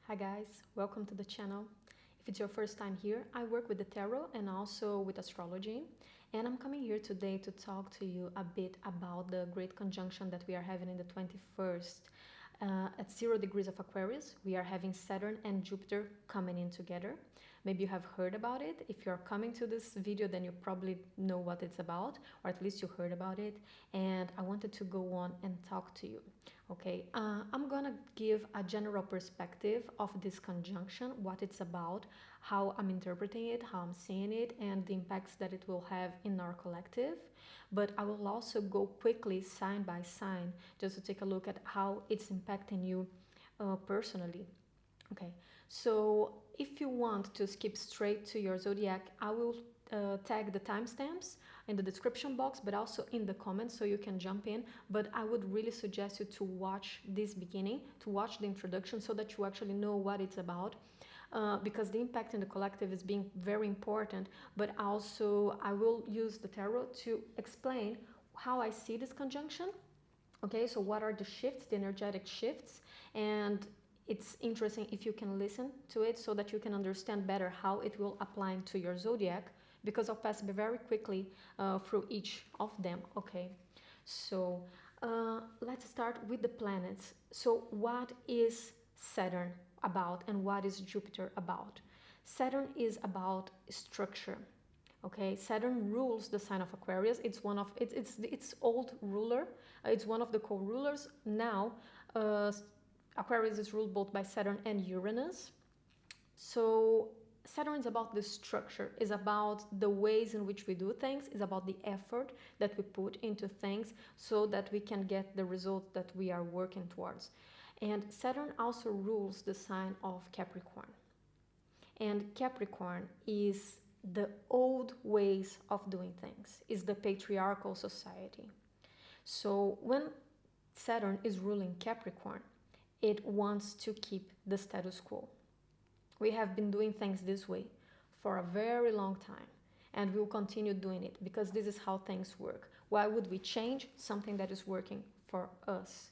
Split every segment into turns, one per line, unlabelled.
Hi guys, welcome to the channel. If it's your first time here, I work with the tarot and also with astrology, and I'm coming here today to talk to you a bit about the great conjunction that we are having in the 21st. At 0 degrees of Aquarius, we are having Saturn and Jupiter coming in together. Maybe you have heard about it. If you're coming to this video, then you probably know what it's about, or at least you heard about it. And I wanted to go on and talk to you. Okay, I'm gonna give a general perspective of this conjunction, what it's about, how I'm interpreting it, how I'm seeing it, and the impacts that it will have in our collective. But I will also go quickly sign by sign just to take a look at how it's impacting you personally. Okay, so if you want to skip straight to your zodiac, I will tag the timestamps in the description box, but also in the comments, so you can jump in. But I would really suggest you to watch this beginning, to watch the introduction, so that you actually know what it's about. Because the impact in the collective is being very important, but also I will use the tarot to explain how I see this conjunction. Okay, so what are the shifts, the energetic shifts, and it's interesting if you can listen to it so that you can understand better how it will apply to your zodiac, because I'll pass very quickly through each of them. Okay, so let's start with the planets. So what is Saturn about and what is Jupiter about? Saturn is about structure. Okay, Saturn rules the sign of Aquarius. It's one of its old ruler. It's one of the co-rulers now. Aquarius is ruled both by Saturn and Uranus. So Saturn is about the structure, is about the ways in which we do things, is about the effort that we put into things so that we can get the result that we are working towards. And Saturn also rules the sign of Capricorn. And Capricorn is the old ways of doing things, is the patriarchal society. So when Saturn is ruling Capricorn, it wants to keep the status quo. We have been doing things this way for a very long time, and we will continue doing it because this is how things work. Why would we change something that is working for us?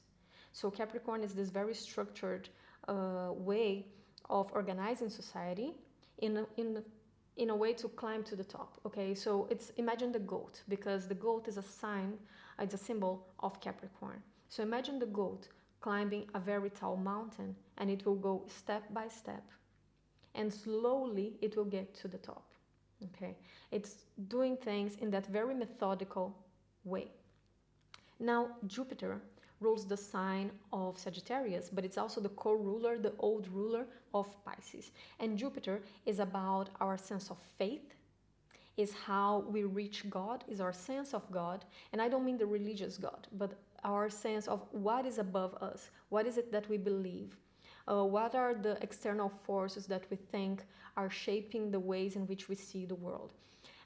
So Capricorn is this very structured way of organizing society in a way to climb to the top. Okay, so imagine the goat, because the goat is a sign, it's a symbol of Capricorn. So imagine the goat climbing a very tall mountain, and it will go step by step, and slowly it will get to the top. Okay, it's doing things in that very methodical way. Now Jupiter rules the sign of Sagittarius, but it's also the co-ruler, the old ruler of Pisces. And Jupiter is about our sense of faith, is how we reach God, is our sense of God. And I don't mean the religious God, but our sense of what is above us, what is it that we believe, what are the external forces that we think are shaping the ways in which we see the world.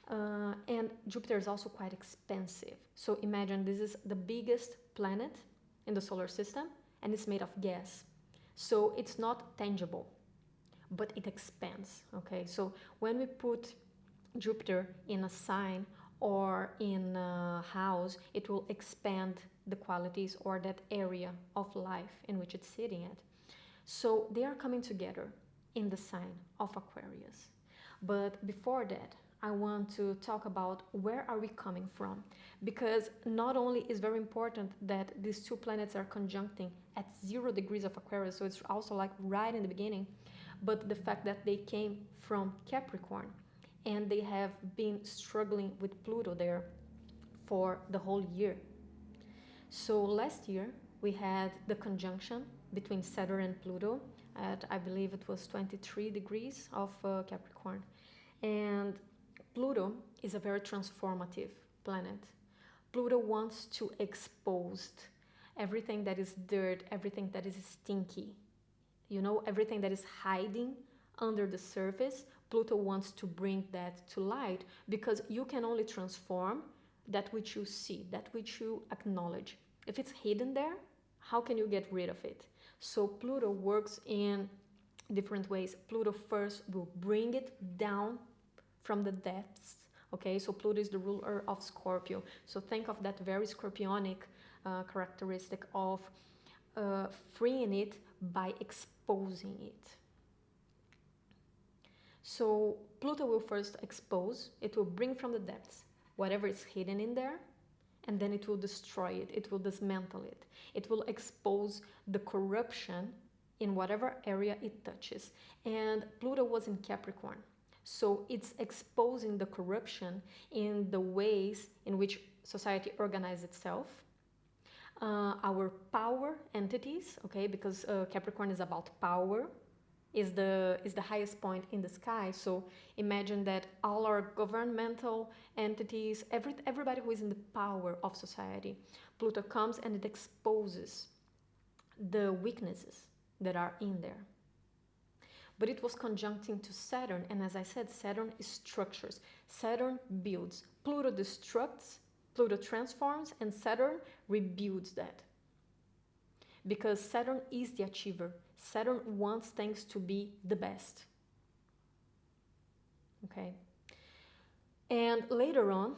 And Jupiter is also quite expensive. So imagine this is the biggest planet in the solar system, and it's made of gas. So it's not tangible, but it expands. Okay, so when we put Jupiter in a sign or in a house, it will expand the qualities or that area of life in which it's sitting at. So they are coming together in the sign of Aquarius. But before that, I want to talk about where are we coming from, because not only is very important that these two planets are conjuncting at 0 degrees of Aquarius, so it's also like right in the beginning, but the fact that they came from Capricorn and they have been struggling with Pluto there for the whole year. So last year we had the conjunction between Saturn and Pluto at, I believe it was 23 degrees of Capricorn. And Pluto is a very transformative planet. Pluto wants to expose everything that is dirt, everything that is stinky, you know, everything that is hiding under the surface. Pluto wants to bring that to light, because you can only transform that which you see, that which you acknowledge. If it's hidden there, how can you get rid of it? So Pluto works in different ways. Pluto first will bring it down from the depths. Okay, so Pluto is the ruler of Scorpio. So think of that very scorpionic characteristic of freeing it by exposing exposing it. So Pluto will first expose, it will bring from the depths whatever is hidden in there, and then it will destroy it, it will dismantle it. It will expose the corruption in whatever area it touches. And Pluto was in Capricorn, so it's exposing the corruption in the ways in which society organizes itself, our power entities, okay, because Capricorn is about power, is the highest point in the sky. So imagine that all our governmental entities, everybody who is in the power of society, Pluto comes and it exposes the weaknesses that are in there. But it was conjuncting to Saturn, and as I said, Saturn is structures. Saturn builds. Pluto destructs, Pluto transforms, and Saturn rebuilds that. Because Saturn is the achiever. Saturn wants things to be the best. Okay. And later on,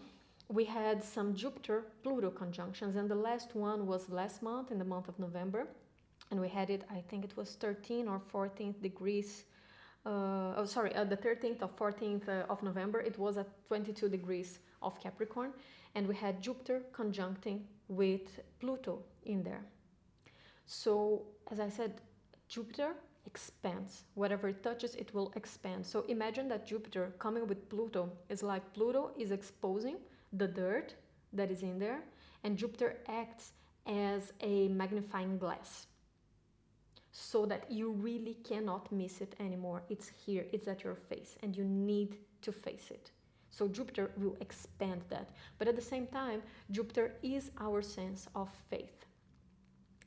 we had some Jupiter-Pluto conjunctions, and the last one was last month, in the month of November. And we had it, I think it was 13 or 14th degrees. The 13th or 14th of November, it was at 22 degrees of Capricorn. And we had Jupiter conjuncting with Pluto in there. So, as I said, Jupiter expands. Whatever it touches, it will expand. So imagine that Jupiter coming with Pluto is like Pluto is exposing the dirt that is in there, and Jupiter acts as a magnifying glass so that you really cannot miss it anymore. It's here, it's at your face, and you need to face it. So Jupiter will expand that. But at the same time, Jupiter is our sense of faith,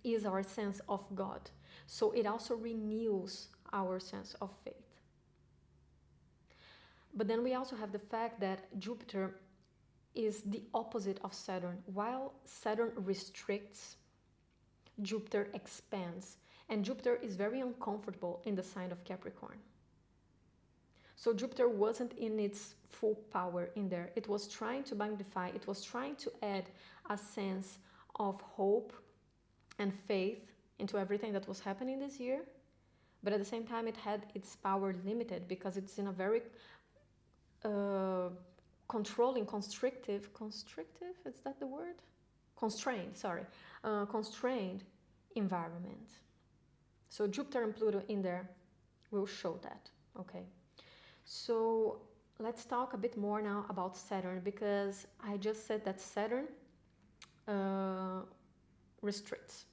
is our sense of God. So it also renews our sense of faith. But then we also have the fact that Jupiter is the opposite of Saturn. While Saturn restricts, Jupiter expands. And Jupiter is very uncomfortable in the sign of Capricorn. So Jupiter wasn't in its full power in there. It was trying to magnify, it was trying to add a sense of hope and faith into everything that was happening this year. But at the same time, it had its power limited because it's in a very controlling, constrictive, is that the word? Constrained environment. So Jupiter and Pluto in there will show that, okay? So let's talk a bit more now about Saturn, because I just said that Saturn restricts.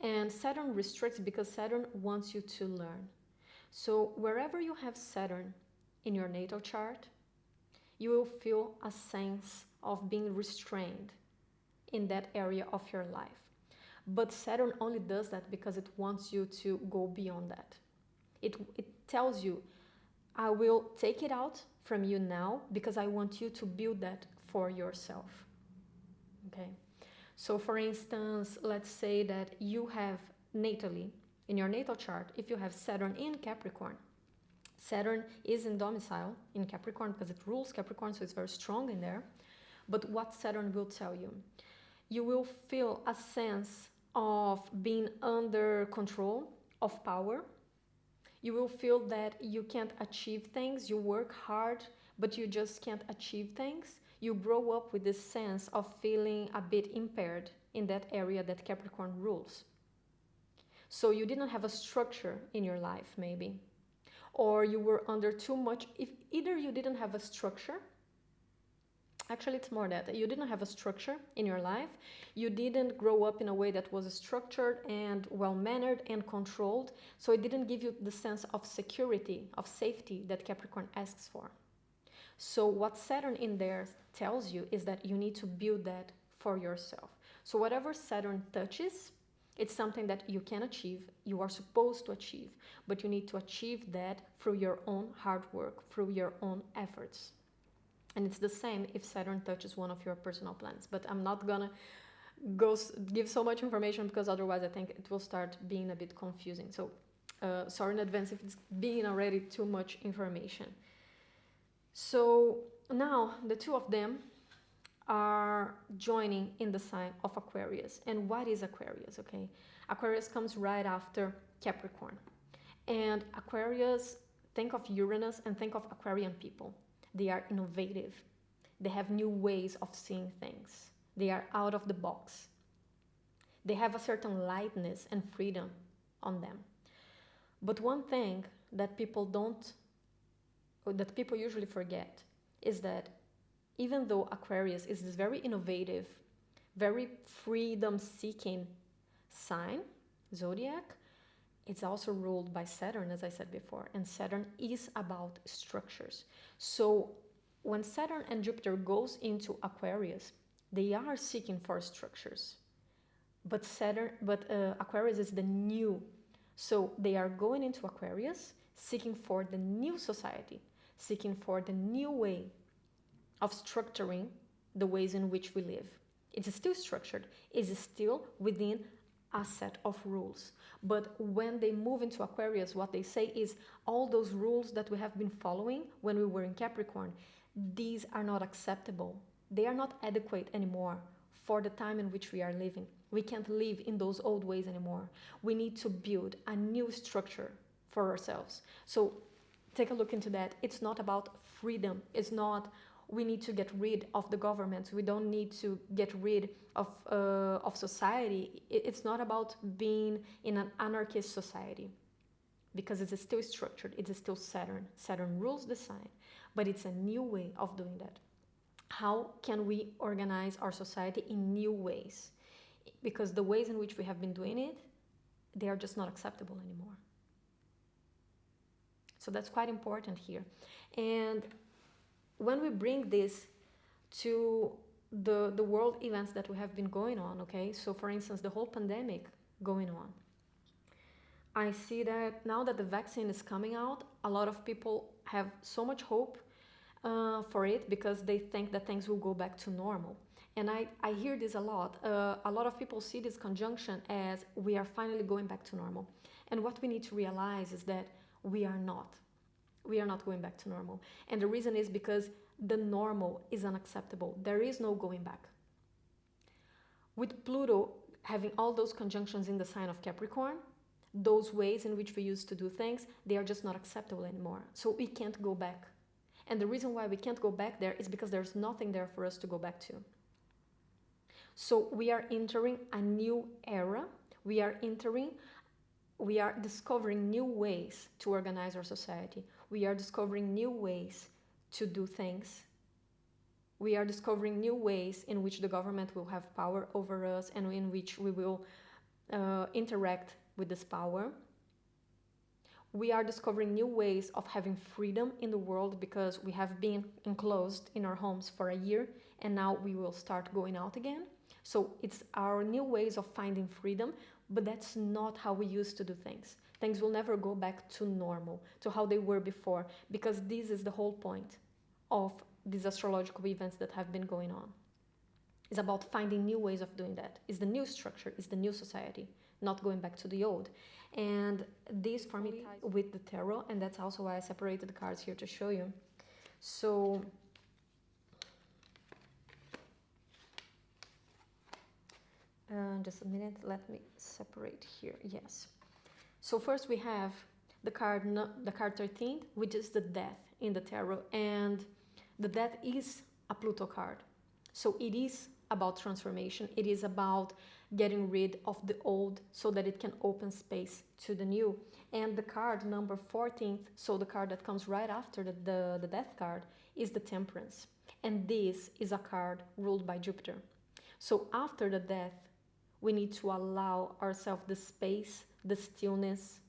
And Saturn restricts because Saturn wants you to learn. So wherever you have Saturn in your natal chart, you will feel a sense of being restrained in that area of your life. But Saturn only does that because it wants you to go beyond that. It tells you, I will take it out from you now because I want you to build that for yourself. Okay? So for instance, let's say that you have natally, in your natal chart, if you have Saturn in Capricorn, Saturn is in domicile in Capricorn because it rules Capricorn, so it's very strong in there. But what Saturn will tell you? You will feel a sense of being under control of power. You will feel that you can't achieve things. You work hard, but you just can't achieve things. You grow up with this sense of feeling a bit impaired in that area that Capricorn rules. So you didn't have a structure in your life, maybe. Or you were under too much. If either you didn't have a structure, actually it's more that you didn't have a structure in your life, you didn't grow up in a way that was structured and well-mannered and controlled, so it didn't give you the sense of security, of safety that Capricorn asks for. So what Saturn in there tells you is that you need to build that for yourself. So whatever Saturn touches, it's something that you can achieve, you are supposed to achieve, but you need to achieve that through your own hard work, through your own efforts. And it's the same if Saturn touches one of your personal planets. But I'm not gonna give so much information because otherwise I think it will start being a bit confusing. So sorry in advance if it's being already too much information. So now the two of them are joining in the sign of Aquarius. And what is Aquarius, okay? Aquarius comes right after Capricorn. And Aquarius, think of Uranus and think of Aquarian people. They are innovative. They have new ways of seeing things. They are out of the box. They have a certain lightness and freedom on them. But one thing that people usually forget is that even though Aquarius is this very innovative, very freedom-seeking sign, zodiac, it's also ruled by Saturn, as I said before, and Saturn is about structures. So when Saturn and Jupiter goes into Aquarius, they are seeking for structures. But Aquarius is the new. So they are going into Aquarius, seeking for the new society, seeking for the new way of structuring the ways in which we live. It's still structured, it's still within a set of rules. But when they move into Aquarius, what they say is all those rules that we have been following when we were in Capricorn, these are not acceptable. They are not adequate anymore for the time in which we are living. We can't live in those old ways anymore. We need to build a new structure for ourselves. So take a look into that. It's not about freedom. It's not we need to get rid of the government. We don't need to get rid of society. It's not about being in an anarchist society, because it's still structured. It's still Saturn. Saturn rules the sign, but it's a new way of doing that. How can we organize our society in new ways? Because the ways in which we have been doing it, they are just not acceptable anymore. So that's quite important here. And when we bring this to the world events that we have been going on, okay? So for instance, the whole pandemic going on. I see that now that the vaccine is coming out, a lot of people have so much hope for it because they think that things will go back to normal. And I hear this a lot. A lot of people see this conjunction as we are finally going back to normal. And what we need to realize is that we are not. We are not going back to normal. And the reason is because the normal is unacceptable. There is no going back. With Pluto having all those conjunctions in the sign of Capricorn, those ways in which we used to do things, they are just not acceptable anymore. So we can't go back. And the reason why we can't go back there is because there's nothing there for us to go back to. So we are entering a new era. We are discovering new ways to organize our society. We are discovering new ways to do things. We are discovering new ways in which the government will have power over us and in which we will interact with this power. We are discovering new ways of having freedom in the world because we have been enclosed in our homes for a year and now we will start going out again. So it's our new ways of finding freedom, but that's not how we used to do things. Things will never go back to normal, to how they were before, because this is the whole point of these astrological events that have been going on. It's about finding new ways of doing that. It's the new structure, it's the new society, not going back to the old. And this for me ties with the tarot, and that's also why I separated the cards here to show you. So just a minute, let me separate here. Yes. So first we have the card 13, which is the death in the tarot, and the death is a Pluto card. So it is about transformation. It is about getting rid of the old so that it can open space to the new. And the card number 14th, so the card that comes right after the death card, is the Temperance. And this is a card ruled by Jupiter. So after the death, we need to allow ourselves the space, the stillness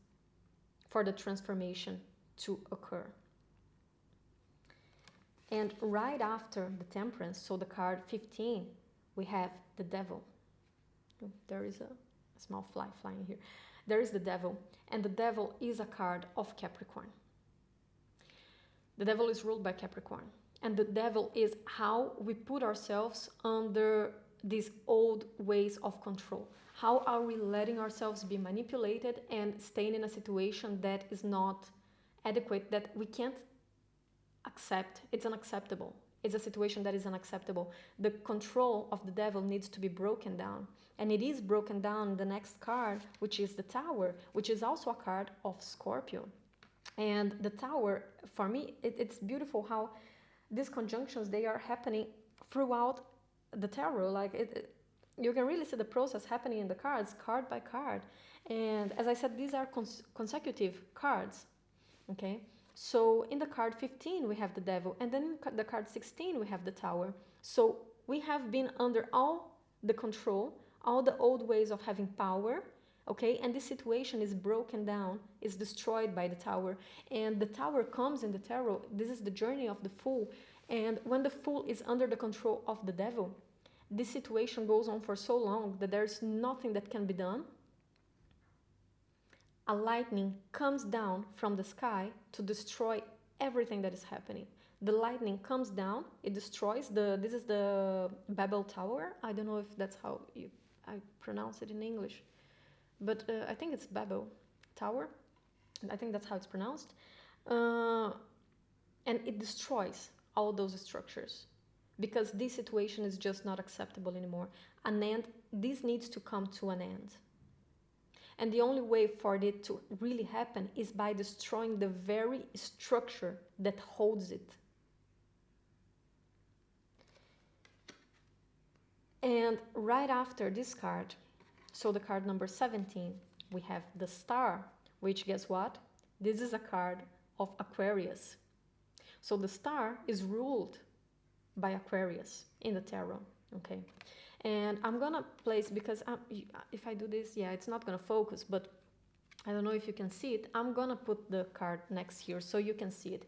for the transformation to occur. And right after the Temperance, so the card 15, we have the Devil. There is a small fly flying here. There is the Devil, and the Devil is a card of Capricorn. The Devil is ruled by Capricorn, and the Devil is how we put ourselves under these old ways of control. How are we letting ourselves be manipulated and staying in a situation that is not adequate, that we can't accept? It's unacceptable. It's a situation that is unacceptable. The control of the Devil needs to be broken down And it is broken down in the next card, which is the Tower, which is also a card of Scorpio. And the Tower, for me, it's beautiful how these conjunctions, they are happening throughout the tarot. Like you can really see the process happening in the cards, card by card. And as I said, these are consecutive cards, okay? So in the card 15, we have the Devil, and then in the card 16, we have the Tower. So we have been under all the control, all the old ways of having power, okay? And this situation is broken down, is destroyed by the Tower. And the Tower comes in the tarot. This is the journey of the Fool. And when the Fool is under the control of the Devil, this situation goes on for so long that there's nothing that can be done. A lightning comes down from the sky to destroy everything that is happening. The lightning comes down, it destroys this is the Babel Tower. I don't know if that's how I pronounce it in English, but I think it's Babel Tower. I think that's how it's pronounced. And it destroys all those structures because this situation is just not acceptable anymore. This needs to come to an end. And the only way for it to really happen is by destroying the very structure that holds it. And right after this card, so the card number 17, we have the Star, which, guess what? This is a card of Aquarius. So the Star is ruled by Aquarius in the tarot, okay? And I'm gonna place, because if I do this, yeah, it's not gonna focus, but I don't know if you can see it. I'm gonna put the card next here so you can see it.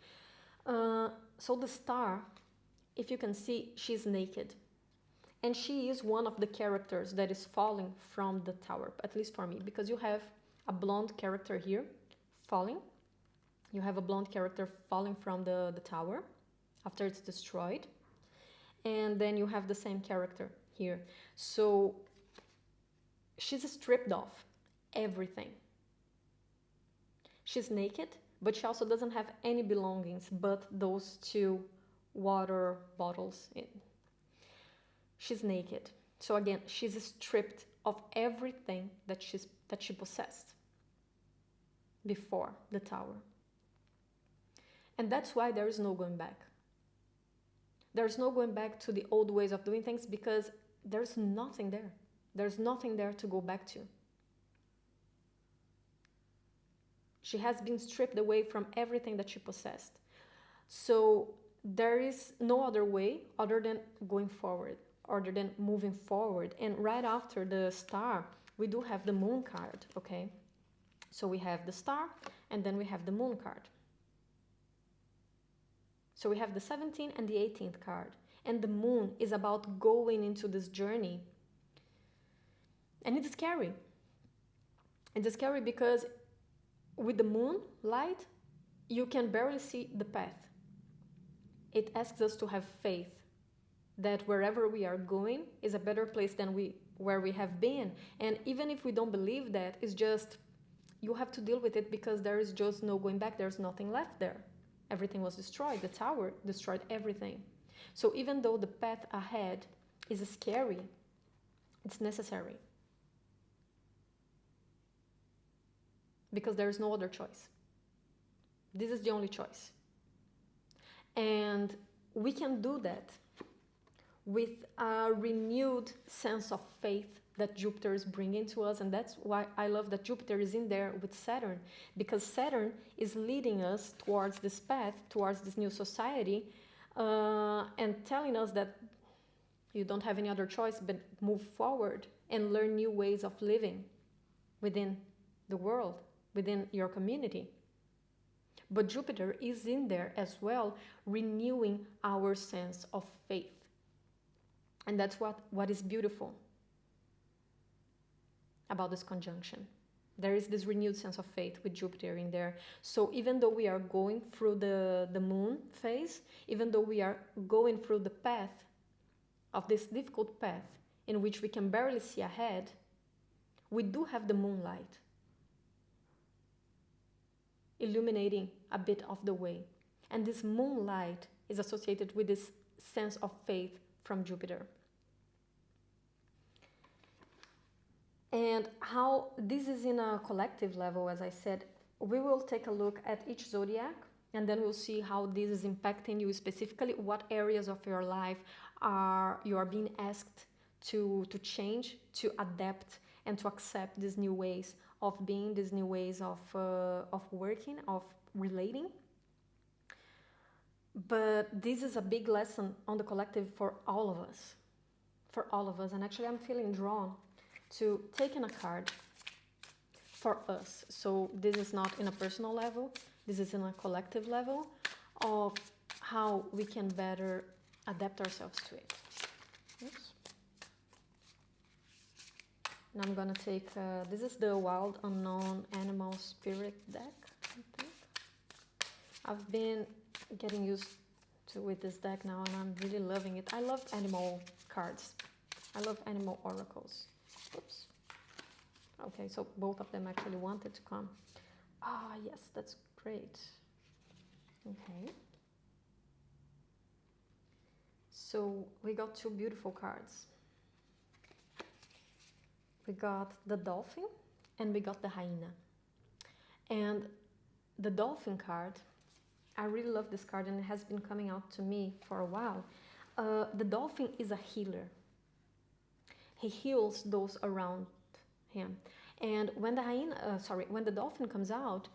So the Star, if you can see, she's naked. And she is one of the characters that is falling from the tower, at least for me, because you have a blonde character here falling. You have a blonde character falling from the tower after it's destroyed. And then you have the same character here. So she's stripped off everything. She's naked, but she also doesn't have any belongings but those two water bottles. She's naked. So again, she's stripped of everything that she possessed before the tower. And that's why there is no going back. There's no going back to the old ways of doing things because there's nothing there. There's nothing there to go back to. She has been stripped away from everything that she possessed. So there is no other way other than going forward, other than moving forward. And right after the Star, we do have the Moon card, okay? So we have the Star, and then we have the Moon card. So we have the 17th and the 18th card. And the Moon is about going into this journey. And it's scary. It's scary because with the moon light, you can barely see the path. It asks us to have faith that wherever we are going is a better place than where we have been. And even if we don't believe that, it's just, you have to deal with it because there is just no going back. There's nothing left there. Everything was destroyed. The tower destroyed everything. So even though the path ahead is scary, it's necessary. Because there is no other choice. This is the only choice. And we can do that with a renewed sense of faith that Jupiter is bringing to us. And that's why I love that Jupiter is in there with Saturn, because Saturn is leading us towards this path, towards this new society, and telling us that you don't have any other choice but move forward and learn new ways of living within the world, within your community. But Jupiter is in there as well, renewing our sense of faith. And that's what is beautiful about this conjunction. There is this renewed sense of faith with Jupiter in there. So even though we are going through the moon phase, even though we are going through the path of this difficult path in which we can barely see ahead, we do have the moonlight illuminating a bit of the way. And this moonlight is associated with this sense of faith from Jupiter. And how this is in a collective level, as I said, we will take a look at each zodiac, and then we'll see how this is impacting you specifically, what areas of your life you are being asked to change, to adapt, and to accept these new ways of being, these new ways of working, of relating. But this is a big lesson on the collective for all of us. For all of us. And actually I'm feeling drawn to taking a card for us. So this is not in a personal level. This is in a collective level of how we can better adapt ourselves to it. Oops. And I'm gonna take, this is the Wild Unknown Animal Spirit deck, I think. I've been getting used to with this deck now, and I'm really loving it. I love animal cards. I love animal oracles. Oops. Okay, so both of them actually wanted to come. Ah, yes, that's great. Okay. So we got two beautiful cards. We got the dolphin and we got the hyena. And the dolphin card, I really love this card, and it has been coming out to me for a while. The dolphin is a healer. He heals those around him. And when when the dolphin comes out,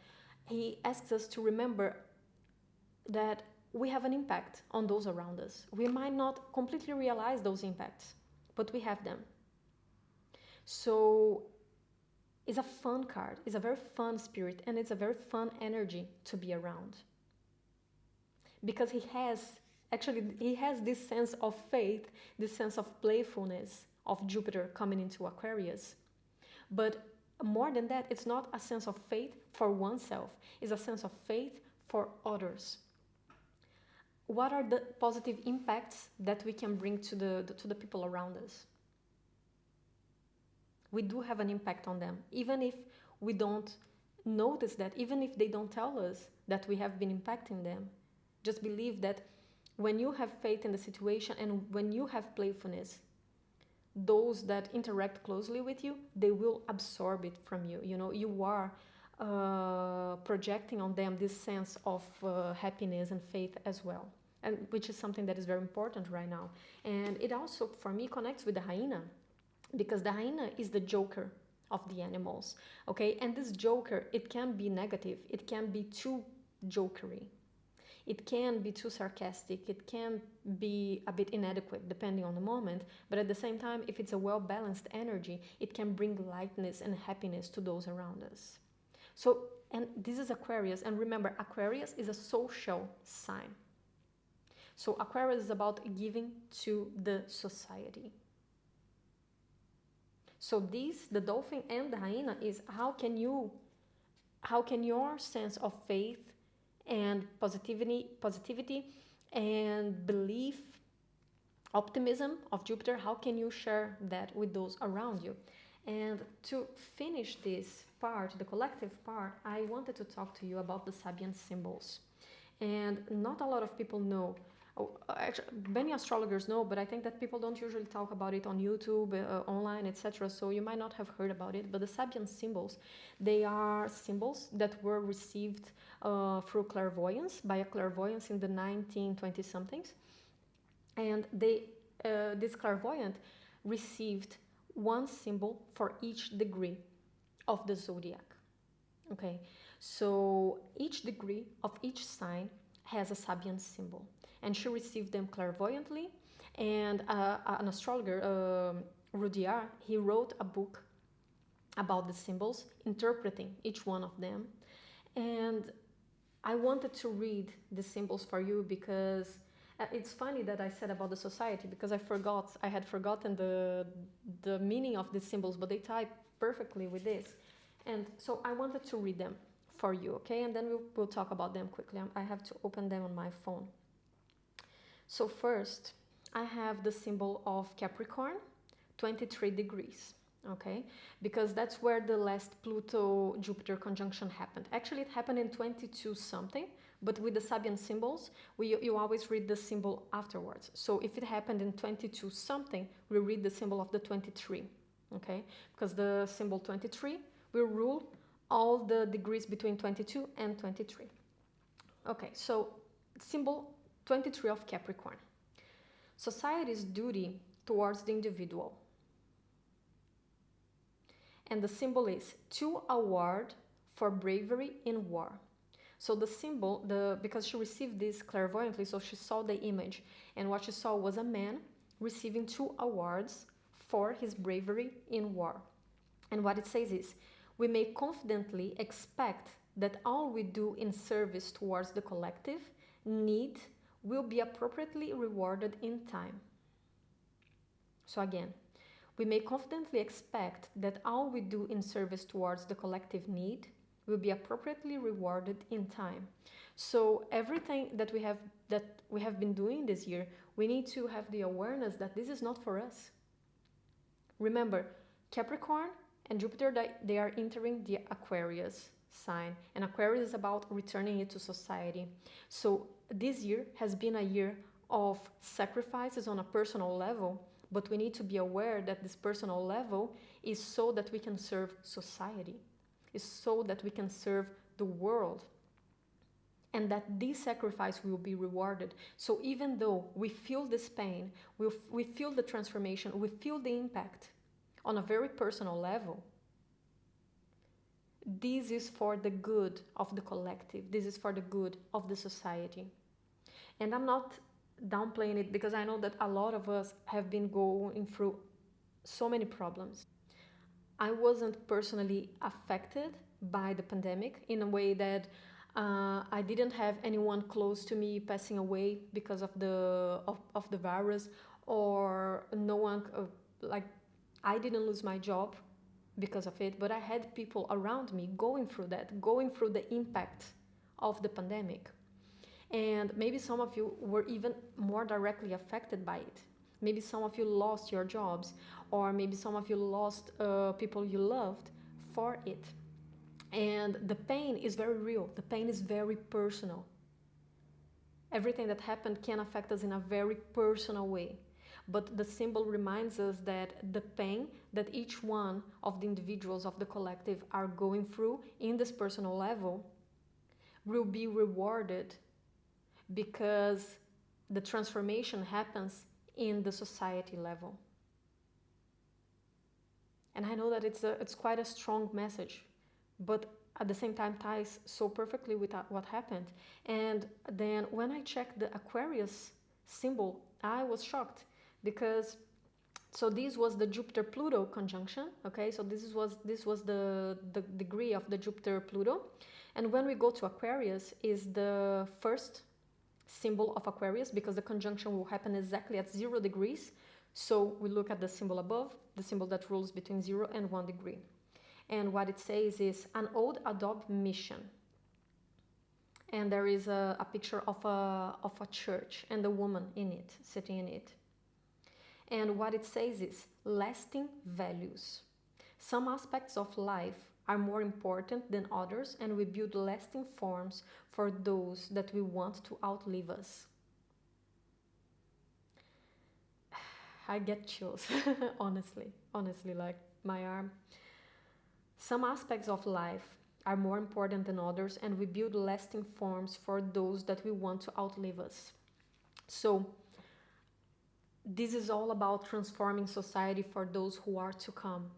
he asks us to remember that we have an impact on those around us. We might not completely realize those impacts, but we have them. So it's a fun card. It's a very fun spirit, and it's a very fun energy to be around. Because he has this sense of faith, this sense of playfulness of Jupiter coming into Aquarius. But more than that, it's not a sense of faith for oneself. It's a sense of faith for others. What are the positive impacts that we can bring to the people around us? We do have an impact on them, even if we don't notice that, even if they don't tell us that we have been impacting them. Just believe that when you have faith in the situation and when you have playfulness, those that interact closely with you, they will absorb it from you. You know, you are projecting on them this sense of happiness and faith as well, and which is something that is very important right now. And it also, for me, connects with the hyena, because the hyena is the joker of the animals, okay? And this joker, it can be negative, it can be too jokery, it can be too sarcastic, it can be a bit inadequate depending on the moment, but at the same time, if it's a well-balanced energy, it can bring lightness and happiness to those around us. So, and this is Aquarius, and remember, Aquarius is a social sign. So Aquarius is about giving to the society. So the dolphin and the hyena is how can your sense of faith and positivity and belief, optimism of Jupiter, how can you share that with those around you? And to finish this part, the collective part, I wanted to talk to you about the Sabian symbols. And not a lot of people know. Actually, many astrologers know, but I think that people don't usually talk about it on YouTube, online, etc. So you might not have heard about it. But the Sabian symbols, they are symbols that were received through clairvoyance, by a clairvoyance in the 1920-somethings. And this clairvoyant received one symbol for each degree of the zodiac. Okay, so each degree of each sign has a Sabian symbol. And she received them clairvoyantly. And an astrologer, Rudyard, he wrote a book about the symbols, interpreting each one of them. And I wanted to read the symbols for you because it's funny that I said about the society, because I had forgotten the meaning of the symbols, but they tie perfectly with this. And so I wanted to read them for you, okay? And then we'll talk about them quickly. I have to open them on my phone. So first, I have the symbol of Capricorn, 23 degrees, okay? Because that's where the last Pluto-Jupiter conjunction happened. Actually, it happened in 22-something, but with the Sabian symbols, you always read the symbol afterwards. So if it happened in 22-something, we read the symbol of the 23. okay? Because the symbol 23 will rule all the degrees between 22 and 23. Okay, so symbol 23 of Capricorn. Society's duty towards the individual. And the symbol is to award for bravery in war. So the symbol, because she received this clairvoyantly, so she saw the image, and what she saw was a man receiving 2 awards for his bravery in war. And what it says is, we may confidently expect that all we do in service towards the collective need will be appropriately rewarded in time. So again, we may confidently expect that all we do in service towards the collective need will be appropriately rewarded in time. So everything that we have been doing this year, we need to have the awareness that this is not for us. Remember, Capricorn and Jupiter, they are entering the Aquarius sign, and Aquarius is about returning it to society. So this year has been a year of sacrifices on a personal level, but we need to be aware that this personal level is so that we can serve society, is so that we can serve the world, and that this sacrifice will be rewarded. So even though we feel this pain, we feel the transformation, we feel the impact on a very personal level, this is for the good of the collective, this is for the good of the society. And I'm not downplaying it, because I know that a lot of us have been going through so many problems. I wasn't personally affected by the pandemic in a way that I didn't have anyone close to me passing away because of the virus, or no one like I didn't lose my job because of it, but I had people around me going through the impact of the pandemic. And maybe some of you were even more directly affected by it. Maybe some of you lost your jobs, or maybe some of you lost people you loved for it. And the pain is very real. The pain is very personal. Everything that happened can affect us in a very personal way. But the symbol reminds us that the pain that each one of the individuals of the collective are going through in this personal level will be rewarded, because the transformation happens in the society level. And I know that it's quite a strong message, but at the same time ties so perfectly with what happened. And then when I checked the Aquarius symbol, I was shocked, because so this was the Jupiter-Pluto conjunction, okay? So this was the degree of the Jupiter-Pluto. And when we go to Aquarius, is the first symbol of Aquarius, because the conjunction will happen exactly at 0 degrees. So we look at the symbol above, the symbol that rules between 0 and 1 degree. And what it says is an old adobe mission. And there is a picture of a church and a woman in it, sitting in it. And what it says is lasting values. Some aspects of life are more important than others, and we build lasting forms for those that we want to outlive us. I get chills, honestly, like my arm. Some aspects of life are more important than others, and we build lasting forms for those that we want to outlive us. So this is all about transforming society for those who are to come.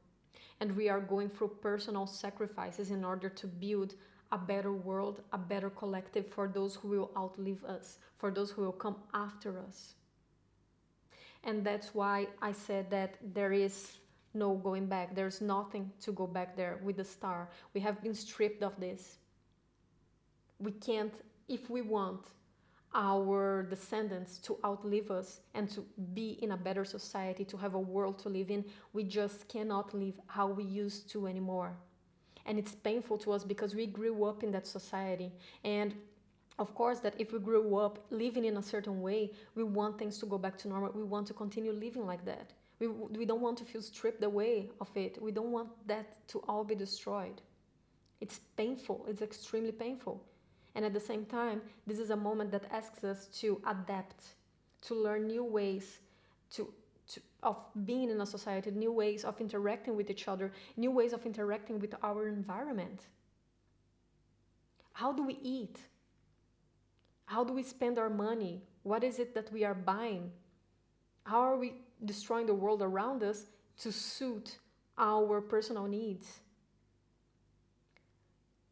And we are going through personal sacrifices in order to build a better world, a better collective for those who will outlive us, for those who will come after us. And that's why I said that there is no going back. There's nothing to go back there with the star. We have been stripped of this. We can't, if we want our descendants to outlive us and to be in a better society, to have a world to live in, we just cannot live how we used to anymore. And it's painful to us because we grew up in that society. And of course that if we grew up living in a certain way, we want things to go back to normal. We want to continue living like that. We don't want to feel stripped away of it. We don't want that to all be destroyed. It's painful. It's extremely painful. And at the same time, this is a moment that asks us to adapt, to learn new ways, of being in a society, new ways of interacting with each other, new ways of interacting with our environment. How do we eat? How do we spend our money? What is it that we are buying? How are we destroying the world around us to suit our personal needs?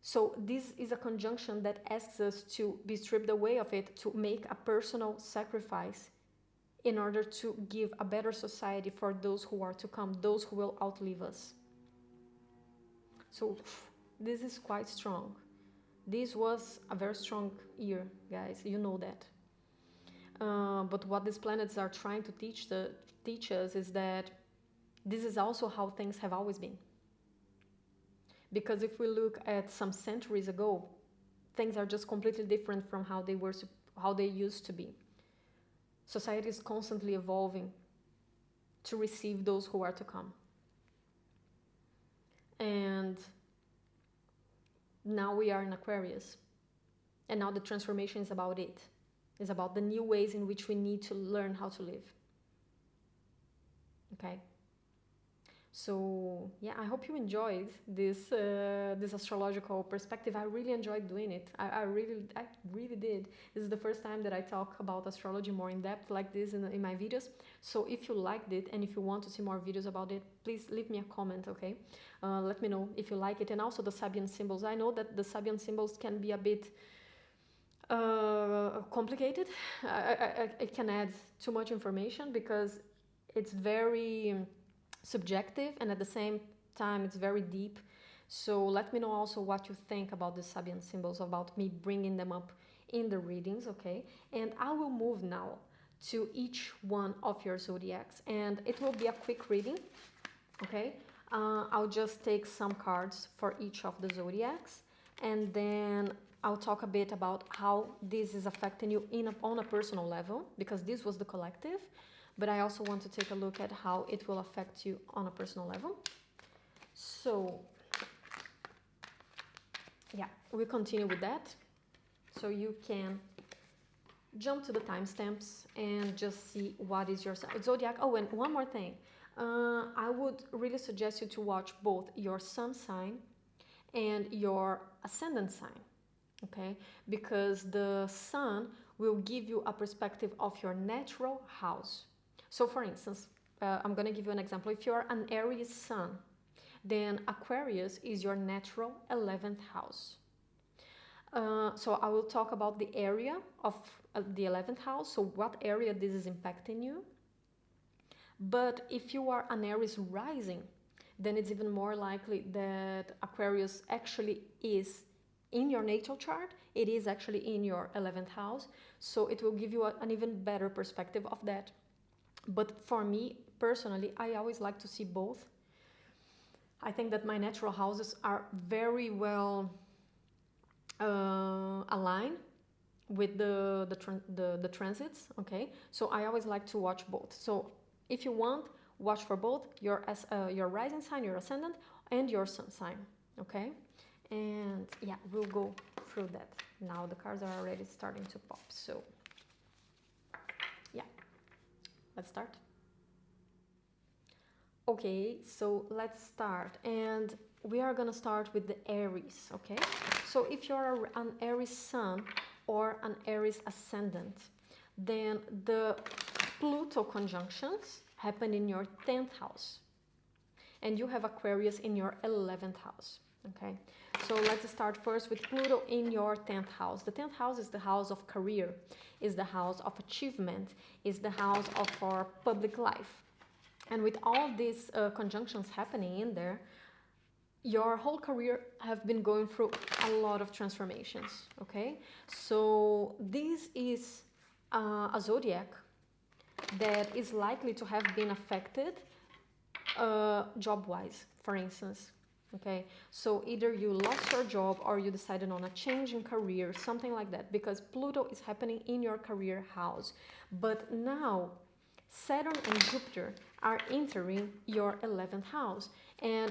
So this is a conjunction that asks us to be stripped away of it, to make a personal sacrifice in order to give a better society for those who are to come, those who will outlive us. So this is quite strong. This was a very strong year, guys, you know that. But what these planets are trying to teach us is that this is also how things have always been. Because if we look at some centuries ago, things are just completely different from how they used to be. Society is constantly evolving to receive those who are to come. And now we are in Aquarius. And now the transformation is about it. It's about the new ways in which we need to learn how to live. Okay? So yeah, I hope you enjoyed this astrological perspective. I really enjoyed doing it. I really did. This is the first time that I talk about astrology more in depth like this in my videos. So if you liked it and if you want to see more videos about it, please leave me a comment, okay? Let me know if you like it. And also the Sabian symbols. I know that the Sabian symbols can be a bit complicated. It can add too much information because it's very subjective and at the same time it's very deep. So let me know also what you think about the Sabian symbols, about me bringing them up in the readings, okay? And I will move now to each one of your zodiacs, and it will be a quick reading, okay? I'll just take some cards for each of the zodiacs, and then I'll talk a bit about how this is affecting you on a personal level, because this was the collective. But I also want to take a look at how it will affect you on a personal level. So, yeah, we continue with that. So you can jump to the timestamps and just see what is your zodiac. Oh, and one more thing. I would really suggest you to watch both your sun sign and your ascendant sign, okay? Because the sun will give you a perspective of your natural house. So for instance, I'm going to give you an example. If you're an Aries sun, then Aquarius is your natural 11th house. So I will talk about the area of the 11th house, so what area this is impacting you. But if you are an Aries rising, then it's even more likely that Aquarius actually is in your natal chart. It is actually in your 11th house, so it will give you an even better perspective of that. But for me, personally, I always like to see both. I think that my natural houses are very well aligned with the transits, okay? So I always like to watch both. So if you want, watch for both your rising sign, your ascendant, and your sun sign, okay? And yeah, we'll go through that. Now the cards are already starting to pop, so yeah. Let's start. Okay, so let's start, and we are gonna start with the Aries, okay? So if you're an Aries sun or an Aries ascendant, then the Pluto conjunctions happen in your 10th house, and you have Aquarius in your 11th house, okay? So let's start first with Pluto in your 10th house. The 10th house is the house of career, is the house of achievement, is the house of our public life. And with all these conjunctions happening in there, your whole career have been going through a lot of transformations, okay? So this is a zodiac that is likely to have been affected job-wise, for instance. Okay, so either you lost your job or you decided on a change in career, something like that, because Pluto is happening in your career house. But now Saturn and Jupiter are entering your 11th house. And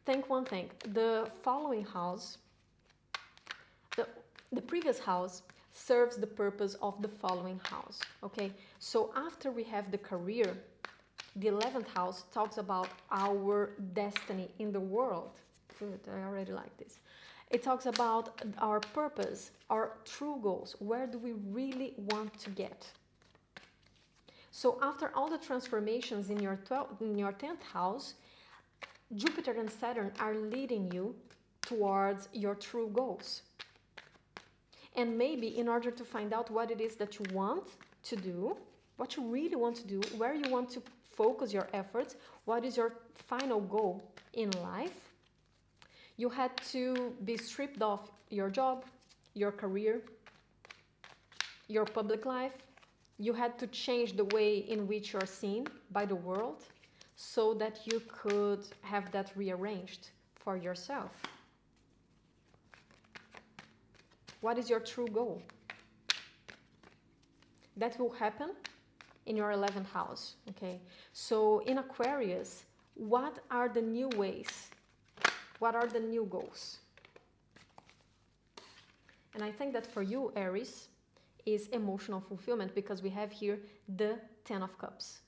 think one thing, the following house, the previous house serves the purpose of the following house. Okay, so after we have the career, The 11th house talks about our destiny in the world. Good, I already like this. It talks about our purpose, our true goals. Where do we really want to get? So after all the transformations in your 10th house, Jupiter and Saturn are leading you towards your true goals. And maybe in order to find out what it is that you want to do, what you really want to do, where you want to focus your efforts, what is your final goal in life, you had to be stripped of your job, your career, your public life. You had to change the way in which you're seen by the world so that you could have that rearranged for yourself. What is your true goal? That will happen in your 11th house, okay? So in Aquarius, what are the new ways? What are the new goals? And I think that for you, Aries, is emotional fulfillment, because we have here the 10 of Cups.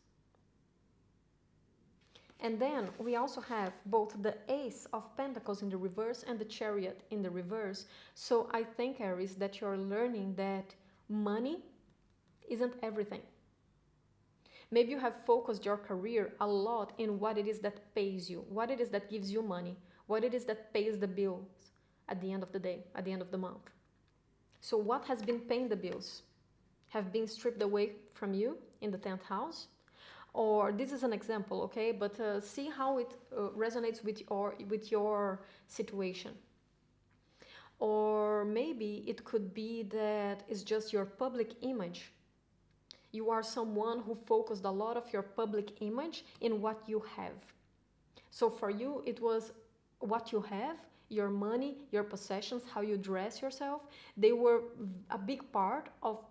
And then we also have both the Ace of Pentacles in the reverse and the Chariot in the reverse. So I think, Aries, that you're learning that money isn't everything. Maybe you have focused your career a lot in what it is that pays you, what it is that gives you money, what it is that pays the bills at the end of the day, at the end of the month. So what has been paying the bills have been stripped away from you in the 10th house? Or this is an example, okay? But see how it resonates with your situation. Or maybe it could be that it's just your public image. You are someone who focused a lot of your public image in what you have. So for you, it was what you have, your money, your possessions, how you dress yourself. They were a big part of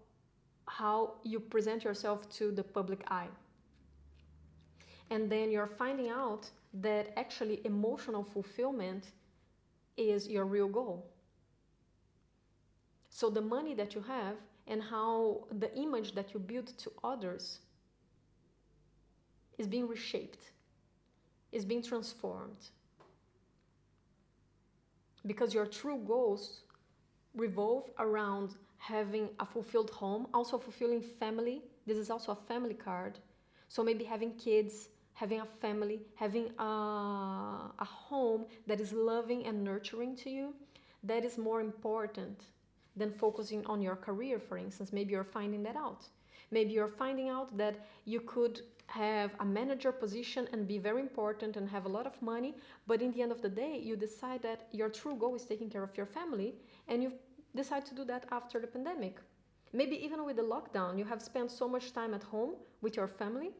how you present yourself to the public eye. And then you're finding out that actually emotional fulfillment is your real goal. So the money that you have and how the image that you build to others is being reshaped, is being transformed. Because your true goals revolve around having a fulfilled home, also a fulfilling family. This is also a family card. So maybe having kids, having a family, having a home that is loving and nurturing to you, that is more important than focusing on your career, for instance. Maybe you're finding that out. Maybe you're finding out that you could have a manager position and be very important and have a lot of money, but in the end of the day, you decide that your true goal is taking care of your family, and you decide to do that after the pandemic. Maybe even with the lockdown, you have spent so much time at home with your family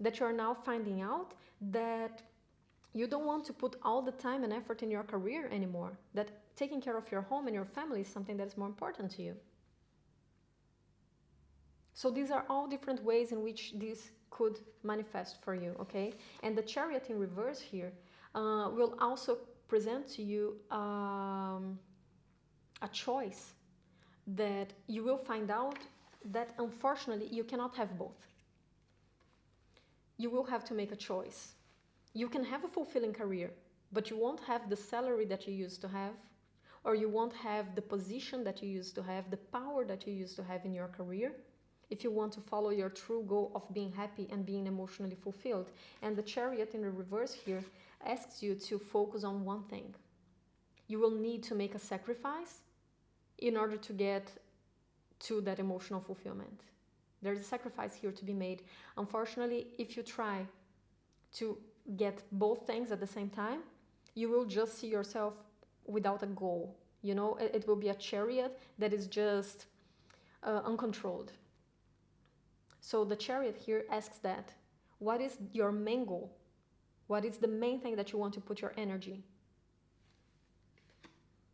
that you're now finding out that you don't want to put all the time and effort in your career anymore, that taking care of your home and your family is something that is more important to you. So these are all different ways in which this could manifest for you, okay? And the Chariot in reverse here will also present to you a choice that you will find out that unfortunately you cannot have both. You will have to make a choice. You can have a fulfilling career, but you won't have the salary that you used to have, or you won't have the position that you used to have, the power that you used to have in your career, if you want to follow your true goal of being happy and being emotionally fulfilled. And the Chariot in the reverse here asks you to focus on one thing. You will need to make a sacrifice in order to get to that emotional fulfillment. There's a sacrifice here to be made. Unfortunately, if you try to get both things at the same time, you will just see yourself without a goal. You know, it will be a chariot that is just uncontrolled. So the Chariot here asks that. What is your main goal? What is the main thing that you want to put your energy?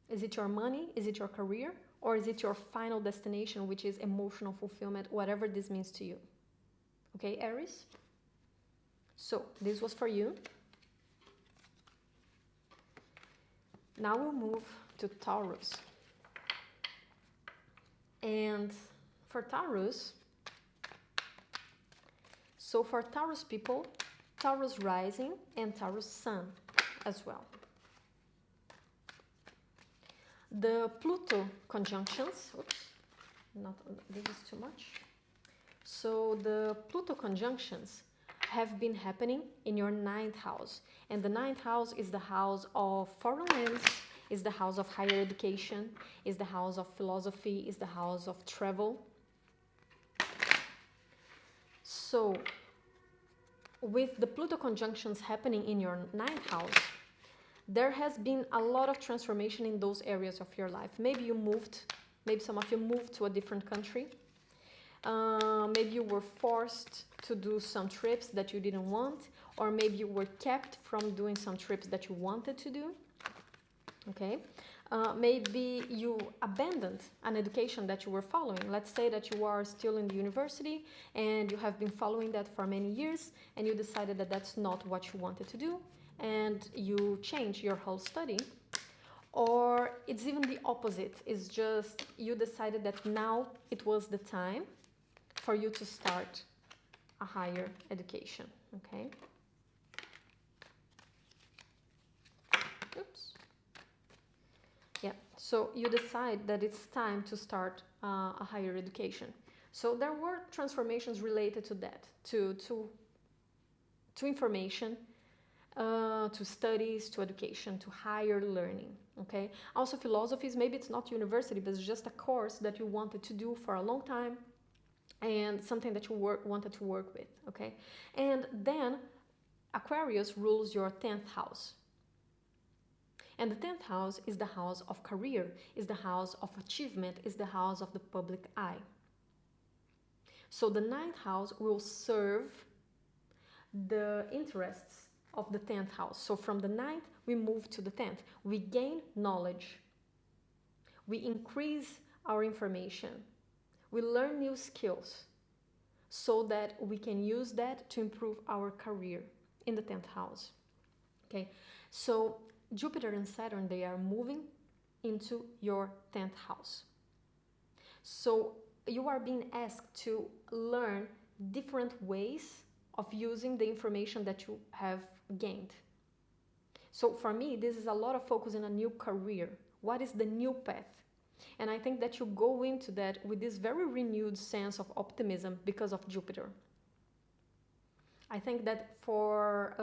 Is it your money? Is it your career? Or is it your final destination, which is emotional fulfillment, whatever this means to you? Okay, Aries? So this was for you. Now we'll move to Taurus. And for Taurus, so for Taurus people, Taurus rising and Taurus sun as well. The Pluto conjunctions, oops, not this is too much. So the Pluto conjunctions have been happening in your 9th house, and the 9th house is the house of foreign lands, is the house of higher education, is the house of philosophy, is the house of travel. So with the Pluto conjunctions happening in your 9th house, there has been a lot of transformation in those areas of your life. Maybe you moved, maybe some of you moved to a different country. Maybe you were forced to do some trips that you didn't want, or maybe you were kept from doing some trips that you wanted to do. Okay, maybe you abandoned an education that you were following. Let's say that you are still in the university and you have been following that for many years, and you decided that that's not what you wanted to do, and you change your whole study. Or it's even the opposite. It's just you decided that now it was the time for you to start a higher education. Okay. Oops. Yeah, so you decide that it's time to start a higher education. So there were transformations related to that, to information, to studies, to education, to higher learning. Okay. Also philosophies, maybe it's not university, but it's just a course that you wanted to do for a long time, and something that you wanted to work with. Okay. And then Aquarius rules your 10th house. And the 10th house is the house of career, is the house of achievement, is the house of the public eye. So the 9th house will serve the interests of the 10th house. So from the 9th, we move to the 10th. We gain knowledge. We increase our information. We learn new skills so that we can use that to improve our career in the 10th house. Okay, so Jupiter and Saturn, they are moving into your 10th house. So you are being asked to learn different ways of using the information that you have gained. So for me, this is a lot of focus in a new career. What is the new path? And I think that you go into that with this very renewed sense of optimism because of Jupiter. I think that for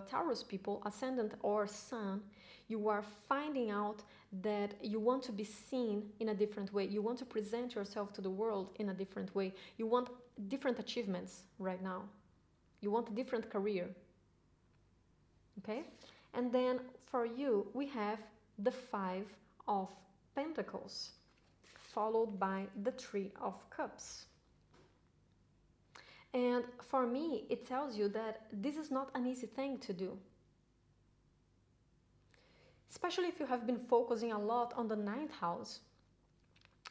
Taurus people, ascendant or sun, you are finding out that you want to be seen in a different way. You want to present yourself to the world in a different way. You want different achievements right now. You want a different career. Okay? And then for you, we have the 5 of Pentacles, followed by the 3 of Cups. And for me, it tells you that this is not an easy thing to do. Especially if you have been focusing a lot on the 9th house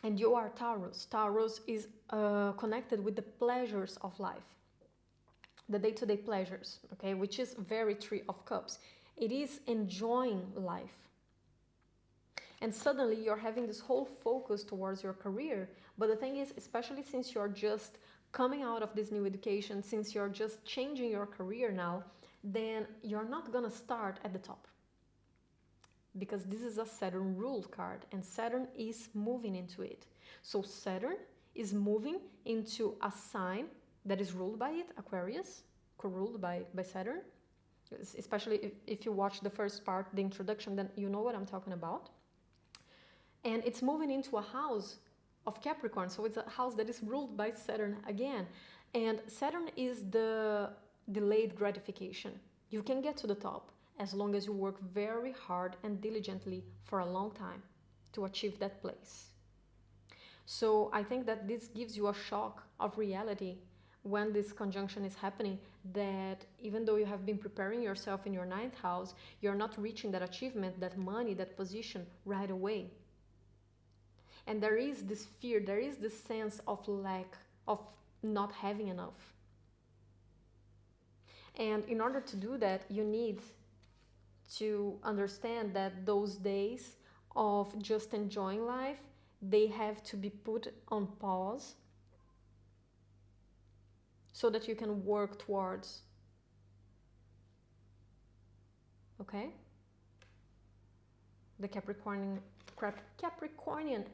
and you are Taurus. Taurus is connected with the pleasures of life, the day-to-day pleasures, okay, which is very 3 of Cups. It is enjoying life. And suddenly you're having this whole focus towards your career. But the thing is, especially since you're just coming out of this new education, since you're just changing your career now, then you're not gonna start at the top. Because this is a Saturn ruled card and Saturn is moving into it. So Saturn is moving into a sign that is ruled by it, Aquarius, co-ruled by Saturn. Especially if you watch the first part, the introduction, then you know what I'm talking about. And it's moving into a house of Capricorn, so it's a house that is ruled by Saturn again. And Saturn is the delayed gratification. You can get to the top as long as you work very hard and diligently for a long time to achieve that place. So I think that this gives you a shock of reality when this conjunction is happening, that even though you have been preparing yourself in your 9th house, you're not reaching that achievement, that money, that position right away. And there is this fear, there is this sense of lack, of not having enough. And in order to do that, you need to understand that those days of just enjoying life, they have to be put on pause so that you can work towards okay? The Capricornian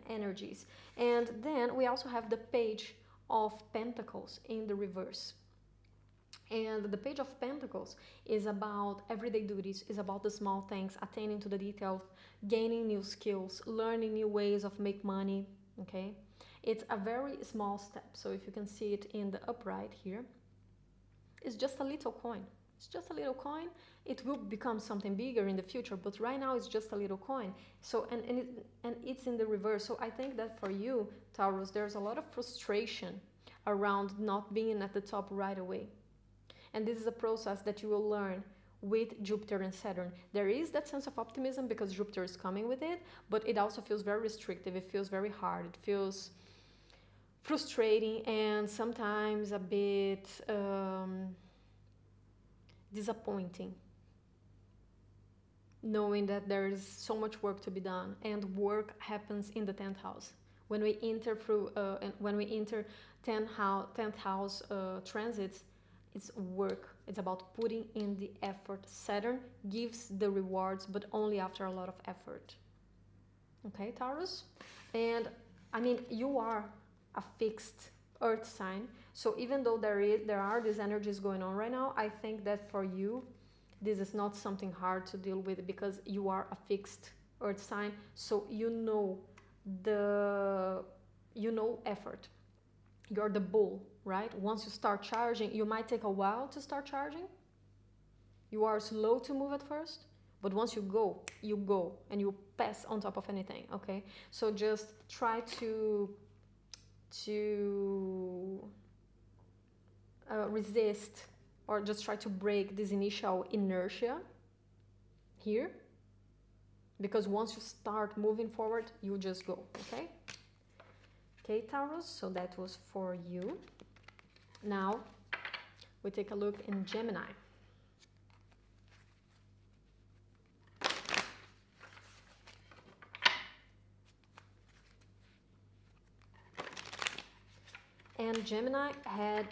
energies. And then we also have the Page of Pentacles in the reverse. And the Page of Pentacles is about everyday duties, is about the small things, attaining to the details, gaining new skills, learning new ways of make money, okay? It's a very small step. So if you can see it in the upright here, it's just a little coin. It's just a little coin. It will become something bigger in the future, but right now it's just a little coin. So and it's in the reverse. So I think that for you, Taurus, there's a lot of frustration around not being at the top right away. And this is a process that you will learn with Jupiter and Saturn. There is that sense of optimism because Jupiter is coming with it, but it also feels very restrictive. It feels very hard. It feels frustrating and sometimes a bit disappointing, knowing that there is so much work to be done, and work happens in the 10th house. When we enter through, when we enter 10th house transits, it's work. It's about putting in the effort. Saturn gives the rewards, but only after a lot of effort. Okay, Taurus? And I mean, you are a fixed earth sign. So even though there are these energies going on right now, I think that for you, this is not something hard to deal with because you are a fixed earth sign. So you know effort. You're the bull, right? Once you start charging, you might take a while to start charging. You are slow to move at first, but once you go and you pass on top of anything, okay? So just try to resist or just try to break this initial inertia here, because once you start moving forward, you just go, okay? Okay, Taurus, so that was for you. Now, we take a look in Gemini. And Gemini had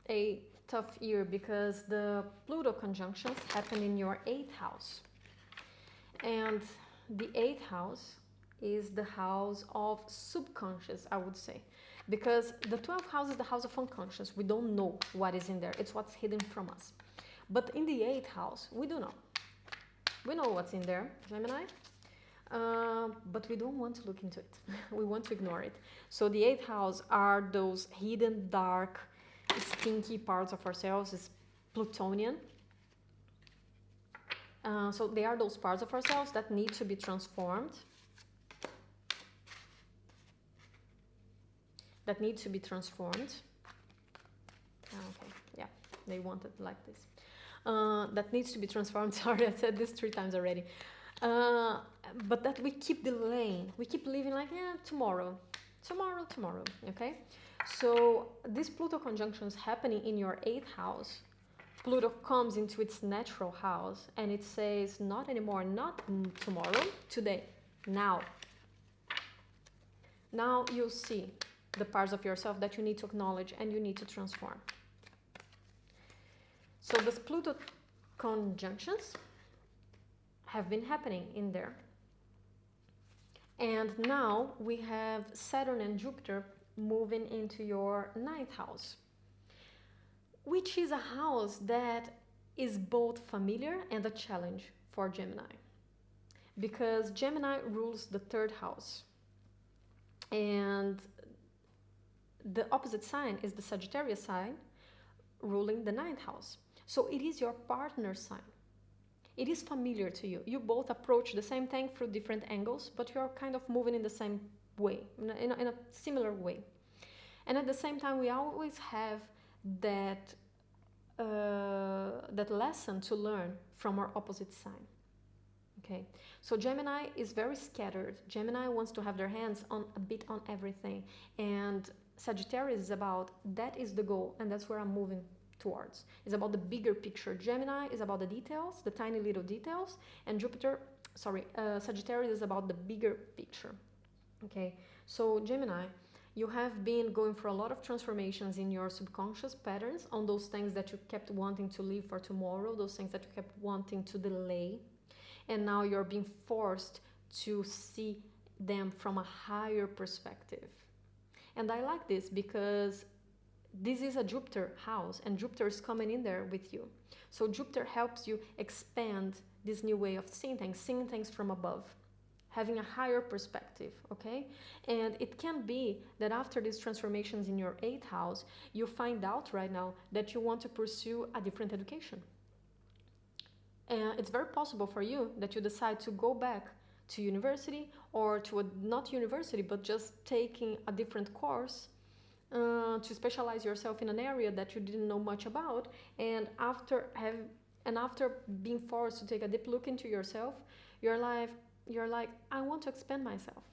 a tough year because the Pluto conjunctions happen in your 8th house. And the 8th house is the house of subconscious, I would say. Because the 12th house is the house of unconscious. We don't know what is in there. It's what's hidden from us. But in the 8th house, we do know. We know what's in there, Gemini. But we don't want to look into it. We want to ignore it. So the 8th house are those hidden, dark, stinky parts of ourselves. It's Plutonian. So they are those parts of ourselves that need to be transformed. That need to be transformed. Okay, yeah, they want it like this. That needs to be transformed. Sorry, I said this 3 times already. But that we keep delaying. We keep living like, yeah, tomorrow, okay? So this Pluto conjunction is happening in your 8th house. Pluto comes into its natural house and it says, not anymore, not tomorrow, today, now. Now you'll see the parts of yourself that you need to acknowledge and you need to transform. So these Pluto conjunctions have been happening in there. And now we have Saturn and Jupiter moving into your 9th house, which is a house that is both familiar and a challenge for Gemini, because Gemini rules the 3rd house and the opposite sign is the Sagittarius sign ruling the 9th house. So it is your partner sign. It is familiar to you. You both approach the same thing through different angles, but you're kind of moving in the same way, in a similar way. And at the same time, we always have that lesson to learn from our opposite sign. Okay, so Gemini is very scattered. Gemini wants to have their hands on a bit on everything, and Sagittarius is about, that is the goal, and that's where I'm moving towards. It's about the bigger picture. Gemini is about the details, the tiny little details, and Sagittarius is about the bigger picture. Okay, so Gemini, You have been going for a lot of transformations in your subconscious patterns on those things that you kept wanting to leave for tomorrow, those things that you kept wanting to delay. And now you're being forced to see them from a higher perspective. And I like this because this is a Jupiter house and Jupiter is coming in there with you. So Jupiter helps you expand this new way of seeing things from above, having a higher perspective, okay? And it can be that after these transformations in your 8th house, you find out right now that you want to pursue a different education. And it's very possible for you that you decide to go back to university, or to not university, but just taking a different course to specialize yourself in an area that you didn't know much about. And after being forced to take a deep look into yourself, you're like, I want to expand myself.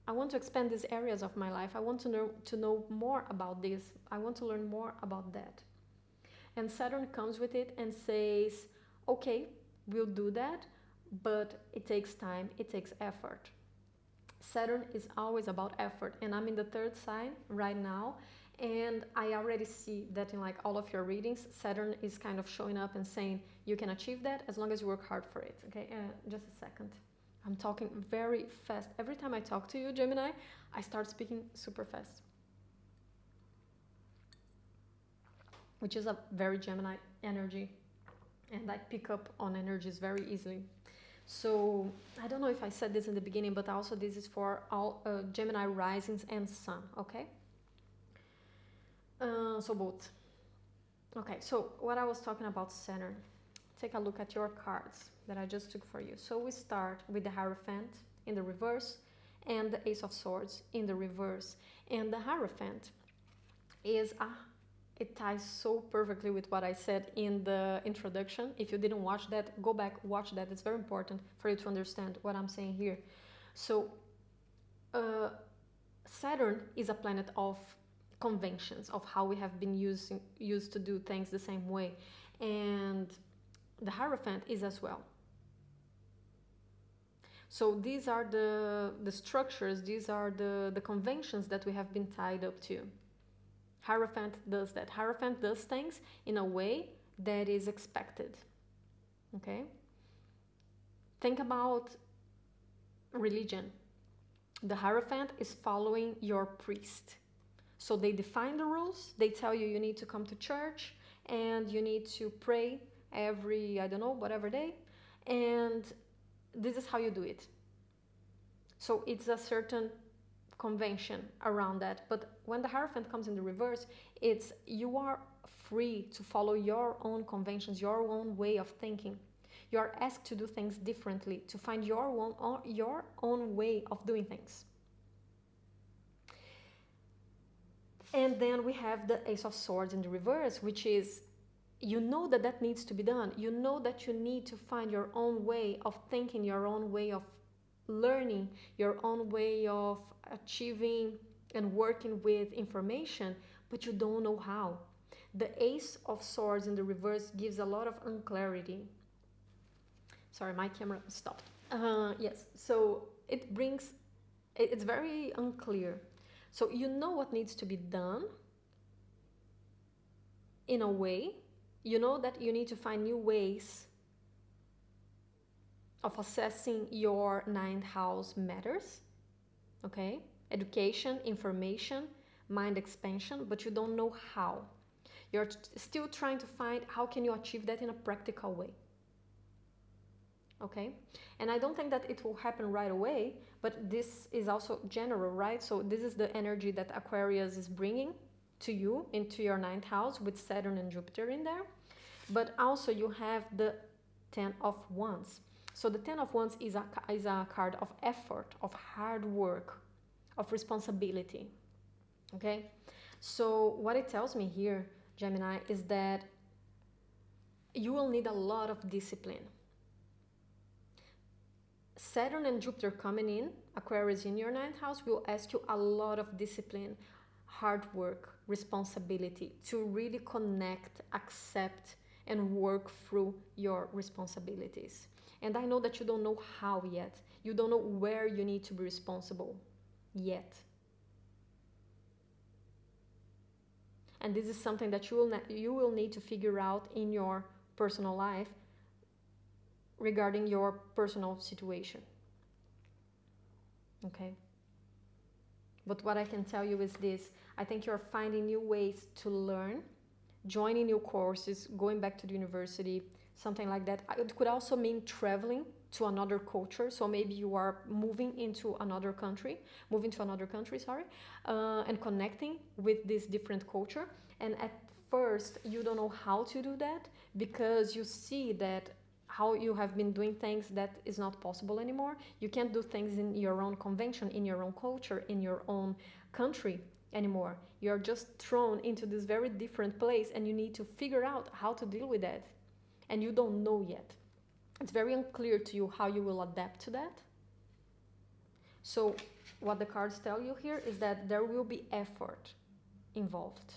I want to expand these areas of my life. I want to know more about this. I want to learn more about that. And Saturn comes with it and says, okay, we'll do that, but it takes time, it takes effort. Saturn is always about effort, and I'm in the 3rd sign right now, and I already see that in like all of your readings, Saturn is kind of showing up and saying you can achieve that as long as you work hard for it. Okay, just a second. I'm talking very fast. Every time I talk to you, Gemini, I start speaking super fast, which is a very Gemini energy, and I pick up on energies very easily. So I don't know if I said this in the beginning, but also this is for all Gemini risings and sun, okay? So both. Okay, so what I was talking about Saturn, take a look at your cards that I just took for you. So we start with the Hierophant in the reverse and the Ace of Swords in the reverse. And the Hierophant is it ties so perfectly with what I said in the introduction. If you didn't watch that, go back, watch that. It's very important for you to understand what I'm saying here. So Saturn is a planet of conventions, of how we have been used to do things the same way. And the Hierophant is as well. So these are the structures, these are the conventions that we have been tied up to. Hierophant does that. Hierophant does things in a way that is expected. Okay? Think about religion. The Hierophant is following your priest. So they define the rules. They tell you you need to come to church and you need to pray every, I don't know, whatever day. And this is how you do it. So it's a certain convention around that. But when the Hierophant comes in the reverse, it's you are free to follow your own conventions, your own way of thinking. You are asked to do things differently, to find your own way of doing things. And then we have the Ace of Swords in the reverse, which is, you know that needs to be done. You know that you need to find your own way of thinking, your own way of learning, your own way of achieving and working with information, but you don't know how. The Ace of Swords in the reverse gives a lot of unclarity. Sorry, my camera stopped. Yes, so it's very unclear. So you know what needs to be done in a way. You know that you need to find new ways of assessing your 9th house matters, okay? Education, information, mind expansion, but you don't know how. You're still trying to find how can you achieve that in a practical way, okay? And I don't think that it will happen right away, but this is also general, right? So this is the energy that Aquarius is bringing to you into your 9th house with Saturn and Jupiter in there. But also you have the 10 of Wands. So the 10 of Wands is a card of effort, of hard work, of responsibility, okay? So what it tells me here, Gemini, is that you will need a lot of discipline. Saturn and Jupiter coming in, Aquarius in your 9th house, will ask you a lot of discipline, hard work, responsibility to really connect, accept, and work through your responsibilities. And I know that you don't know how yet. You don't know where you need to be responsible yet. And this is something that you will need to figure out in your personal life regarding your personal situation. Okay? But what I can tell you is this. I think you're finding new ways to learn, joining new courses, going back to the university, something like that. It could also mean traveling to another culture. So maybe you are moving to another country, and connecting with this different culture. And at first, you don't know how to do that because you see that how you have been doing things that is not possible anymore. You can't do things in your own convention, in your own culture, in your own country anymore. You're just thrown into this very different place and you need to figure out how to deal with that. And you don't know yet. It's very unclear to you how you will adapt to that. So what the cards tell you here is that there will be effort involved.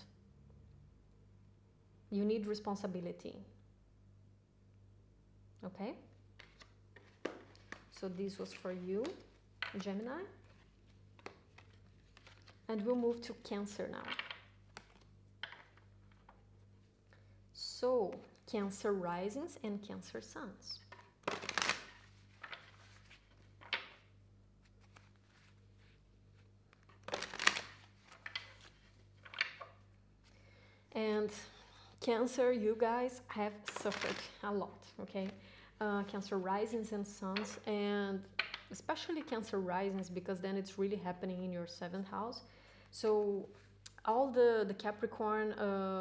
You need responsibility. Okay? So this was for you, Gemini. And we'll move to Cancer now. So, Cancer risings and Cancer suns. And Cancer, you guys have suffered a lot, okay? Cancer risings and suns, and especially Cancer risings, because then it's really happening in your 7th house. So all the Capricorn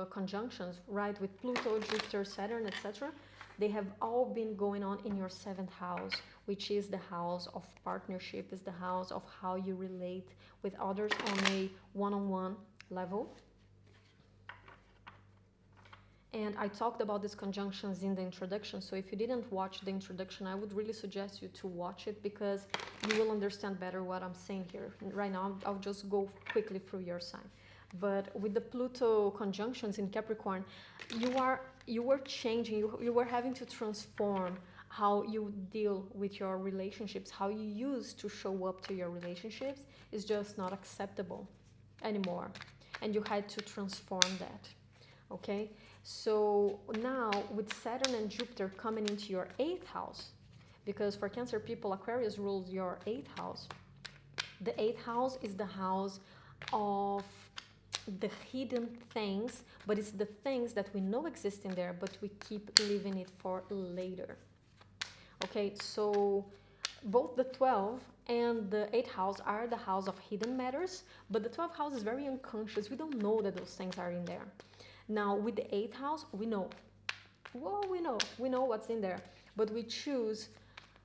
conjunctions, right, with Pluto, Jupiter, Saturn, etc., they have all been going on in your 7th house, which is the house of partnership, is the house of how you relate with others on a one-on-one level. And I talked about these conjunctions in the introduction, so if you didn't watch the introduction, I would really suggest you to watch it because you will understand better what I'm saying here. Right now, I'll just go quickly through your sign. But with the Pluto conjunctions in Capricorn, you were changing, you were having to transform how you deal with your relationships, how you used to show up to your relationships is just not acceptable anymore. And you had to transform that, okay? So now with Saturn and Jupiter coming into your 8th house, because for Cancer people, Aquarius rules your 8th house. The 8th house is the house of the hidden things, but it's the things that we know exist in there, but we keep leaving it for later. Okay, so both the 12th and the 8th house are the house of hidden matters, but the 12th house is very unconscious. We don't know that those things are in there. Now, with the 8th house, we know. Well, we know what's in there, but we choose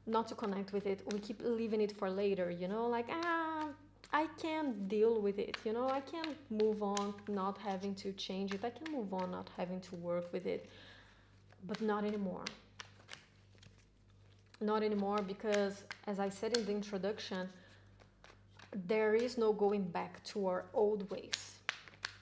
not to connect with it. We keep leaving it for later, you know, like, I can deal with it, you know, I can move on not having to change it. I can move on not having to work with it, but not anymore. Not anymore because, as I said in the introduction, there is no going back to our old ways,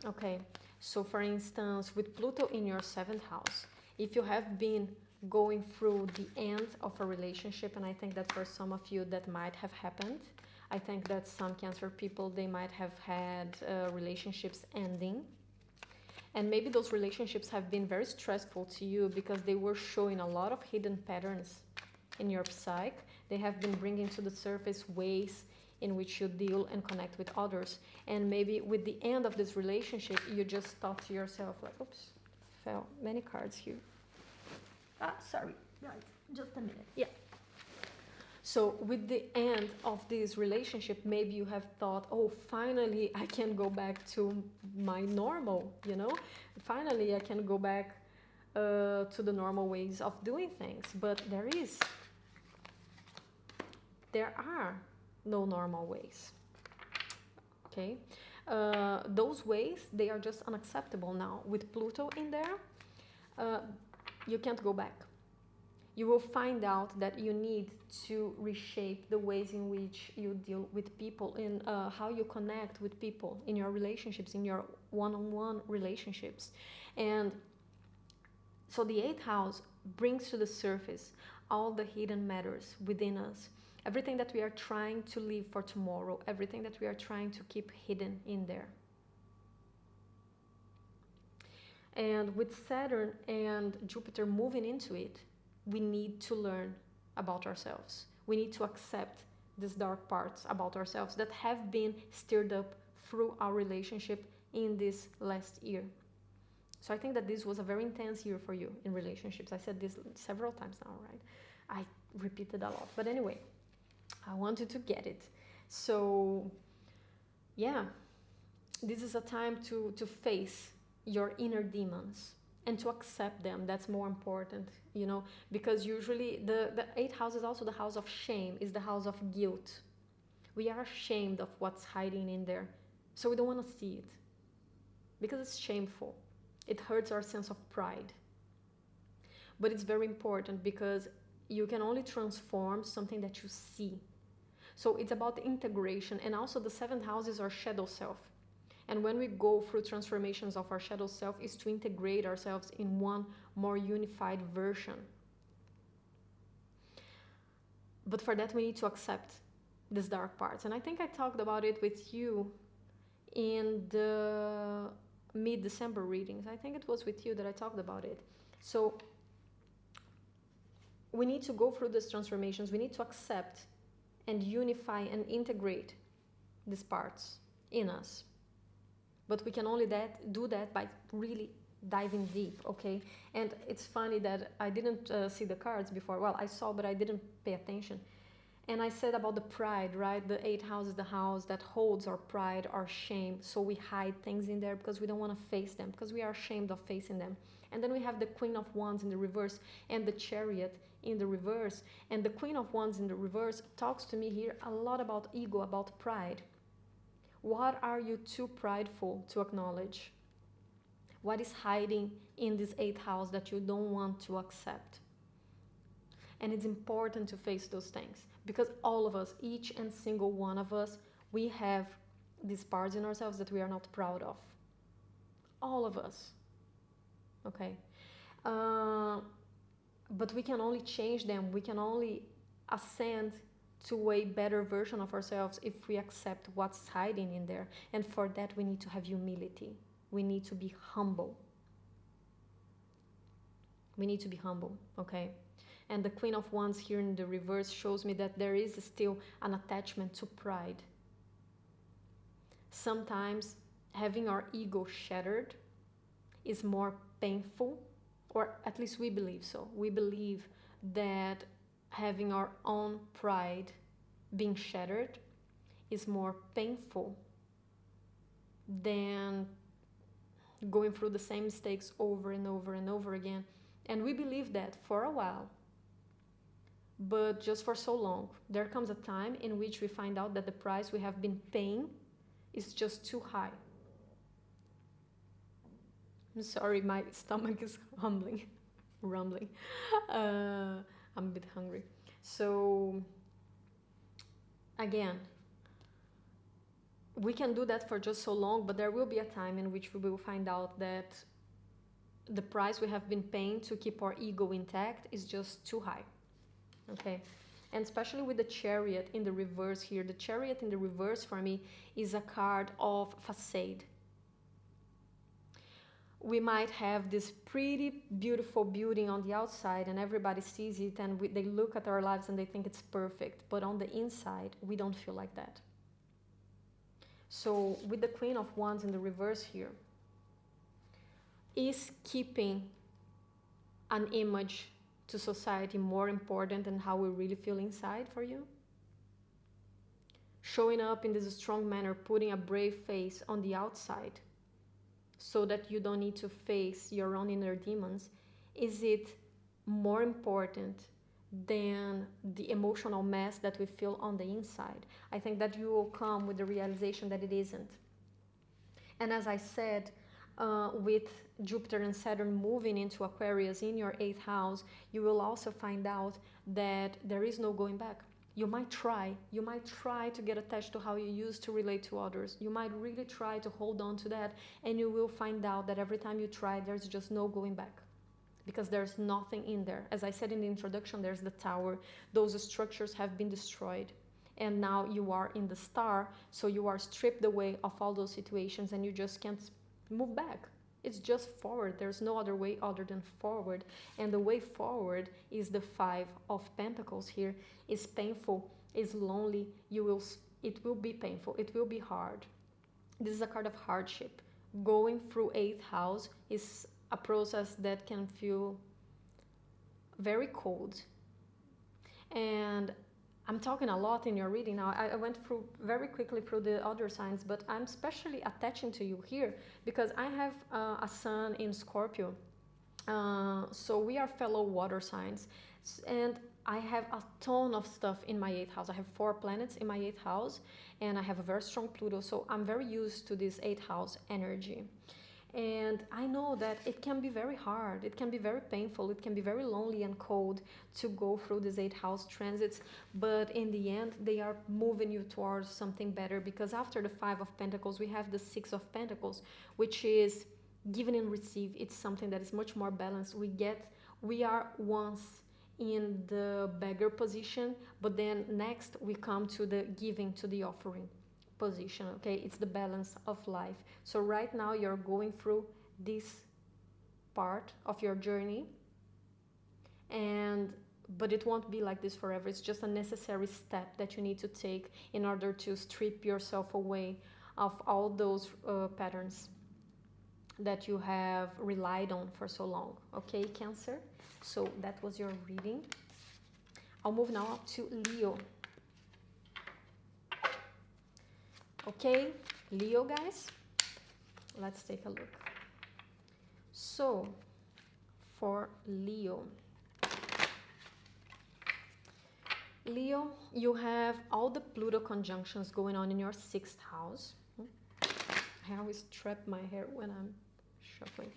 okay? So for instance, with Pluto in your 7th house, if you have been going through the end of a relationship, and I think that for some of you that might have happened, I think that some Cancer people, they might have had relationships ending. And maybe those relationships have been very stressful to you because they were showing a lot of hidden patterns in your psyche. They have been bringing to the surface ways in which you deal and connect with others. And maybe with the end of this relationship, you just thought to yourself, like, oops, fell many cards here. Sorry, right, just a minute, yeah. So with the end of this relationship, maybe you have thought, oh, finally I can go back to my normal, you know? Finally I can go back to the normal ways of doing things. But there are no normal ways, okay? Those ways, they are just unacceptable now. With Pluto in there, you can't go back. You will find out that you need to reshape the ways in which you deal with people, in how you connect with people, in your relationships, in your one-on-one relationships. And so the 8th house brings to the surface all the hidden matters within us. Everything that we are trying to leave for tomorrow, everything that we are trying to keep hidden in there. And with Saturn and Jupiter moving into it, we need to learn about ourselves. We need to accept these dark parts about ourselves that have been stirred up through our relationship in this last year. So I think that this was a very intense year for you in relationships. I said this several times now, right? I repeated a lot. But anyway, I want you to get it. So yeah, this is a time to face your inner demons and to accept them. That's more important, you know, because usually the eighth house is also the house of shame, is the house of guilt. We are ashamed of what's hiding in there, so we don't want to see it because it's shameful. It hurts our sense of pride. But it's very important because you can only transform something that you see. So it's about integration, and also the seventh house is our shadow self. And when we go through transformations of our shadow self, is to integrate ourselves in one more unified version. But for that, we need to accept these dark parts. And I think I talked about it with you in the mid-December readings. I think it was with you that I talked about it. So we need to go through these transformations. We need to accept and unify and integrate these parts in us. But we can only do that by really diving deep, okay? And it's funny that I didn't see the cards before. Well, I saw, but I didn't pay attention. And I said about the pride, right? The eighth house is the house that holds our pride, our shame. So we hide things in there because we don't want to face them, because we are ashamed of facing them. And then we have the Queen of Wands in the reverse and the Chariot in the reverse. And the Queen of Wands in the reverse talks to me here a lot about ego, about pride. What are you too prideful to acknowledge? What is hiding in this eighth house that you don't want to accept? And it's important to face those things because all of us, each and single one of us, we have these parts in ourselves that we are not proud of. All of us. Okay? But we can only change them. We can only ascend to a better version of ourselves if we accept what's hiding in there. And for that, we need to have humility. We need to be humble. We need to be humble, okay? And the Queen of Wands here in the reverse shows me that there is still an attachment to pride. Sometimes having our ego shattered is more painful, or at least we believe so. We believe that having our own pride being shattered is more painful than going through the same mistakes over and over and over again. And we believe that for a while, but just for so long. There comes a time in which we find out that the price we have been paying is just too high. I'm sorry, my stomach is rumbling. I'm a bit hungry. So again, we can do that for just so long, but there will be a time in which we will find out that the price we have been paying to keep our ego intact is just too high. Okay? And especially with the Chariot in the reverse here. The Chariot in the reverse for me is a card of facade. We might have this pretty beautiful building on the outside and everybody sees it and they look at our lives and they think it's perfect. But on the inside, we don't feel like that. So with the Queen of Wands in the reverse here, is keeping an image to society more important than how we really feel inside for you? Showing up in this strong manner, putting a brave face on the outside, so that you don't need to face your own inner demons, is it more important than the emotional mess that we feel on the inside? I think that you will come with the realization that it isn't. And as I said, with Jupiter and Saturn moving into Aquarius in your 8th house, you will also find out that there is no going back. You might try to get attached to how you used to relate to others. You might really try to hold on to that, and you will find out that every time you try, there's just no going back, because there's nothing in there. As I said in the introduction, there's the Tower. Those structures have been destroyed, and now you are in the Star, so you are stripped away of all those situations, and you just can't move back. It's just forward. There's no other way other than forward. And the way forward is the Five of Pentacles here. Is painful, is lonely. It will be painful. It will be hard. This is a card of hardship. Going through 8th house is a process that can feel very cold. And I'm talking a lot in your reading now. I went through very quickly through the other signs, but I'm especially attaching to you here because I have a sun in Scorpio. So we are fellow water signs. And I have a ton of stuff in my 8th house. I have 4 planets in my 8th house, and I have a very strong Pluto. So I'm very used to this 8th house energy. And I know that it can be very hard, it can be very painful, it can be very lonely and cold to go through these 8th house transits, but in the end they are moving you towards something better, because after the 5 of Pentacles we have the 6 of Pentacles, which is give and receive. It's something that is much more balanced. We are once in the beggar position, but then next we come to the giving, to the offering position. Okay, it's the balance of life. So right now you're going through this part of your journey, but it won't be like this forever. It's just a necessary step that you need to take in order to strip yourself away of all those patterns that you have relied on for so long. Okay, Cancer? So that was your reading. I'll move now to Leo. Okay, Leo, guys, let's take a look. So, for Leo, you have all the Pluto conjunctions going on in your 6th house. I always trap my hair when I'm shuffling.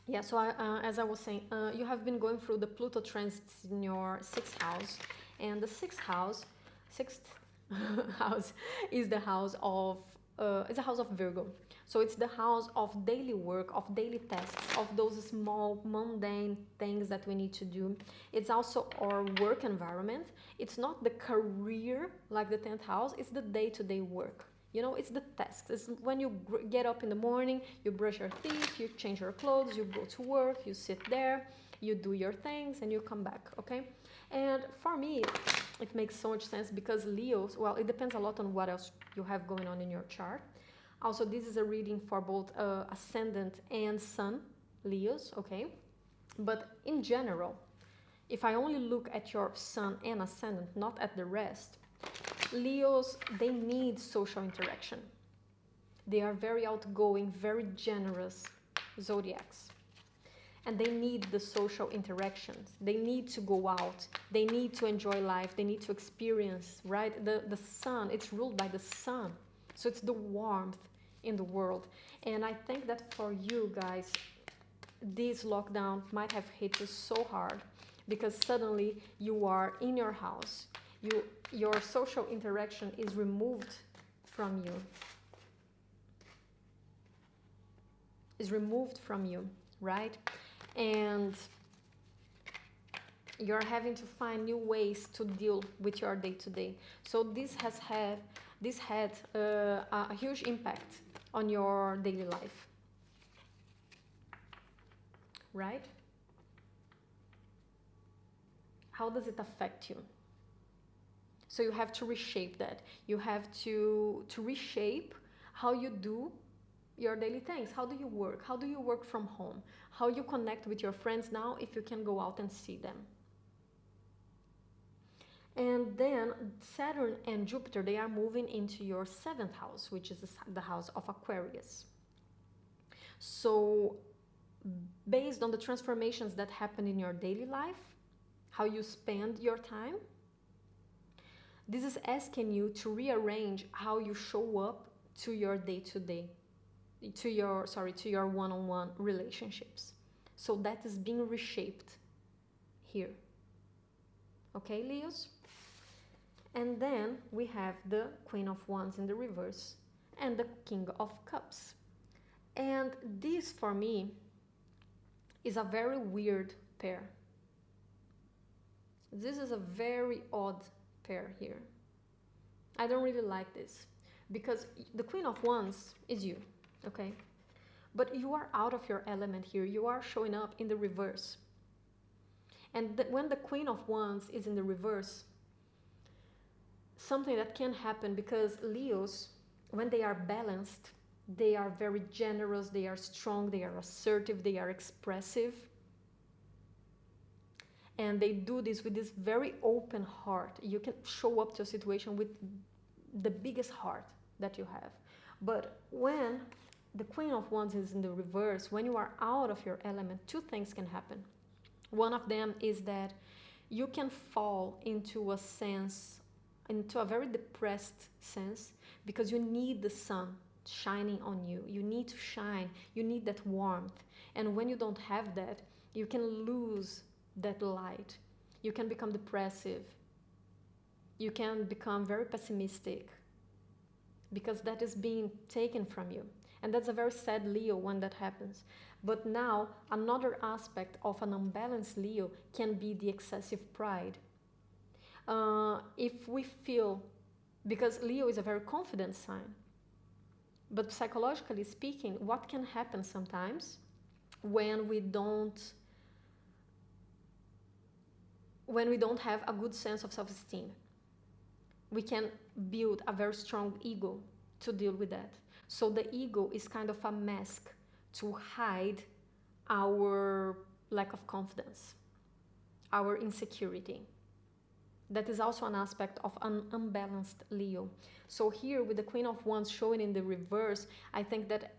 Yeah, so as I was saying, you have been going through the Pluto transits in your 6th house, and the 6th house is the house of it's a house of Virgo. So it's the house of daily work, of daily tasks, of those small mundane things that we need to do. It's also our work environment. It's not the career like the 10th house, it's the day-to-day work. You know, it's the tasks. It's when you get up in the morning, you brush your teeth, you change your clothes, you go to work, you sit there, you do your things, and you come back, okay? And for me, it makes so much sense because Leos, well, it depends a lot on what else you have going on in your chart. Also, this is a reading for both Ascendant and Sun Leos, okay? But in general, if I only look at your Sun and Ascendant, not at the rest, Leos, they need social interaction. They are very outgoing, very generous zodiacs. And they need the social interactions. They need to go out. They need to enjoy life. They need to experience, right? The sun, it's ruled by the sun. So it's the warmth in the world. And I think that for you guys, this lockdown might have hit you so hard because suddenly you are in your house. Your social interaction is removed from you. Is removed from you, right? And you're having to find new ways to deal with your day-to-day. So this had a huge impact on your daily life, right? How does it affect you? So you have to reshape that. You have to reshape how you do your daily things. How do you work? How do you work from home? How you connect with your friends now if you can go out and see them? And then Saturn and Jupiter, they are moving into your 7th house, which is the house of Aquarius. So based on the transformations that happen in your daily life, how you spend your time, this is asking you to rearrange how you show up to your day-to-day, to your one-on-one relationships. So that is being reshaped here. Okay, Leos? And then we have the Queen of Wands in the reverse and the King of Cups. And this, for me, is a very weird pair. This is a very odd pair here. I don't really like this. because the Queen of Wands is you, okay? But you are out of your element here. You are showing up in the reverse. And when the Queen of Wands is in the reverse, something that can happen, because Leos, when they are balanced, they are very generous, they are strong, they are assertive, they are expressive. And they do this with this very open heart. You can show up to a situation with the biggest heart that you have. But when the Queen of Wands is in the reverse, when you are out of your element, two things can happen. One of them is that you can fall into a sense, into a very depressed sense, because you need the sun shining on you. You need to shine. You need that warmth. And when you don't have that, you can lose that light. You can become depressive. You can become very pessimistic, because that is being taken from you. And that's a very sad Leo when that happens. But now, another aspect of an unbalanced Leo can be the excessive pride. If we feel, because Leo is a very confident sign, but psychologically speaking, what can happen sometimes when we don't have a good sense of self-esteem? We can build a very strong ego to deal with that. So the ego is kind of a mask to hide our lack of confidence, our insecurity. That is also an aspect of an unbalanced Leo. So here with the Queen of Wands showing in the reverse, I think that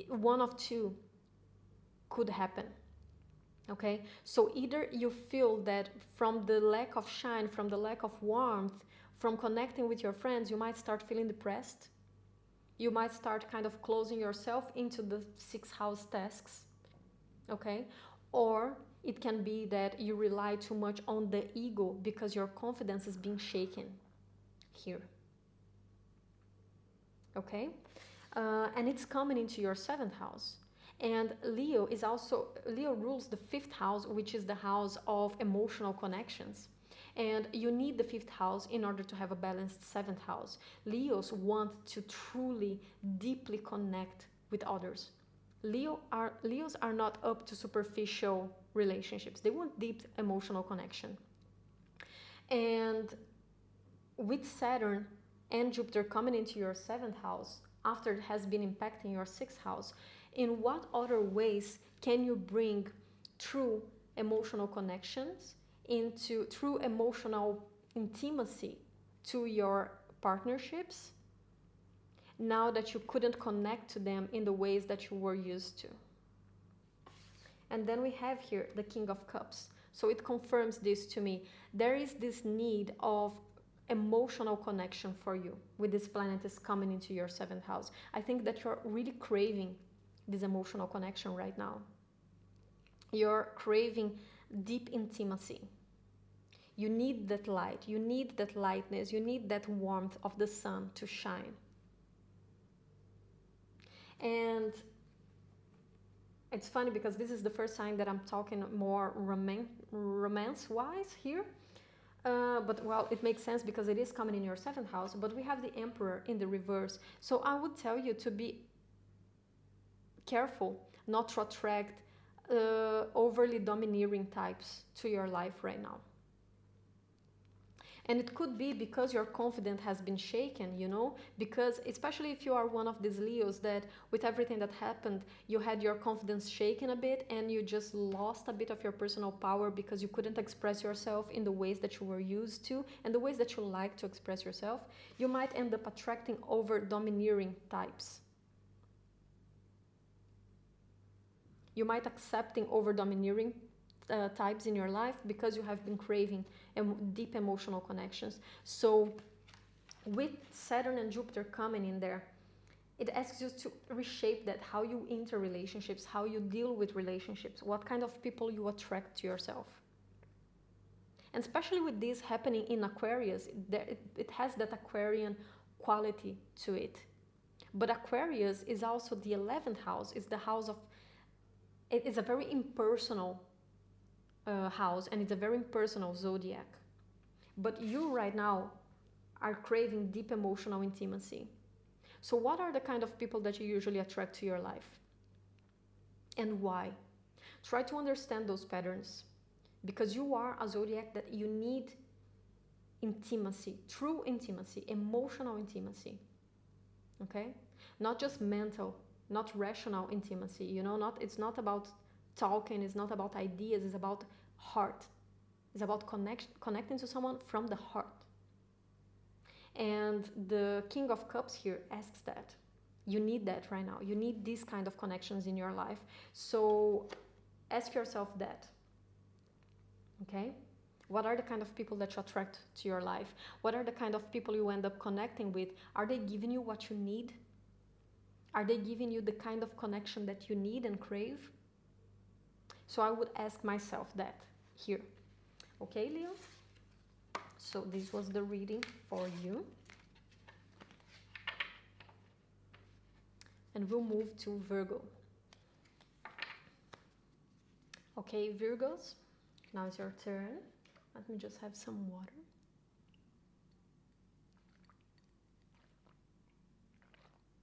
one of two could happen. Okay, so either you feel that from the lack of shine, from the lack of warmth, from connecting with your friends, you might start feeling depressed. You might start kind of closing yourself into the 6th house tasks, okay? Or it can be that you rely too much on the ego because your confidence is being shaken here, okay? And it's coming into your 7th house. And Leo rules the 5th house, which is the house of emotional connections. And you need the 5th house in order to have a balanced 7th house. Leos want to truly, deeply connect with others. Leos are not up to superficial relationships. They want deep emotional connection. And with Saturn and Jupiter coming into your 7th house, after it has been impacting your 6th house, in what other ways can you bring true emotional connections into true emotional intimacy to your partnerships now that you couldn't connect to them in the ways that you were used to? And then we have here the King of Cups. So it confirms this to me. There is this need of emotional connection for you with this planet is coming into your 7th house. I think that you're really craving this emotional connection right now. You're craving deep intimacy. You need that light, you need that lightness, you need that warmth of the sun to shine. And it's funny because this is the first time that I'm talking more romance-wise here. But well, it makes sense because it is coming in your 7th house, but we have the Emperor in the reverse. So I would tell you to be careful not to attract overly domineering types to your life right now. And it could be because your confidence has been shaken, you know, because especially if you are one of these Leos that with everything that happened, you had your confidence shaken a bit and you just lost a bit of your personal power because you couldn't express yourself in the ways that you were used to and the ways that you like to express yourself, you might end up attracting over domineering types. You might accepting over domineering types in your life because you have been craving deep emotional connections. So with Saturn and Jupiter coming in there, it asks you to reshape that, how you enter relationships, how you deal with relationships, what kind of people you attract to yourself. And especially with this happening in Aquarius, it has that Aquarian quality to it. But Aquarius is also the 11th house, it's the house of, it is a very impersonal house, and it's a very impersonal zodiac. But you right now are craving deep emotional intimacy. So what are the kind of people that you usually attract to your life? And why? Try to understand those patterns, because you are a zodiac that you need intimacy, true intimacy, emotional intimacy. Okay? Not just mental, not rational intimacy, you know, it's not about talking, it's not about ideas, it's about heart. It's about connecting to someone from the heart. And the King of Cups here asks that. You need that right now. You need these kind of connections in your life. So ask yourself that. Okay? What are the kind of people that you attract to your life? What are the kind of people you end up connecting with? Are they giving you what you need? Are they giving you the kind of connection that you need and crave? So I would ask myself that here. Okay, Leo? So this was the reading for you. And we'll move to Virgo. Okay, Virgos, now it's your turn. Let me just have some water.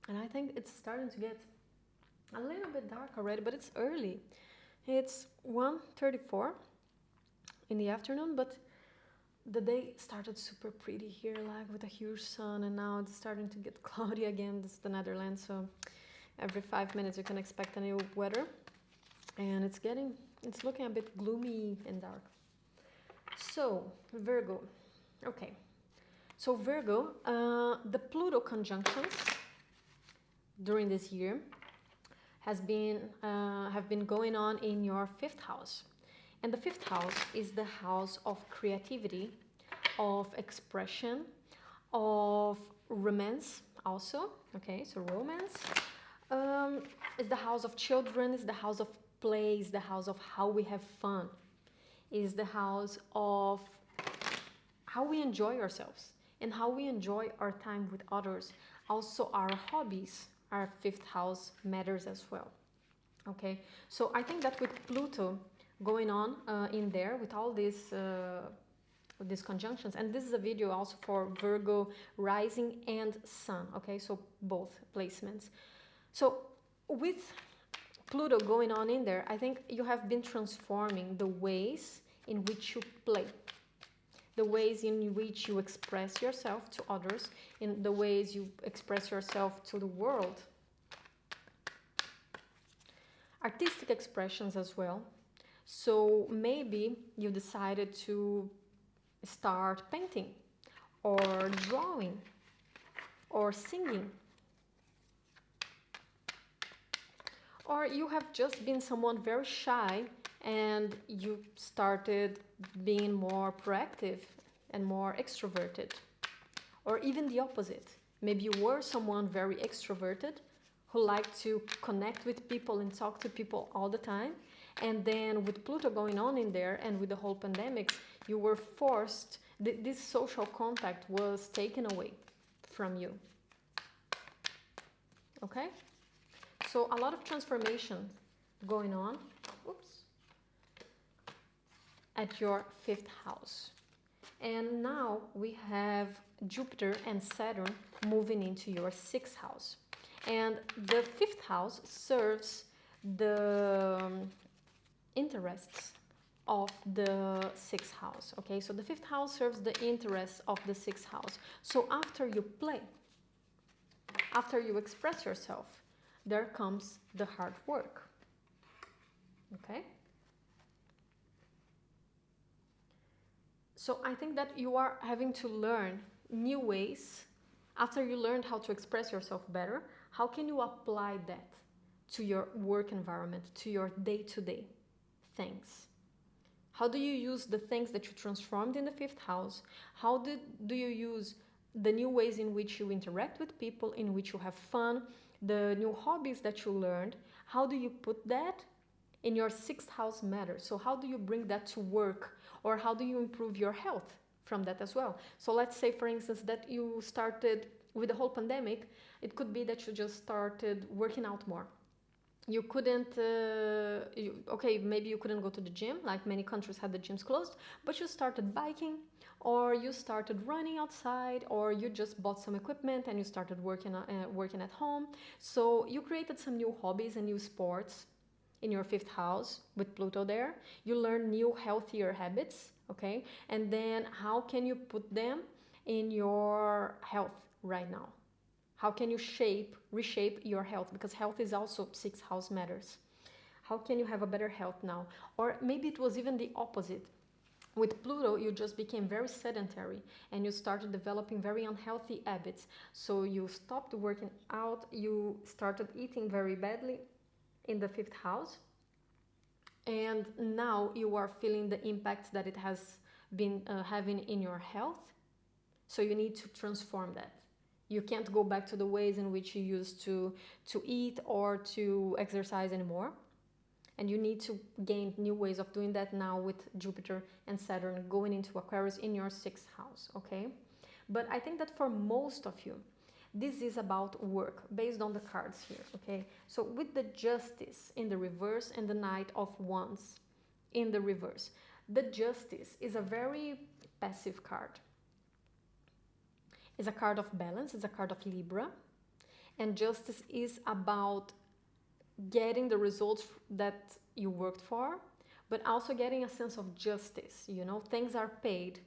And I think it's starting to get a little bit dark already, but it's early. It's 1:34 in the afternoon, but the day started super pretty here, like with a huge sun, and now it's starting to get cloudy again. This is the Netherlands, so every 5 minutes you can expect a new weather. And it's looking a bit gloomy and dark. So, Virgo. Okay. So Virgo, the Pluto conjunctions during this year have been going on in your 5th house. And the 5th house is the house of creativity, of expression, of romance also. Okay, so romance. It's the house of children, it's the house of play, it's the house of how we have fun. It's the house of how we enjoy ourselves and how we enjoy our time with others. Also our hobbies, our 5th house matters as well. Okay, so I think that with Pluto going on in there with all these conjunctions, and this is a video also for Virgo rising and sun, okay, so both placements. So with Pluto going on in there, I think you have been transforming the ways in which you play, the ways in which you express yourself to others, in the ways you express yourself to the world. Artistic expressions as well. So maybe you decided to start painting or drawing or singing. Or you have just been someone very shy and you started being more proactive and more extroverted. Or even the opposite. Maybe you were someone very extroverted who liked to connect with people and talk to people all the time. And then with Pluto going on in there and with the whole pandemic, you were forced, this social contact was taken away from you. Okay? So a lot of transformation going on, at your 5th house. And now we have Jupiter and Saturn moving into your 6th house. And the 5th house serves the interests of the 6th house. Okay, so the 5th house serves the interests of the 6th house. So after you play, after you express yourself, there comes the hard work. Okay? So I think that you are having to learn new ways. After you learned how to express yourself better, how can you apply that to your work environment, to your day-to-day things? How do you use the things that you transformed in the 5th house? How do you use the new ways in which you interact with people, in which you have fun, the new hobbies that you learned? How do you put that in your 6th house matters? So how do you bring that to work? Or how do you improve your health from that as well? So let's say, for instance, that you started with the whole pandemic. It could be that you just started working out more. you couldn't, okay, maybe you couldn't go to the gym, like many countries had the gyms closed, but you started biking, or you started running outside, or you just bought some equipment and you started working at home. So you created some new hobbies and new sports in your fifth house with Pluto there. You learn new healthier habits, okay? And then how can you put them in your health right now? How can you reshape your health? Because health is also sixth house matters. How can you have a better health now? Or maybe it was even the opposite. With Pluto, you just became very sedentary and you started developing very unhealthy habits. So you stopped working out, you started eating very badly in the fifth house, and now you are feeling the impacts that it has been having in your health. So you need to transform that. You can't go back to the ways in which you used to eat or to exercise anymore. And you need to gain new ways of doing that now with Jupiter and Saturn going into Aquarius in your sixth house, okay? But I think that for most of you, this is about work based on the cards here, okay? So with the Justice in the reverse and the Knight of Wands in the reverse, the Justice is a very passive card. It's a card of balance, it's a card of Libra, and Justice is about getting the results that you worked for, but also getting a sense of justice, you know, things are paid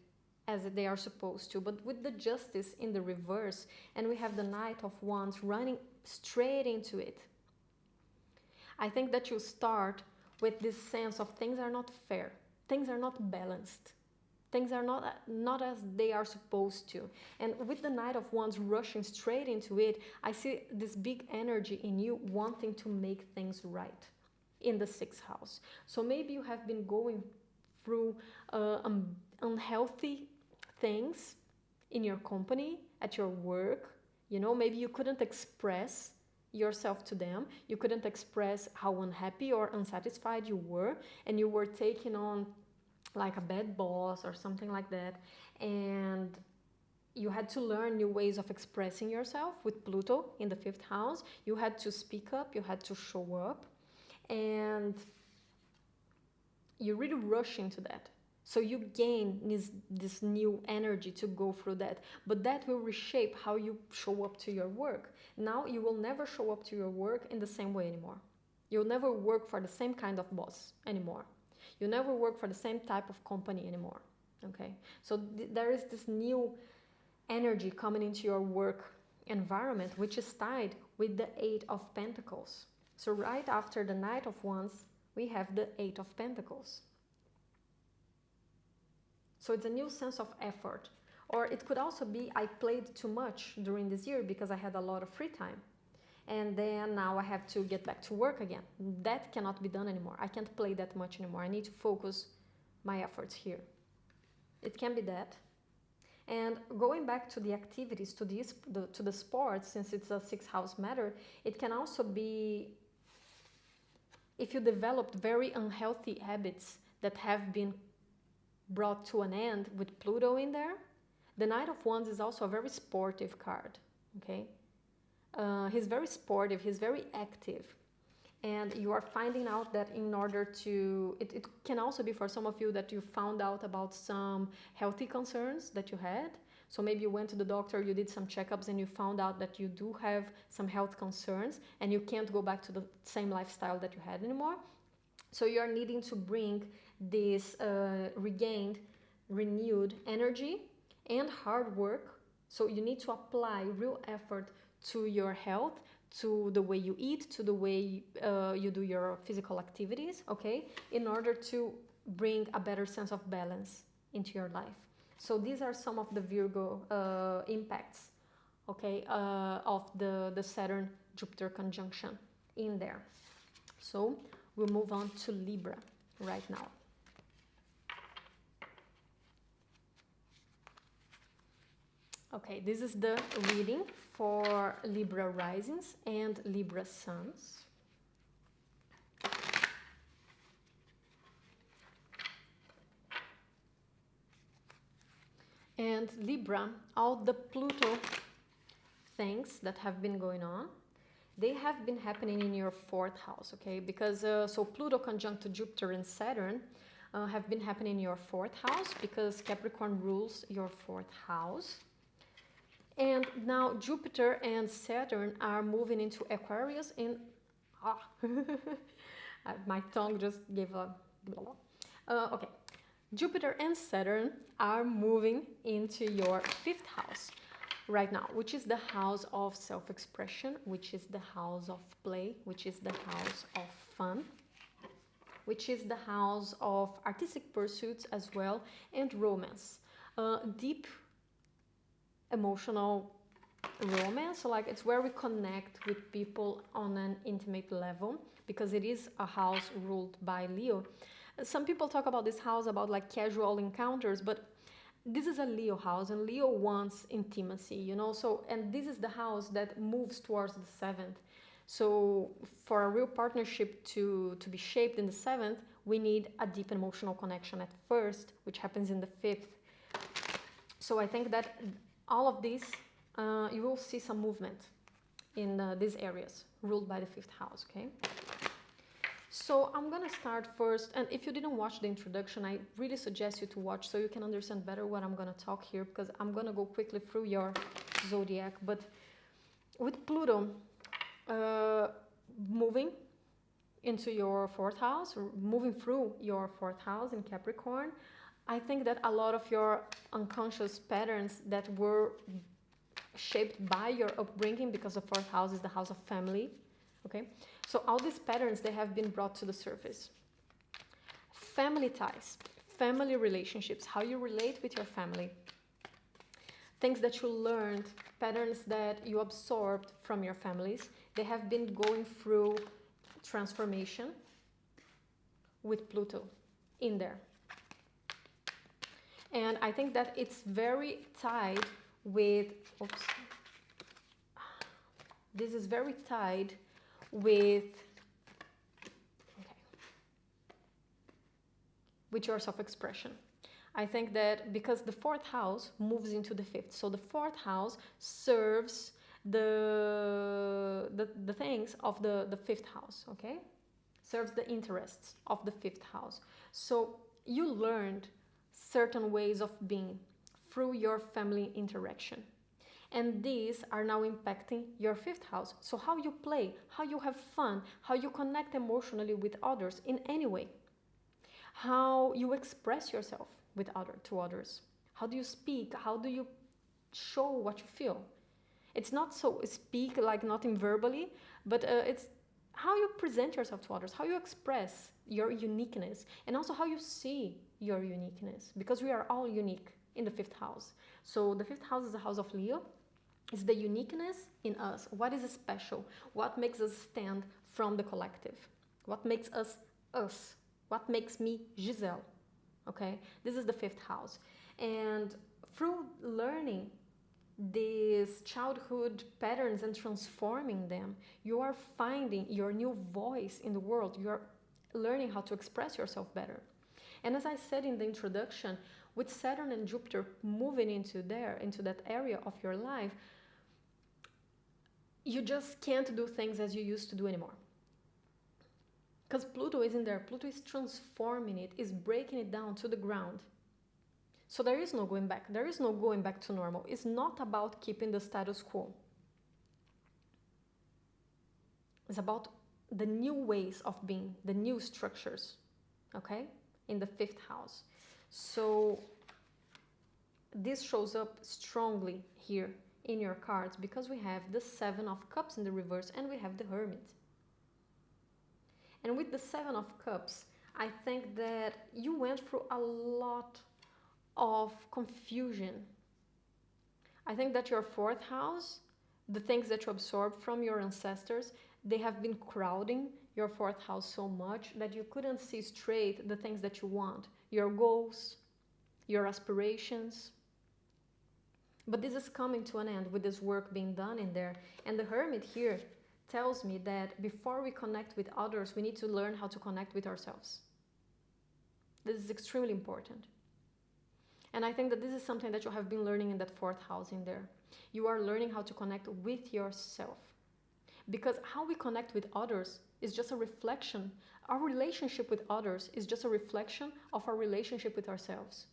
as they are supposed to. But with the Justice in the reverse, and we have the Knight of Wands running straight into it, I think that you start with this sense of things are not fair, things are not balanced, things are not as they are supposed to. And with the Knight of Wands rushing straight into it, I see this big energy in you wanting to make things right in the sixth house. So maybe you have been going through unhealthy things in your company, at your work. You know, maybe you couldn't express yourself to them. You couldn't express how unhappy or unsatisfied you were, and you were taking on like a bad boss or something like that, and you had to learn new ways of expressing yourself with Pluto in the fifth house. You had to speak up, you had to show up, and you really rush into that. So you gain this new energy to go through that, but that will reshape how you show up to your work. Now you will never show up to your work in the same way anymore. You'll never work for the same kind of boss anymore. You never work for the same type of company anymore, okay? So there is this new energy coming into your work environment, which is tied with the Eight of Pentacles. So right after the Knight of Wands, we have the Eight of Pentacles. So it's a new sense of effort. Or it could also be I played too much during this year because I had a lot of free time. And then now I have to get back to work again. That cannot be done anymore. I can't play that much anymore. I need to focus my efforts here. It can be that. And going back to the activities, to the sports, since it's a sixth house matter, it can also be if you developed very unhealthy habits that have been brought to an end with Pluto in there. The Knight of Wands is also a very sportive card, okay? He's very sportive, he's very active, and you are finding out that in order to, it can also be for some of you that you found out about some healthy concerns that you had. So maybe you went to the doctor, you did some checkups, and you found out that you do have some health concerns and you can't go back to the same lifestyle that you had anymore. So you are needing to bring this regained, renewed energy and hard work. So you need to apply real effort to your health, to the way you eat, to the way you do your physical activities, okay, in order to bring a better sense of balance into your life. So these are some of the Virgo impacts, okay, of the Saturn-Jupiter conjunction in there. So we'll move on to Libra right now. Okay, this is the reading for Libra risings and Libra suns. And Libra, all the Pluto things that have been going on, they have been happening in your 4th house, okay? Because so Pluto conjunct to Jupiter and Saturn have been happening in your 4th house because Capricorn rules your 4th house. And now Jupiter and Saturn are moving into Aquarius in... my tongue just gave a... okay. Jupiter and Saturn are moving into your 5th house right now, which is the house of self-expression, which is the house of play, which is the house of fun, which is the house of artistic pursuits as well, and romance. Deep emotional romance, so like it's where we connect with people on an intimate level, because it is a house ruled by Leo. Some people talk about this house about like casual encounters, but this is a Leo house, and Leo wants intimacy, you know. So, and this is the house that moves towards the 7th. So for a real partnership to be shaped in the 7th, we need a deep emotional connection at first, which happens in the 5th. So I think that all of these, you will see some movement in these areas ruled by the 5th house, okay? So I'm gonna start first, and if you didn't watch the introduction, I really suggest you to watch so you can understand better what I'm gonna talk here, because I'm gonna go quickly through your zodiac. But with Pluto moving into your 4th house, or moving through your 4th house in Capricorn, I think that a lot of your unconscious patterns that were shaped by your upbringing, because the 4th house is the house of family, okay? So all these patterns, they have been brought to the surface. Family ties, family relationships, how you relate with your family, things that you learned, patterns that you absorbed from your families, they have been going through transformation with Pluto in there. And I think that it's very tied with, oops, this is very tied with, okay, with your self-expression. I think that because the 4th house moves into the 5th, so the 4th house serves the things of the 5th house, okay? Serves the interests of the 5th house. So you learned certain ways of being through your family interaction. And these are now impacting your 5th house. So how you play, how you have fun, how you connect emotionally with others in any way, how you express yourself to others, how do you speak, how do you show what you feel. It's not so speak like nothing verbally, but it's how you present yourself to others, how you express your uniqueness, and also how you see your uniqueness, because we are all unique in the 5th house. So the 5th house is the house of Leo. It's the uniqueness in us. What is special? What makes us stand from the collective? What makes us us? What makes me Giselle? Okay, this is the 5th house. And through learning these childhood patterns and transforming them, you are finding your new voice in the world. You are learning how to express yourself better. And as I said in the introduction, with Saturn and Jupiter moving into that area of your life, you just can't do things as you used to do anymore. Because Pluto is in there. Pluto is transforming it, is breaking it down to the ground. So there is no going back. There is no going back to normal. It's not about keeping the status quo. It's about the new ways of being, the new structures, okay, in the 5th house. So this shows up strongly here in your cards because we have the 7 of Cups in the reverse and we have the Hermit. And with the 7 of Cups, I think that you went through a lot of confusion. I think that your 4th house, the things that you absorbed from your ancestors, they have been crowding your 4th house so much that you couldn't see straight the things that you want, your goals, your aspirations. But this is coming to an end with this work being done in there. And the Hermit here tells me that before we connect with others, we need to learn how to connect with ourselves. This is extremely important. And I think that this is something that you have been learning in that 4th house in there. You are learning how to connect with yourself. Because how we connect with others is just a reflection. Our relationship with others is just a reflection of our relationship with ourselves.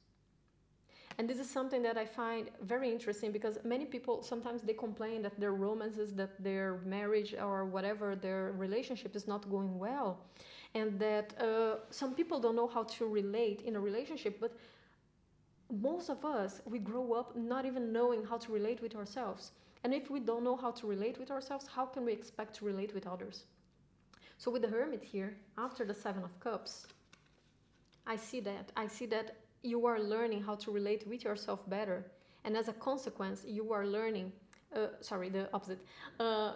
And this is something that I find very interesting, because many people, sometimes they complain that their romances, that their marriage or whatever, their relationship is not going well. And that some people don't know how to relate in a relationship. But most of us, we grow up not even knowing how to relate with ourselves. And if we don't know how to relate with ourselves, how can we expect to relate with others? So with the Hermit here, after the Seven of Cups, I see that you are learning how to relate with yourself better. And as a consequence, you are learning, the opposite.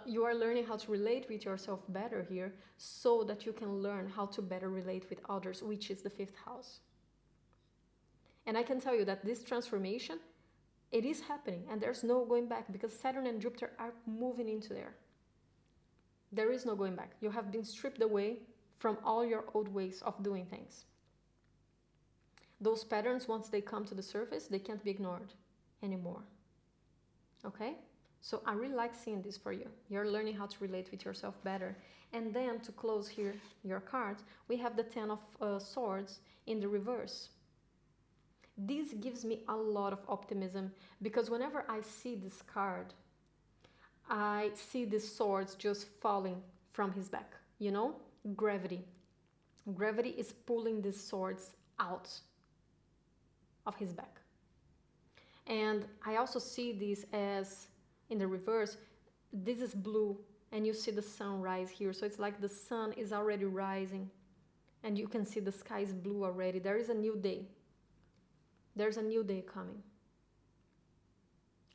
You are learning how to relate with yourself better here, so that you can learn how to better relate with others, which is the 5th house. And I can tell you that this transformation, it is happening, and there's no going back, because Saturn and Jupiter are moving into there. There is no going back. You have been stripped away from all your old ways of doing things. Those patterns, once they come to the surface, they can't be ignored anymore. Okay? So I really like seeing this for you. You're learning how to relate with yourself better. And then to close here your cards, we have the 10 of Swords in the reverse. This gives me a lot of optimism, because whenever I see this card, I see these swords just falling from his back. You know, gravity. Gravity is pulling these swords out of his back. And I also see this as, in the reverse, this is blue, and you see the sun rise here. So it's like the sun is already rising, and you can see the sky is blue already. There is a new day. There's a new day coming.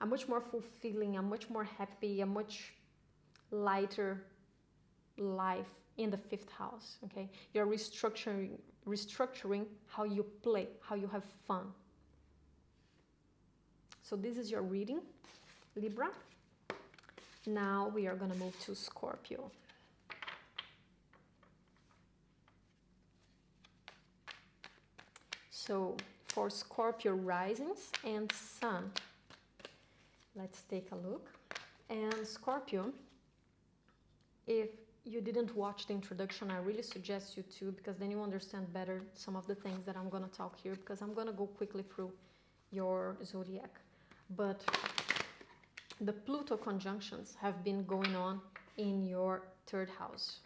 A much more fulfilling, a much more happy, a much lighter life in the 5th house, okay? You're restructuring how you play, how you have fun. So this is your reading, Libra. Now we are going to move to Scorpio. So for Scorpio risings and sun, let's take a look. And Scorpio, if you didn't watch the introduction, I really suggest you to, because then you understand better some of the things that I'm going to talk here, because I'm going to go quickly through your zodiac. But the Pluto conjunctions have been going on in your 3rd house.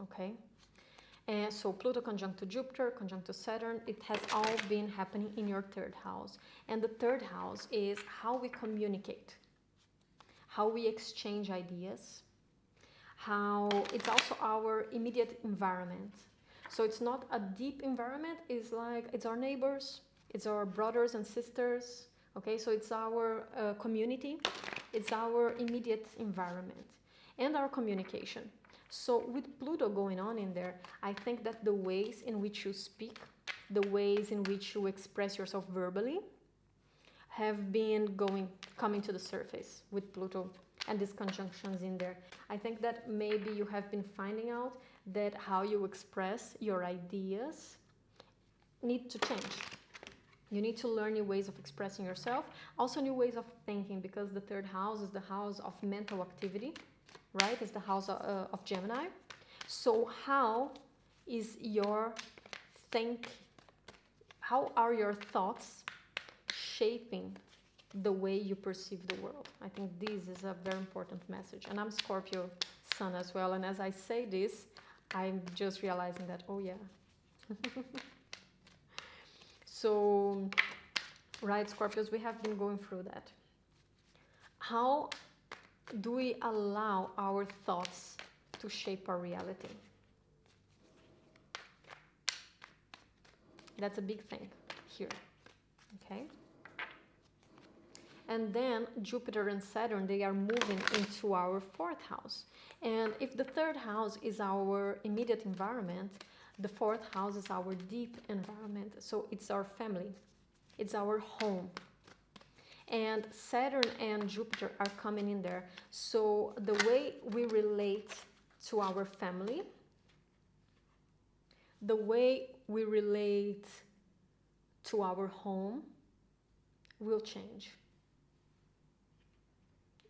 Okay? And so Pluto conjunct to Jupiter, conjunct to Saturn, it has all been happening in your 3rd house. And the 3rd house is how we communicate, how we exchange ideas, how it's also our immediate environment. So it's not a deep environment, it's like, it's our neighbors, it's our brothers and sisters, okay? So it's our community, it's our immediate environment, and our communication. So with Pluto going on in there, I think that the ways in which you speak, the ways in which you express yourself verbally, have been coming to the surface with Pluto and these conjunctions in there. I think that maybe you have been finding out that how you express your ideas need to change. You need to learn new ways of expressing yourself, also new ways of thinking, because the 3rd house is the house of mental activity, right? It's the house of Gemini. So how is your how are your thoughts shaping the way you perceive the world? I think this is a very important message. And I'm Scorpio sun as well. And as I say this, I'm just realizing that, oh yeah. So, right, Scorpios, we have been going through that. How do we allow our thoughts to shape our reality? That's a big thing here, okay? And then Jupiter and Saturn, they are moving into our 4th house. And if the 3rd house is our immediate environment, the 4th house is our deep environment. So it's our family, it's our home. And Saturn and Jupiter are coming in there. So the way we relate to our family, the way we relate to our home will change.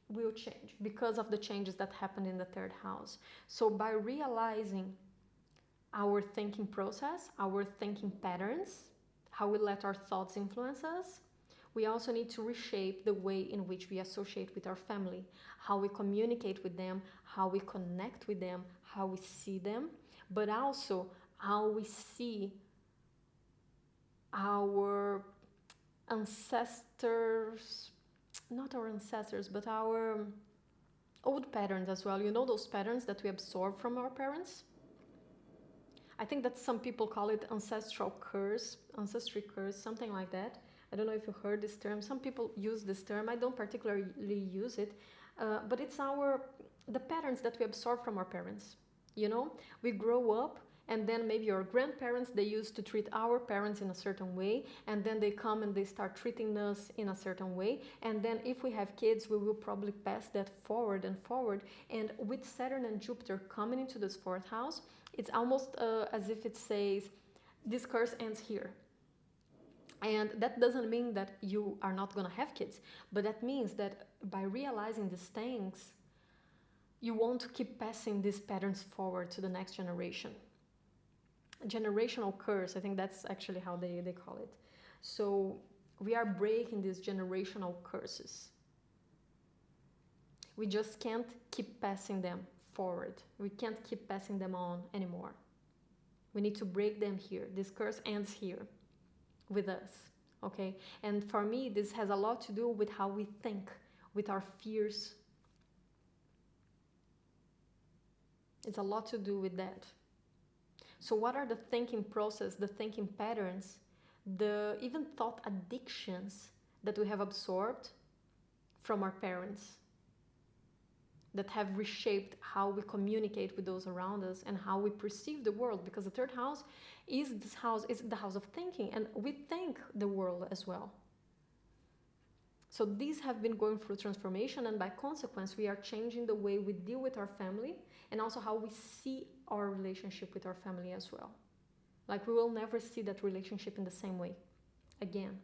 will change because of the changes that happened in the third house. So by realizing our thinking process, our thinking patterns, how we let our thoughts influence us, we also need to reshape the way in which we associate with our family, how we communicate with them, how we connect with them, how we see them, but also how we see our ancestors, not our ancestors, but our old patterns as well. You know, those patterns that we absorb from our parents? I think that some people call it ancestral curse, ancestry curse, something like that. I don't know if you heard this term. Some people use this term. I don't particularly use it, but it's the patterns that we absorb from our parents. You know, we grow up, and then maybe our grandparents, they used to treat our parents in a certain way, and then they come and they start treating us in a certain way, and then if we have kids, we will probably pass that forward and forward. And with Saturn and Jupiter coming into this fourth house, it's almost as if it says, this curse ends here. And that doesn't mean that you are not going to have kids, but that means that by realizing these things, you won't keep passing these patterns forward to the next generation. Generational curse, I think that's actually how they call it. So we are breaking these generational curses. We just can't keep passing them forward. We can't keep passing them on anymore. We need to break them here. This curse ends here with us, okay? And for me, this has a lot to do with how we think, with our fears. It's a lot to do with that. So what are the thinking process, the thinking patterns, the even thought addictions that we have absorbed from our parents that have reshaped how we communicate with those around us and how we perceive the world? Because the third house is the house of thinking, and we think the world as well. So these have been going through transformation, and by consequence, we are changing the way we deal with our family and also how we see our relationship with our family as well. Like, we will never see that relationship in the same way again,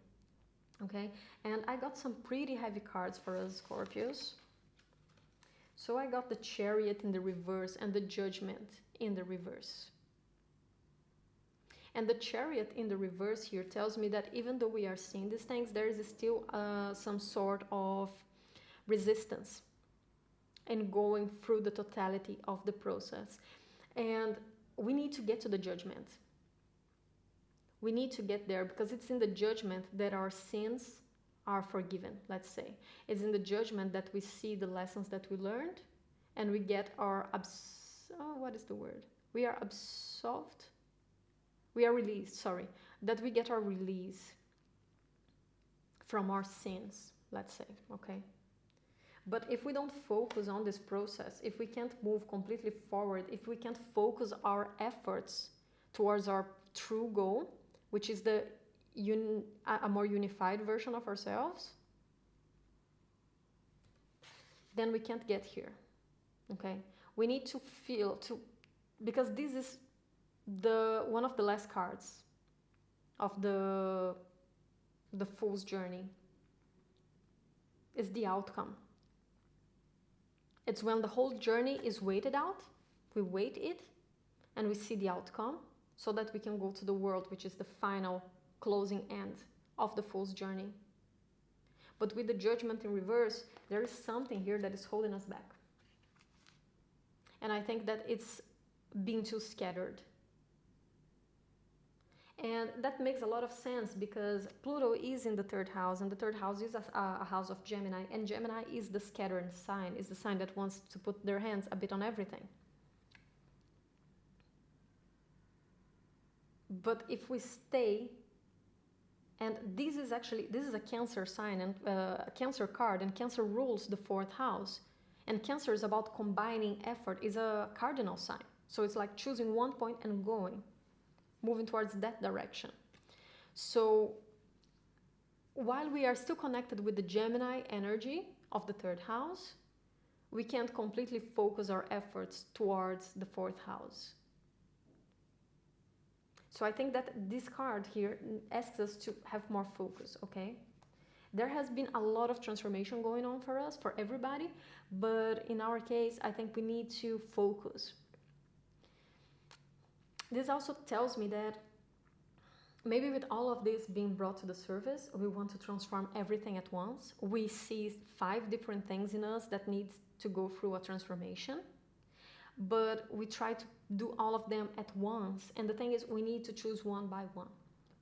okay? And I got some pretty heavy cards for us Scorpios. So I got the Chariot in the reverse and the Judgment in the reverse. And the Chariot in the reverse here tells me that even though we are seeing these things, there is still some sort of resistance in going through the totality of the process. And we need to get to the Judgment. We need to get there, because it's in the Judgment that our sins are forgiven, let's say. It's in the Judgment that we see the lessons that we learned, and we get our what is the word? We are absolved. We are released, sorry. That we get our release from our sins, let's say, okay? But if we don't focus on this process, if we can't move completely forward, if we can't focus our efforts towards our true goal, which is a more unified version of ourselves, then we can't get here, okay? We need to feel, because this is one of the last cards of the Fool's Journey. It's the outcome. It's when the whole journey is weighted out, we weight it, and we see the outcome, so that we can go to the world, which is the final closing end of the Fool's Journey. But with the Judgment in reverse, there is something here that is holding us back. And I think that it's being too scattered. And that makes a lot of sense, because Pluto is in the third house, and the third house is a house of Gemini, and Gemini is the scattered sign, is the sign that wants to put their hands a bit on everything. But if we stay, and this is a Cancer sign, and a Cancer card, and Cancer rules the fourth house, and Cancer is about combining effort, is a cardinal sign. So it's like choosing one point and going, moving towards that direction. So while we are still connected with the Gemini energy of the third house, we can't completely focus our efforts towards the fourth house. So I think that this card here asks us to have more focus, okay? There has been a lot of transformation going on for us, for everybody, but in our case, I think we need to focus. This also tells me that maybe with all of this being brought to the surface, we want to transform everything at once. We see 5 different things in us that needs to go through a transformation, but we try to do all of them at once. And the thing is, we need to choose one by one.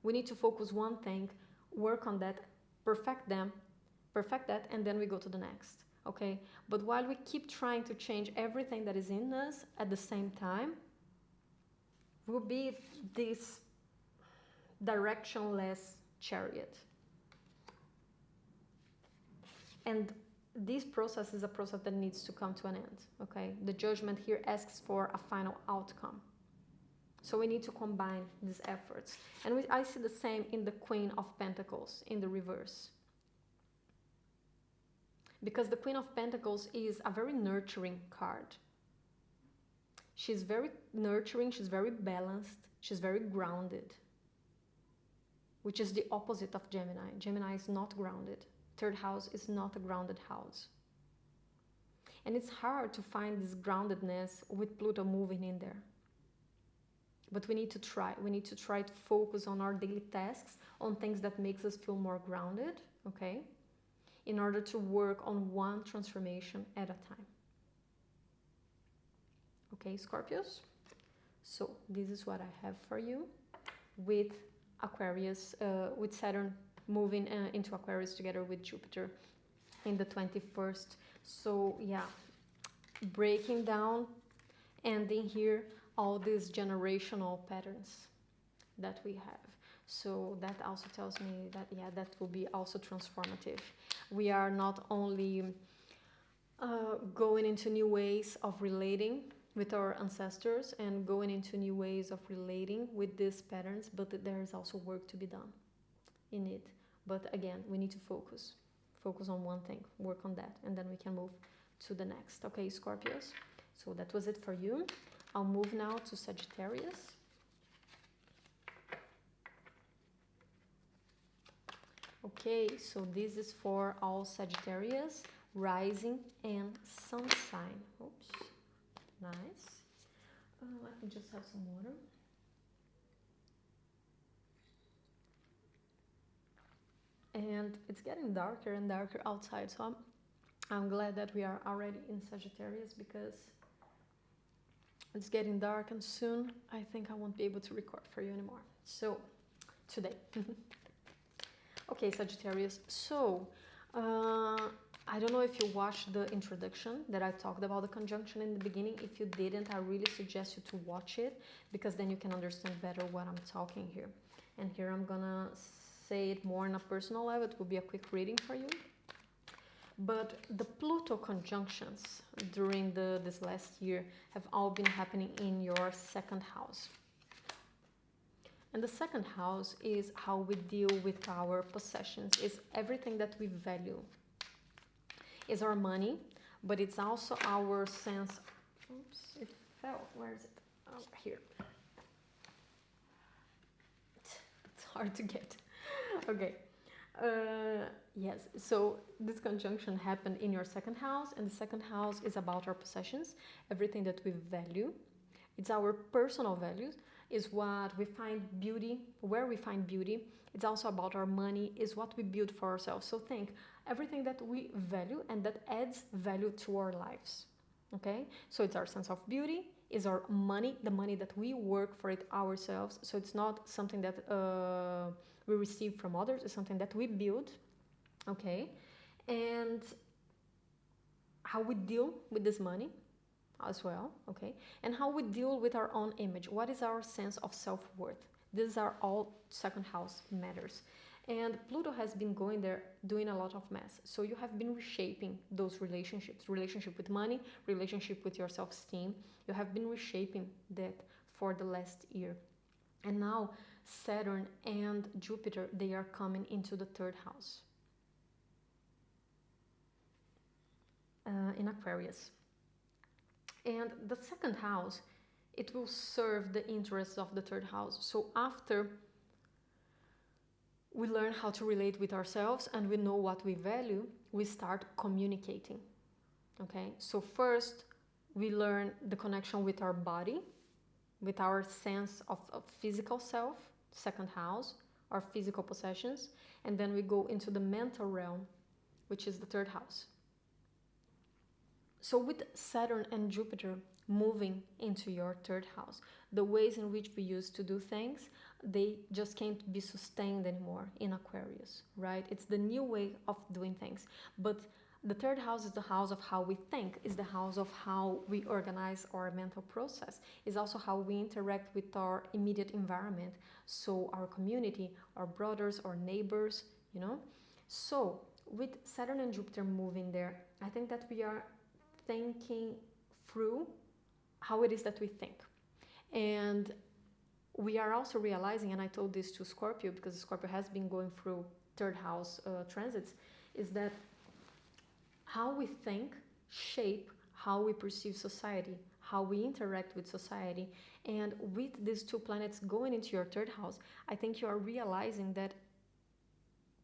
We need to focus one thing, work on that, perfect that, and then we go to the next, okay? But while we keep trying to change everything that is in us at the same time, we'll be this directionless chariot. And this process is a process that needs to come to an end, okay? The judgment here asks for a final outcome. So we need to combine these efforts. And I see the same in the Queen of Pentacles in the reverse. Because the Queen of Pentacles is a very nurturing card. She's very nurturing, she's very balanced, she's very grounded, which is the opposite of Gemini. Gemini is not grounded. 3rd house is not a grounded house. And it's hard to find this groundedness with Pluto moving in there. But we need to try. We need to try to focus on our daily tasks, on things that makes us feel more grounded, okay? In order to work on one transformation at a time. Okay, Scorpios? So this is what I have for you with Aquarius, with Saturn moving into Aquarius together with Jupiter in the 21st. So yeah, breaking down, ending here all these generational patterns that we have. So that also tells me that, yeah, that will be also transformative. We are not only going into new ways of relating with our ancestors and going into new ways of relating with these patterns, but there is also work to be done in it. But again, we need to focus on one thing, work on that, and then we can move to the next. Okay, Scorpios, so that was it for you. I'll move now to Sagittarius. Okay, so this is for all Sagittarius, rising and sun sign. Oops, nice. Let me just have some water. And it's getting darker and darker outside, so I'm glad that we are already in Sagittarius, because it's getting dark and soon I think I won't be able to record for you anymore. So, today. Okay, Sagittarius. So, I don't know if you watched the introduction that I talked about the conjunction in the beginning. If you didn't, I really suggest you to watch it, because then you can understand better what I'm talking here. And here I'm gonna say it more on a personal level. It will be a quick reading for you. But the Pluto conjunctions during this last year have all been happening in your 2nd house. And the 2nd house is how we deal with our possessions, is everything that we value. Is our money, but it's also our sense. Oops, it fell. Where is it? Oh, here. It's hard to get. Okay. Yes, so this conjunction happened in your 2nd house, and the 2nd house is about our possessions, everything that we value. It's our personal values, is what we find beauty, where we find beauty. It's also about our money, is what we build for ourselves. So think, everything that we value and that adds value to our lives, okay? So it's our sense of beauty, is our money, the money that we work for it ourselves. So it's not something that we receive from others, it's something that we build, okay? And how we deal with this money as well, okay? And how we deal with our own image. What is our sense of self-worth? These are all 2nd house matters. And Pluto has been going there doing a lot of mess. So you have been reshaping those relationships, relationship with money, relationship with your self-esteem. You have been reshaping that for the last year. And now Saturn and Jupiter, they are coming into the 3rd house in Aquarius. And the 2nd house, it will serve the interests of the 3rd house. So after we learn how to relate with ourselves and we know what we value, we start communicating. Okay, so first we learn the connection with our body, with our sense of physical self, second house, our physical possessions, and then we go into the mental realm, which is the third house. So with Saturn and Jupiter moving into your third house, the ways in which we used to do things, they just can't be sustained anymore in Aquarius, right? It's the new way of doing things. But the third house is the house of how we think, is the house of how we organize our mental process, is also how we interact with our immediate environment, so our community, our brothers, our neighbors, you know. So with Saturn and Jupiter moving there, I think that we are thinking through how it is that we think. And we are also realizing, and I told this to Scorpio, because Scorpio has been going through third house transits, is that how we think shape how we perceive society, how we interact with society. And with these two planets going into your third house, I think you are realizing that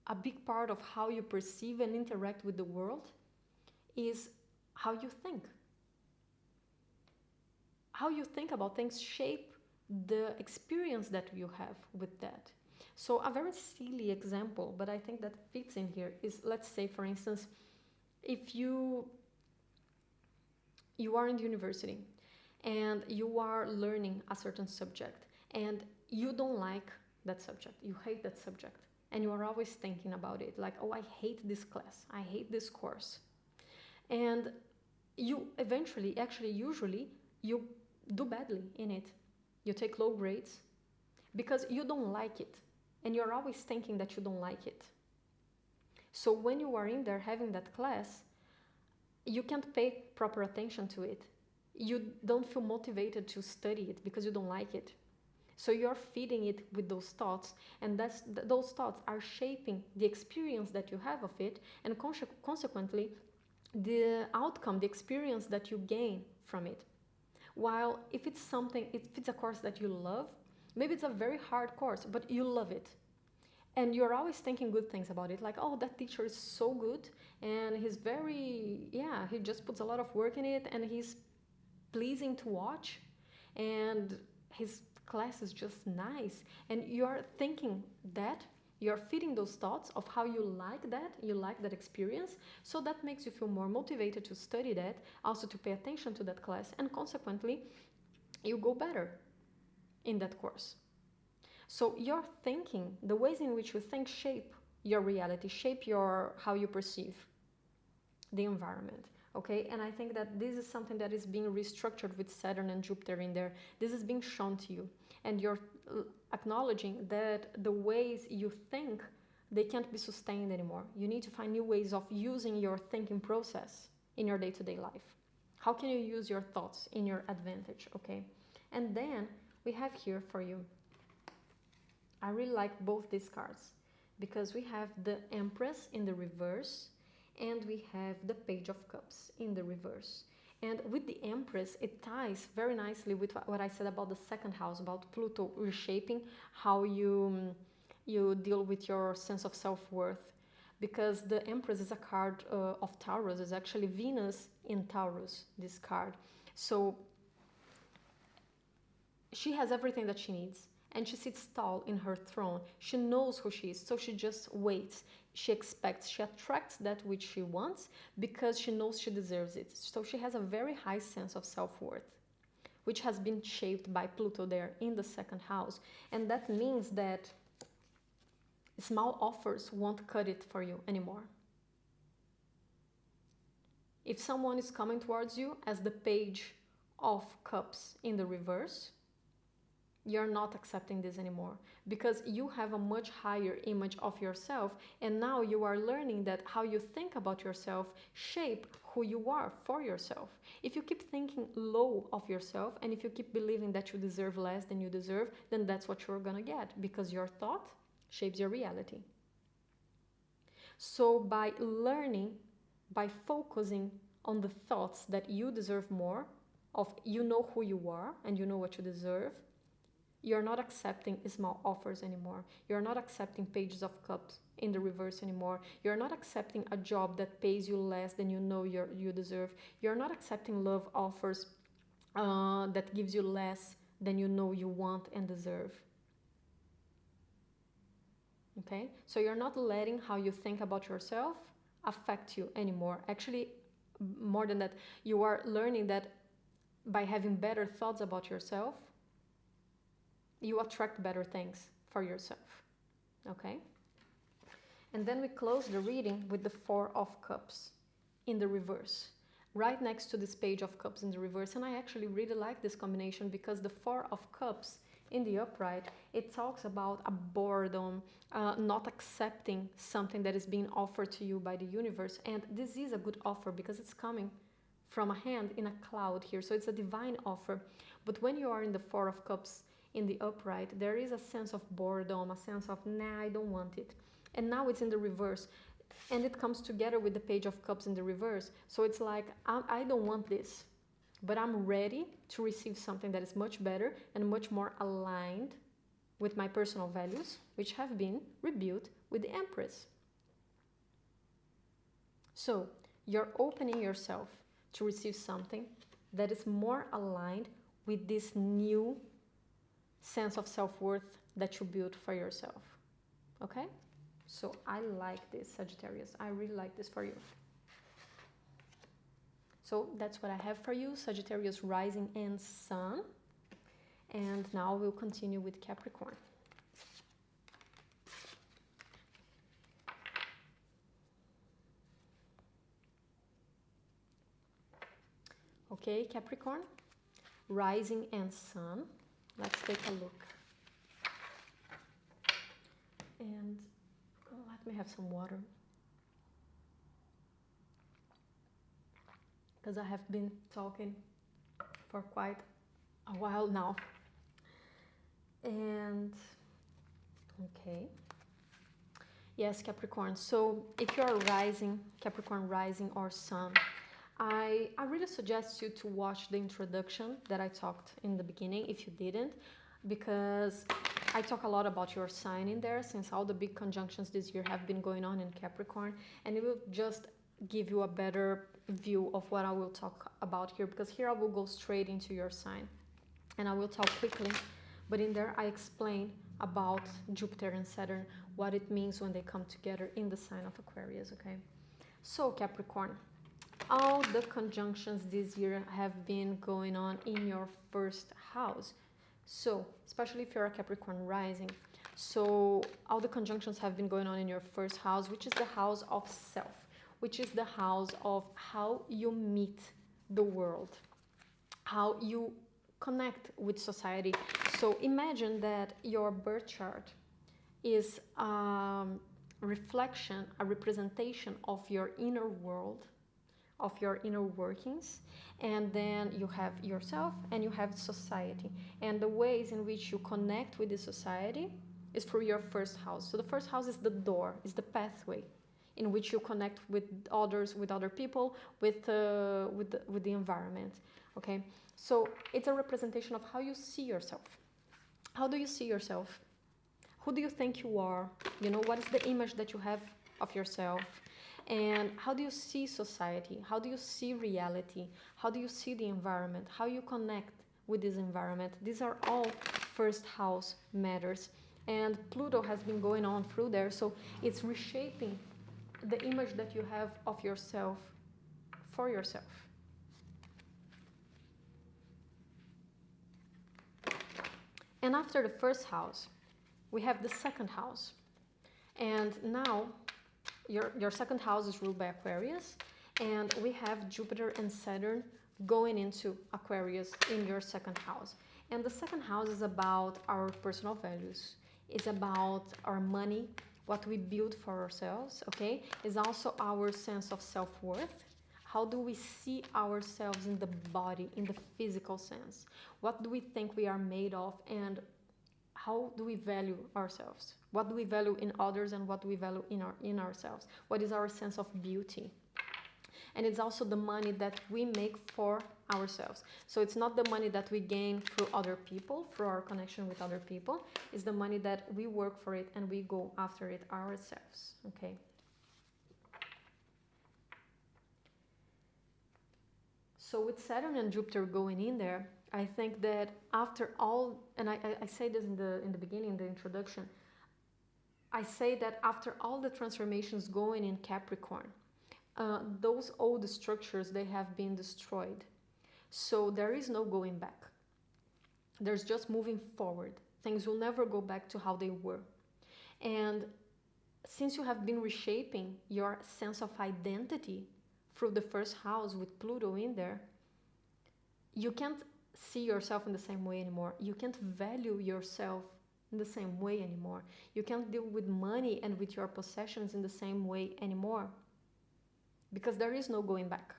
a big part of how you perceive and interact with the world is how you think. How you think about things shape the experience that you have with that. So a very silly example, but I think that fits in here, is, let's say, for instance, if you are in the university and you are learning a certain subject and you don't like that subject, you hate that subject, and you are always thinking about it, like, oh, I hate this class, I hate this course. And you eventually, actually usually, you do badly in it. You take low grades because you don't like it, and you're always thinking that you don't like it. So when you are in there having that class, you can't pay proper attention to it. You don't feel motivated to study it because you don't like it. So you're feeding it with those thoughts, and those thoughts are shaping the experience that you have of it, and consequently, the outcome, the experience that you gain from it. While if it's a course that you love, maybe it's a very hard course, but you love it. And you're always thinking good things about it, like, oh, that teacher is so good, and he just puts a lot of work in it, and he's pleasing to watch, and his class is just nice. And you're thinking that, you're feeding those thoughts of how you like that experience, so that makes you feel more motivated to study that, also to pay attention to that class, and consequently, you go better in that course. So your thinking, the ways in which you think shape your reality, shape how you perceive the environment, okay? And I think that this is something that is being restructured with Saturn and Jupiter in there. This is being shown to you, and you're acknowledging that the ways you think, they can't be sustained anymore. You need to find new ways of using your thinking process in your day-to-day life. How can you use your thoughts in your advantage, okay? And then we have here for you, I really like both these cards because we have the Empress in the reverse and we have the Page of Cups in the reverse. And with the Empress, it ties very nicely with what I said about the second house, about Pluto reshaping how you deal with your sense of self-worth. Because the Empress is a card of Taurus, is actually Venus in Taurus, this card. So she has everything that she needs, and she sits tall in her throne. She knows who she is, so she just waits. She expects, she attracts that which she wants because she knows she deserves it. So she has a very high sense of self-worth, which has been shaped by Pluto there in the second house. And that means that small offers won't cut it for you anymore. If someone is coming towards you as the Page of Cups in the reverse, you're not accepting this anymore because you have a much higher image of yourself, and now you are learning that how you think about yourself shape who you are for yourself. If you keep thinking low of yourself and if you keep believing that you deserve less than you deserve, then that's what you're gonna get because your thought shapes your reality. So by learning, by focusing on the thoughts that you deserve more of, you know who you are and you know what you deserve, You're not accepting small offers anymore. You're not accepting pages of cups in the reverse anymore. You're not accepting a job that pays you less than you know you deserve. You're not accepting love offers that gives you less than you know you want and deserve. Okay? So you're not letting how you think about yourself affect you anymore. Actually, more than that, you are learning that by having better thoughts about yourself, you attract better things for yourself. Okay? And then we close the reading with the Four of Cups in the reverse, right next to this Page of Cups in the reverse. And I actually really like this combination because the Four of Cups in the upright, it talks about a boredom, not accepting something that is being offered to you by the universe. And this is a good offer because it's coming from a hand in a cloud here. So it's a divine offer. But when you are in the Four of Cups in the upright, there is a sense of boredom, a sense of, nah, I don't want it. And now it's in the reverse. And it comes together with the Page of Cups in the reverse. So it's like, I don't want this, but I'm ready to receive something that is much better and much more aligned with my personal values, which have been rebuilt with the Empress. So you're opening yourself to receive something that is more aligned with this new sense of self-worth that you built for yourself. Okay? So I like this, Sagittarius. I really like this for you. So that's what I have for you, Sagittarius rising and sun. And now we'll continue with Capricorn. Okay, Capricorn, rising and sun. Let's take a look. And let me have some water, because I have been talking for quite a while now. And okay, yes, Capricorn. So if you're rising, Capricorn rising or sun, I really suggest you to watch the introduction that I talked in the beginning if you didn't, because I talk a lot about your sign in there, since all the big conjunctions this year have been going on in Capricorn, and it will just give you a better view of what I will talk about here, because here I will go straight into your sign and I will talk quickly, but in there I explain about Jupiter and Saturn, what it means when they come together in the sign of Aquarius. Okay, so Capricorn, all the conjunctions this year have been going on in your first house. So, especially if you're a Capricorn rising, so all the conjunctions have been going on in your first house, which is the house of self, which is the house of how you meet the world, how you connect with society. So imagine that your birth chart is a reflection, a representation of your inner world, of your inner workings, and then you have yourself and you have society, and the ways in which you connect with the society is through your first house. So the first house is the door, is the pathway in which you connect with others, with other people, with the environment. Okay, so it's a representation of how you see yourself. How do you see yourself? Who do you think you are? You know, what is the image that you have of yourself? And how do you see society? How do you see reality? How do you see the environment? How you connect with this environment? These are all first house matters. And Pluto has been going on through there, so it's reshaping the image that you have of yourself for yourself. And after the first house, we have the second house. And now your second house is ruled by Aquarius, and we have Jupiter and Saturn going into Aquarius in your second house. And the second house is about our personal values. It's about our money, what we build for ourselves, okay? It's also our sense of self-worth. How do we see ourselves in the body, in the physical sense? What do we think we are made of, and how do we value ourselves? What do we value in others, and what do we value in ourselves? What is our sense of beauty? And it's also the money that we make for ourselves. So it's not the money that we gain through other people, through our connection with other people. It's the money that we work for it and we go after it ourselves. Okay. So with Saturn and Jupiter going in there, I think that after all, and I say this in the beginning, in the introduction, I say that after all the transformations going in Capricorn, those old structures, they have been destroyed. So there is no going back. There's just moving forward. Things will never go back to how they were. And since you have been reshaping your sense of identity through the first house with Pluto in there, you can't see yourself in the same way anymore. You can't value yourself in the same way anymore. You can't deal with money and with your possessions in the same way anymore, because there is no going back.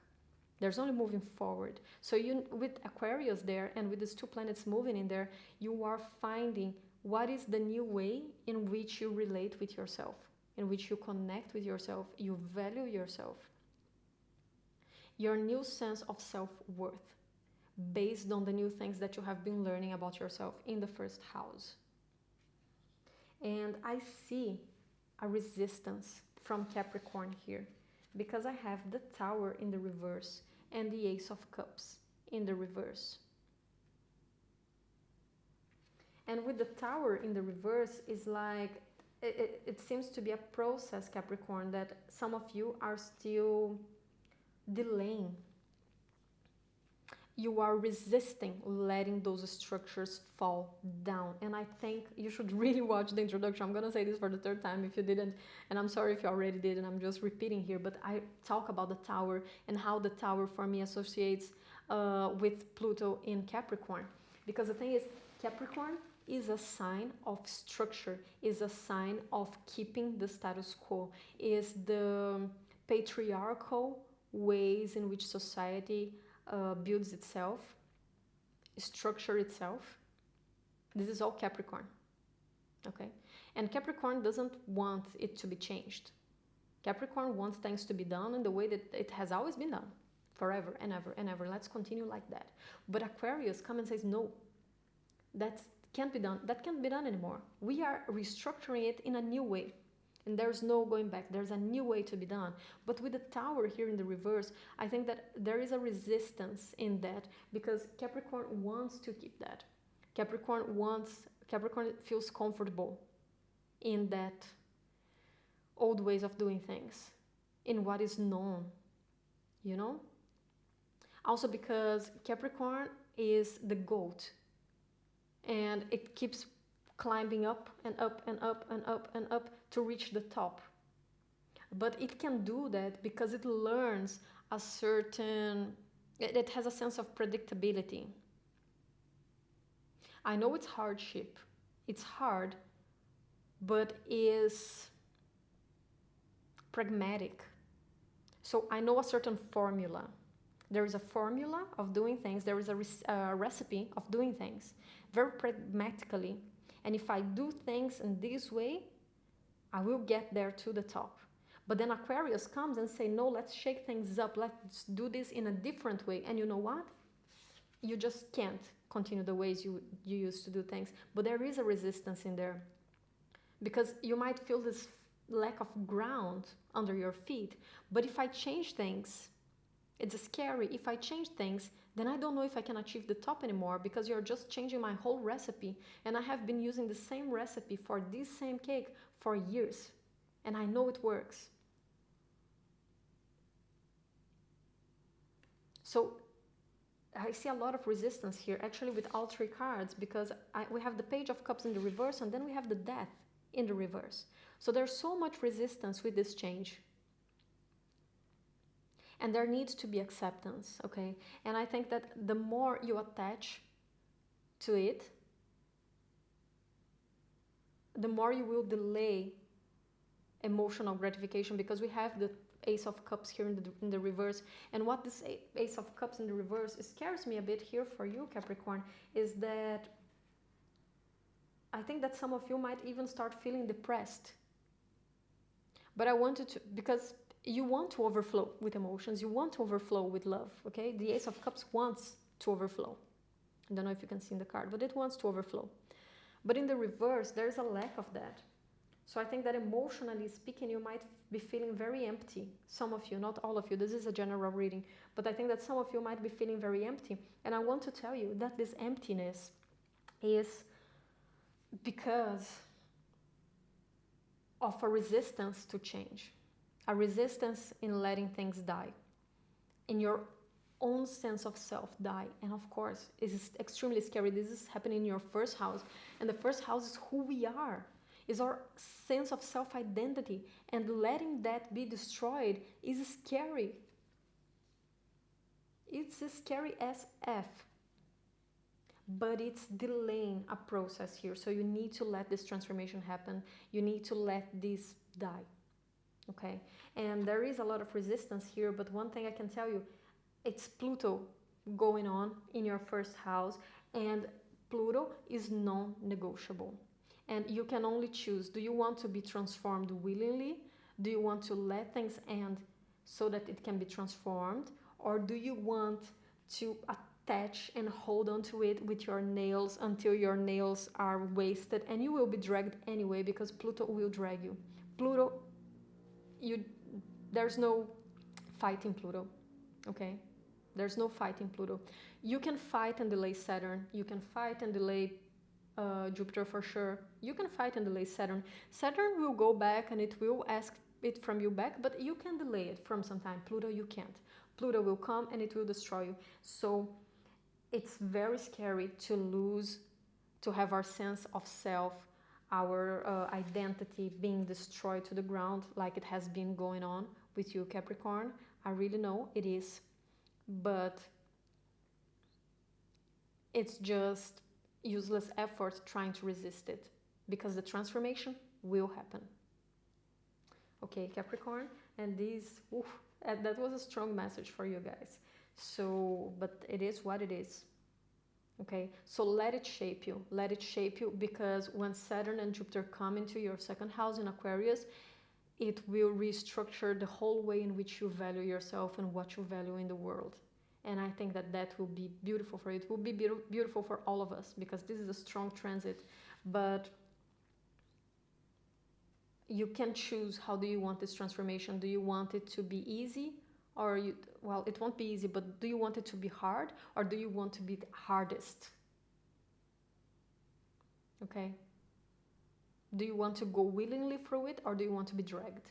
There's only moving forward. So you, with Aquarius there and with these two planets moving in there, you are finding what is the new way in which you relate with yourself, in which you connect with yourself, you value yourself. Your new sense of self-worth based on the new things that you have been learning about yourself in the first house. And I see a resistance from Capricorn here, because I have the Tower in the reverse and the Ace of Cups in the reverse. And with the Tower in the reverse is like, it seems to be a process, Capricorn, that some of you are still delaying. You are resisting letting those structures fall down. And I think you should really watch the introduction. I'm going to say this for the third time if you didn't, and I'm sorry if you already did, and I'm just repeating here, but I talk about the Tower and how the Tower for me associates with Pluto in Capricorn. Because the thing is, Capricorn is a sign of structure, is a sign of keeping the status quo, is the patriarchal ways in which society builds itself, structure itself. This is all Capricorn, okay? And Capricorn doesn't want it to be changed. Capricorn wants things to be done in the way that it has always been done, forever and ever and ever. Let's continue like that. But Aquarius comes and says, no, that can't be done. That can't be done anymore. We are restructuring it in a new way. And there's no going back. There's a new way to be done. But with the Tower here in the reverse, I think that there is a resistance in that, because Capricorn wants to keep that. Capricorn feels comfortable in that old ways of doing things, in what is known, you know? Also because Capricorn is the goat, and it keeps climbing up and up and up and up and up to reach the top. But it can do that because it learns a certain, it has a sense of predictability. I know it's hardship, it's hard, but is pragmatic. So I know a certain formula. There is a formula of doing things, there is a recipe of doing things very pragmatically. And if I do things in this way, I will get there to the top. But then Aquarius comes and say, no, let's shake things up. Let's do this in a different way. And you know what? You just can't continue the ways you used to do things. But there is a resistance in there, because you might feel this lack of ground under your feet. But if I change things, it's scary. If I change things, then I don't know if I can achieve the top anymore, because you're just changing my whole recipe. And I have been using the same recipe for this same cake for years. And I know it works. So I see a lot of resistance here, actually, with all three cards, because we have the Page of Cups in the reverse, and then we have the Death in the reverse. So there's so much resistance with this change. And there needs to be acceptance, okay? And I think that the more you attach to it, the more you will delay emotional gratification, because we have the Ace of Cups here in the reverse. And what this Ace of Cups in the reverse scares me a bit here for you, Capricorn, is that I think that some of you might even start feeling depressed. But I wanted to, because you want to overflow with emotions, you want to overflow with love, okay? The Ace of Cups wants to overflow. I don't know if you can see in the card, but it wants to overflow. But in the reverse, there's a lack of that. So I think that emotionally speaking, you might be feeling very empty. Some of you, not all of you, this is a general reading, but I think that some of you might be feeling very empty. And I want to tell you that this emptiness is because of a resistance to change, a resistance in letting things die, in your own sense of self die. And of course, it is extremely scary. This is happening in your first house, and the first house is who we are, is our sense of self-identity, and letting that be destroyed is scary. It's scary as F, but it's delaying a process here. So you need to let this transformation happen. You need to let this die, okay? And there is a lot of resistance here, but one thing I can tell you, it's Pluto going on in your first house, and Pluto is non-negotiable. And you can only choose, do you want to be transformed willingly? Do you want to let things end so that it can be transformed? Or do you want to attach and hold on to it with your nails until your nails are wasted, and you will be dragged anyway, because Pluto will drag you. Pluto, there's no fighting Pluto, okay? There's no fighting Pluto. You can fight and delay Saturn. You can fight and delay Jupiter for sure. You can fight and delay Saturn. Saturn will go back and it will ask it from you back, but you can delay it from some time. Pluto, you can't. Pluto will come and it will destroy you. So it's very scary to lose, to have our sense of self, our identity being destroyed to the ground, like it has been going on with you, Capricorn. I really know it is, but it's just useless effort trying to resist it, because the transformation will happen. Okay, Capricorn, and this, that was a strong message for you guys. So, but it is what it is. Okay, so let it shape you. Let it shape you, because when Saturn and Jupiter come into your second house in Aquarius, it will restructure the whole way in which you value yourself and what you value in the world. And I think that that will be beautiful for you. It will be beautiful for all of us, because this is a strong transit. But you can choose, how do you want this transformation? Do you want it to be easy? Or, well, it won't be easy, but do you want it to be hard? Or do you want to be the hardest? Okay? Do you want to go willingly through it, or do you want to be dragged?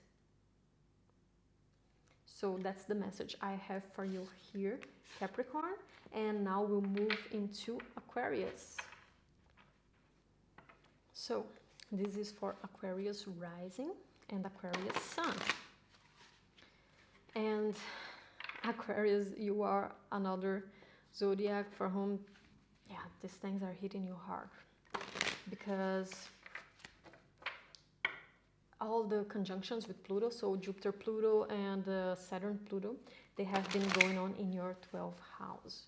So that's the message I have for you here, Capricorn. And now we'll move into Aquarius. So this is for Aquarius rising and Aquarius sun. And Aquarius, you are another zodiac for whom, yeah, these things are hitting you hard, because all the conjunctions with Pluto, so Jupiter Pluto and Saturn Pluto, they have been going on in your 12th house.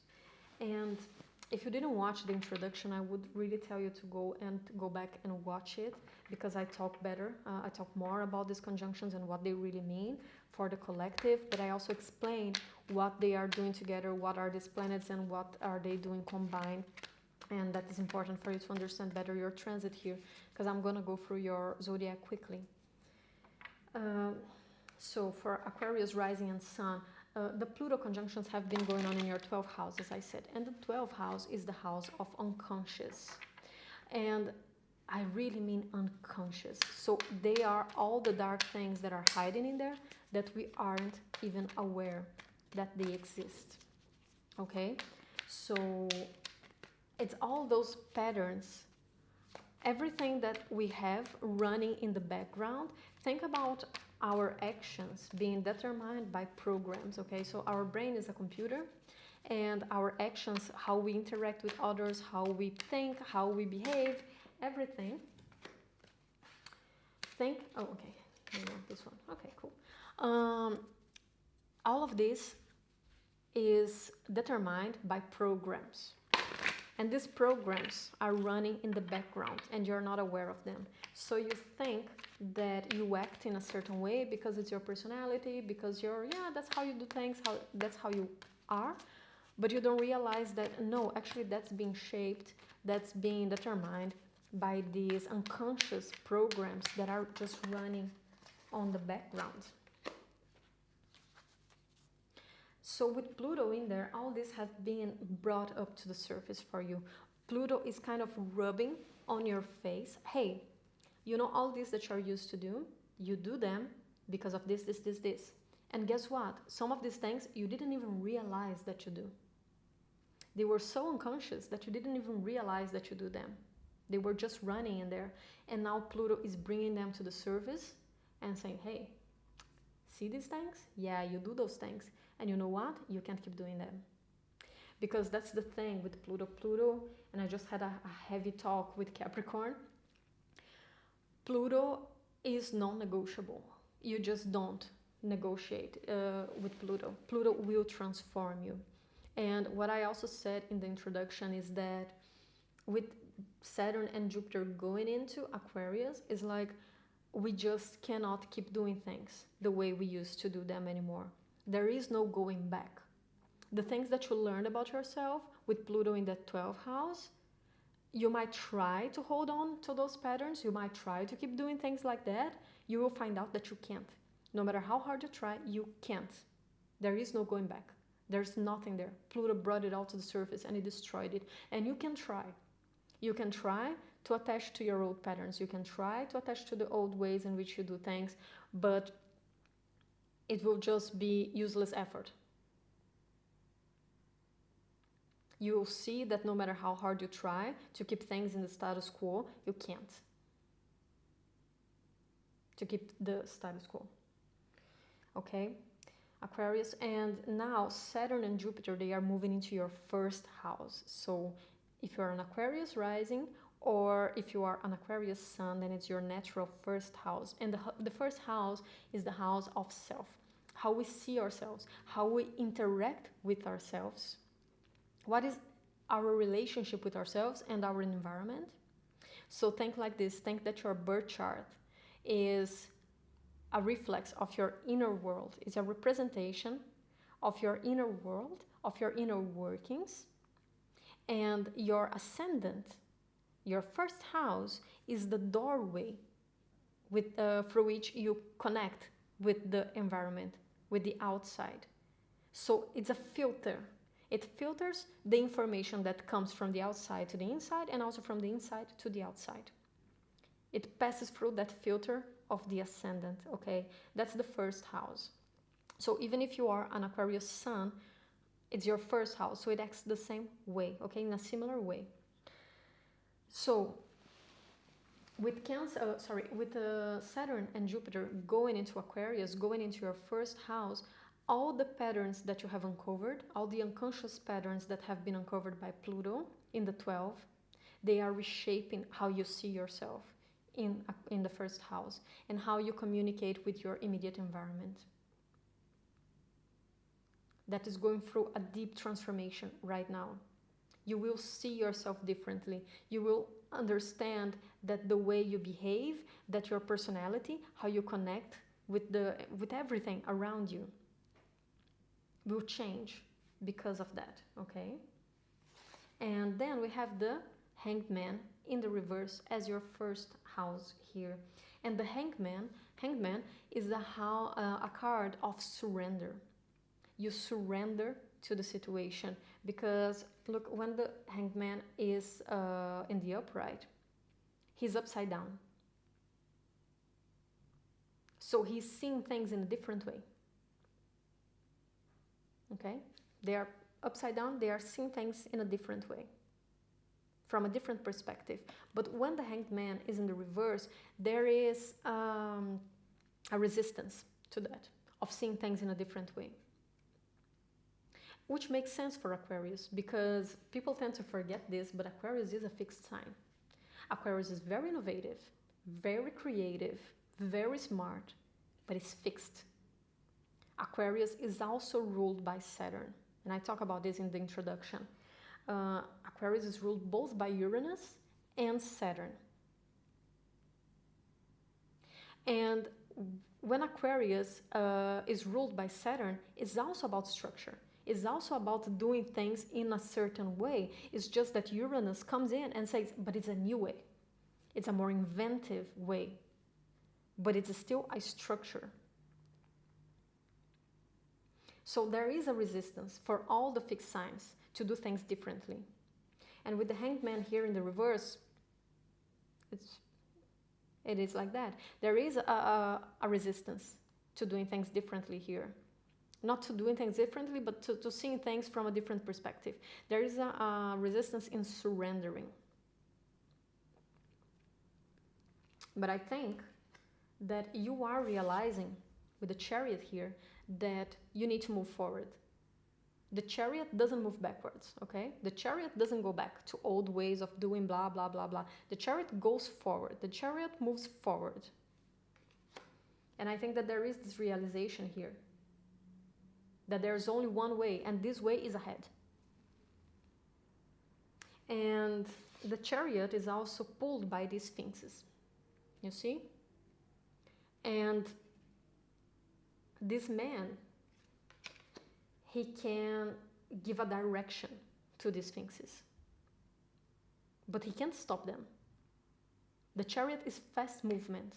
And if you didn't watch the introduction, I would really tell you to go back and watch it, because I talk better, I talk more about these conjunctions and what they really mean for the collective, but I also explain what they are doing together, what are these planets and what are they doing combined. And that is important for you to understand better your transit here, because I'm going to go through your zodiac quickly. So for Aquarius rising and sun, the Pluto conjunctions have been going on in your 12th house, as I said, and the 12th house is the house of unconscious, and I really mean unconscious. So they are all the dark things that are hiding in there that we aren't even aware that they exist. Okay, so it's all those patterns, everything that we have running in the background. Think about our actions being determined by programs, okay? So our brain is a computer, and our actions, how we interact with others, how we think, how we behave, everything. Oh, okay, I want this one. Okay, cool. All of this is determined by programs. And these programs are running in the background and you're not aware of them. So you think that you act in a certain way because it's your personality, because that's how you do things, that's how you are. But you don't realize that, no, actually that's being shaped, that's being determined by these unconscious programs that are just running on the background. So with Pluto in there, all this has been brought up to the surface for you. Pluto is kind of rubbing on your face. Hey, you know all this that you're used to do? You do them because of this. And guess what? Some of these things you didn't even realize that you do. They were so unconscious that you didn't even realize that you do them. They were just running in there. And now Pluto is bringing them to the surface and saying, hey, see these things? Yeah, you do those things. And you know what? You can't keep doing them. Because that's the thing with Pluto, and I just had a heavy talk with Capricorn. Pluto is non-negotiable. You just don't negotiate with Pluto. Pluto will transform you. And what I also said in the introduction is that with Saturn and Jupiter going into Aquarius, is like we just cannot keep doing things the way we used to do them anymore. There is no going back. The things that you learned about yourself with Pluto in the 12th house, you might try to hold on to those patterns. You might try to keep doing things like that. You will find out that you can't. No matter how hard you try, you can't. There is no going back. There's nothing there. Pluto brought it all to the surface and it destroyed it. And you can try. You can try to attach to your old patterns. You can try to attach to the old ways in which you do things, but it will just be useless effort. You will see that no matter how hard you try to keep things in the status quo, you can't. To keep the status quo. Okay? Aquarius, and now Saturn and Jupiter, they are moving into your first house. So if you are an Aquarius rising, or if you are an Aquarius sun, then it's your natural first house. And the first house is the house of self. How we see ourselves, how we interact with ourselves. What is our relationship with ourselves and our environment? So think like this, think that your birth chart is a reflex of your inner world. It's a representation of your inner world, of your inner workings. And your ascendant, your first house, is the doorway through which you connect with the environment, with the outside. So it's a filter. It filters the information that comes from the outside to the inside and also from the inside to the outside. It passes through that filter of the ascendant, okay? That's the first house. So even if you are an Aquarius sun, it's your first house, so it acts the same way, okay? In a similar way. So with Saturn and Jupiter going into Aquarius, going into your first house, all the patterns that you have uncovered, all the unconscious patterns that have been uncovered by Pluto in the 12, they are reshaping how you see yourself in the first house and how you communicate with your immediate environment. That is going through a deep transformation right now. You will see yourself differently. You will understand that the way you behave, that your personality, how you connect with everything around you will change because of that, okay? And then we have the Hanged Man in the reverse as your first house here. And the Hanged Man is a card of surrender. You surrender to the situation because look, when the Hanged Man is in the upright, he's upside down. So he's seeing things in a different way. Okay? They are upside down, they are seeing things in a different way, from a different perspective. But when the Hanged Man is in the reverse, there is a resistance to that, of seeing things in a different way. Which makes sense for Aquarius, because people tend to forget this, but Aquarius is a fixed sign. Aquarius is very innovative, very creative, very smart, but it's fixed. Aquarius is also ruled by Saturn, and I talk about this in the introduction. Aquarius is ruled both by Uranus and Saturn. And when Aquarius is ruled by Saturn, it's also about structure. It's also about doing things in a certain way. It's just that Uranus comes in and says, but it's a new way. It's a more inventive way. But it's still a structure. So there is a resistance for all the fixed signs to do things differently. And with the Hanged Man here in the reverse, it is like that. There is a resistance to doing things differently here. Not to doing things differently, but to seeing things from a different perspective. There is a resistance in surrendering. But I think that you are realizing with the Chariot here that you need to move forward. The Chariot doesn't move backwards, okay? The Chariot doesn't go back to old ways of doing blah, blah, blah, blah. The Chariot goes forward. The Chariot moves forward. And I think that there is this realization here that there's only one way, and this way is ahead. And the Chariot is also pulled by these sphinxes, you see? And this man, he can give a direction to these sphinxes, but he can't stop them. The Chariot is fast movement.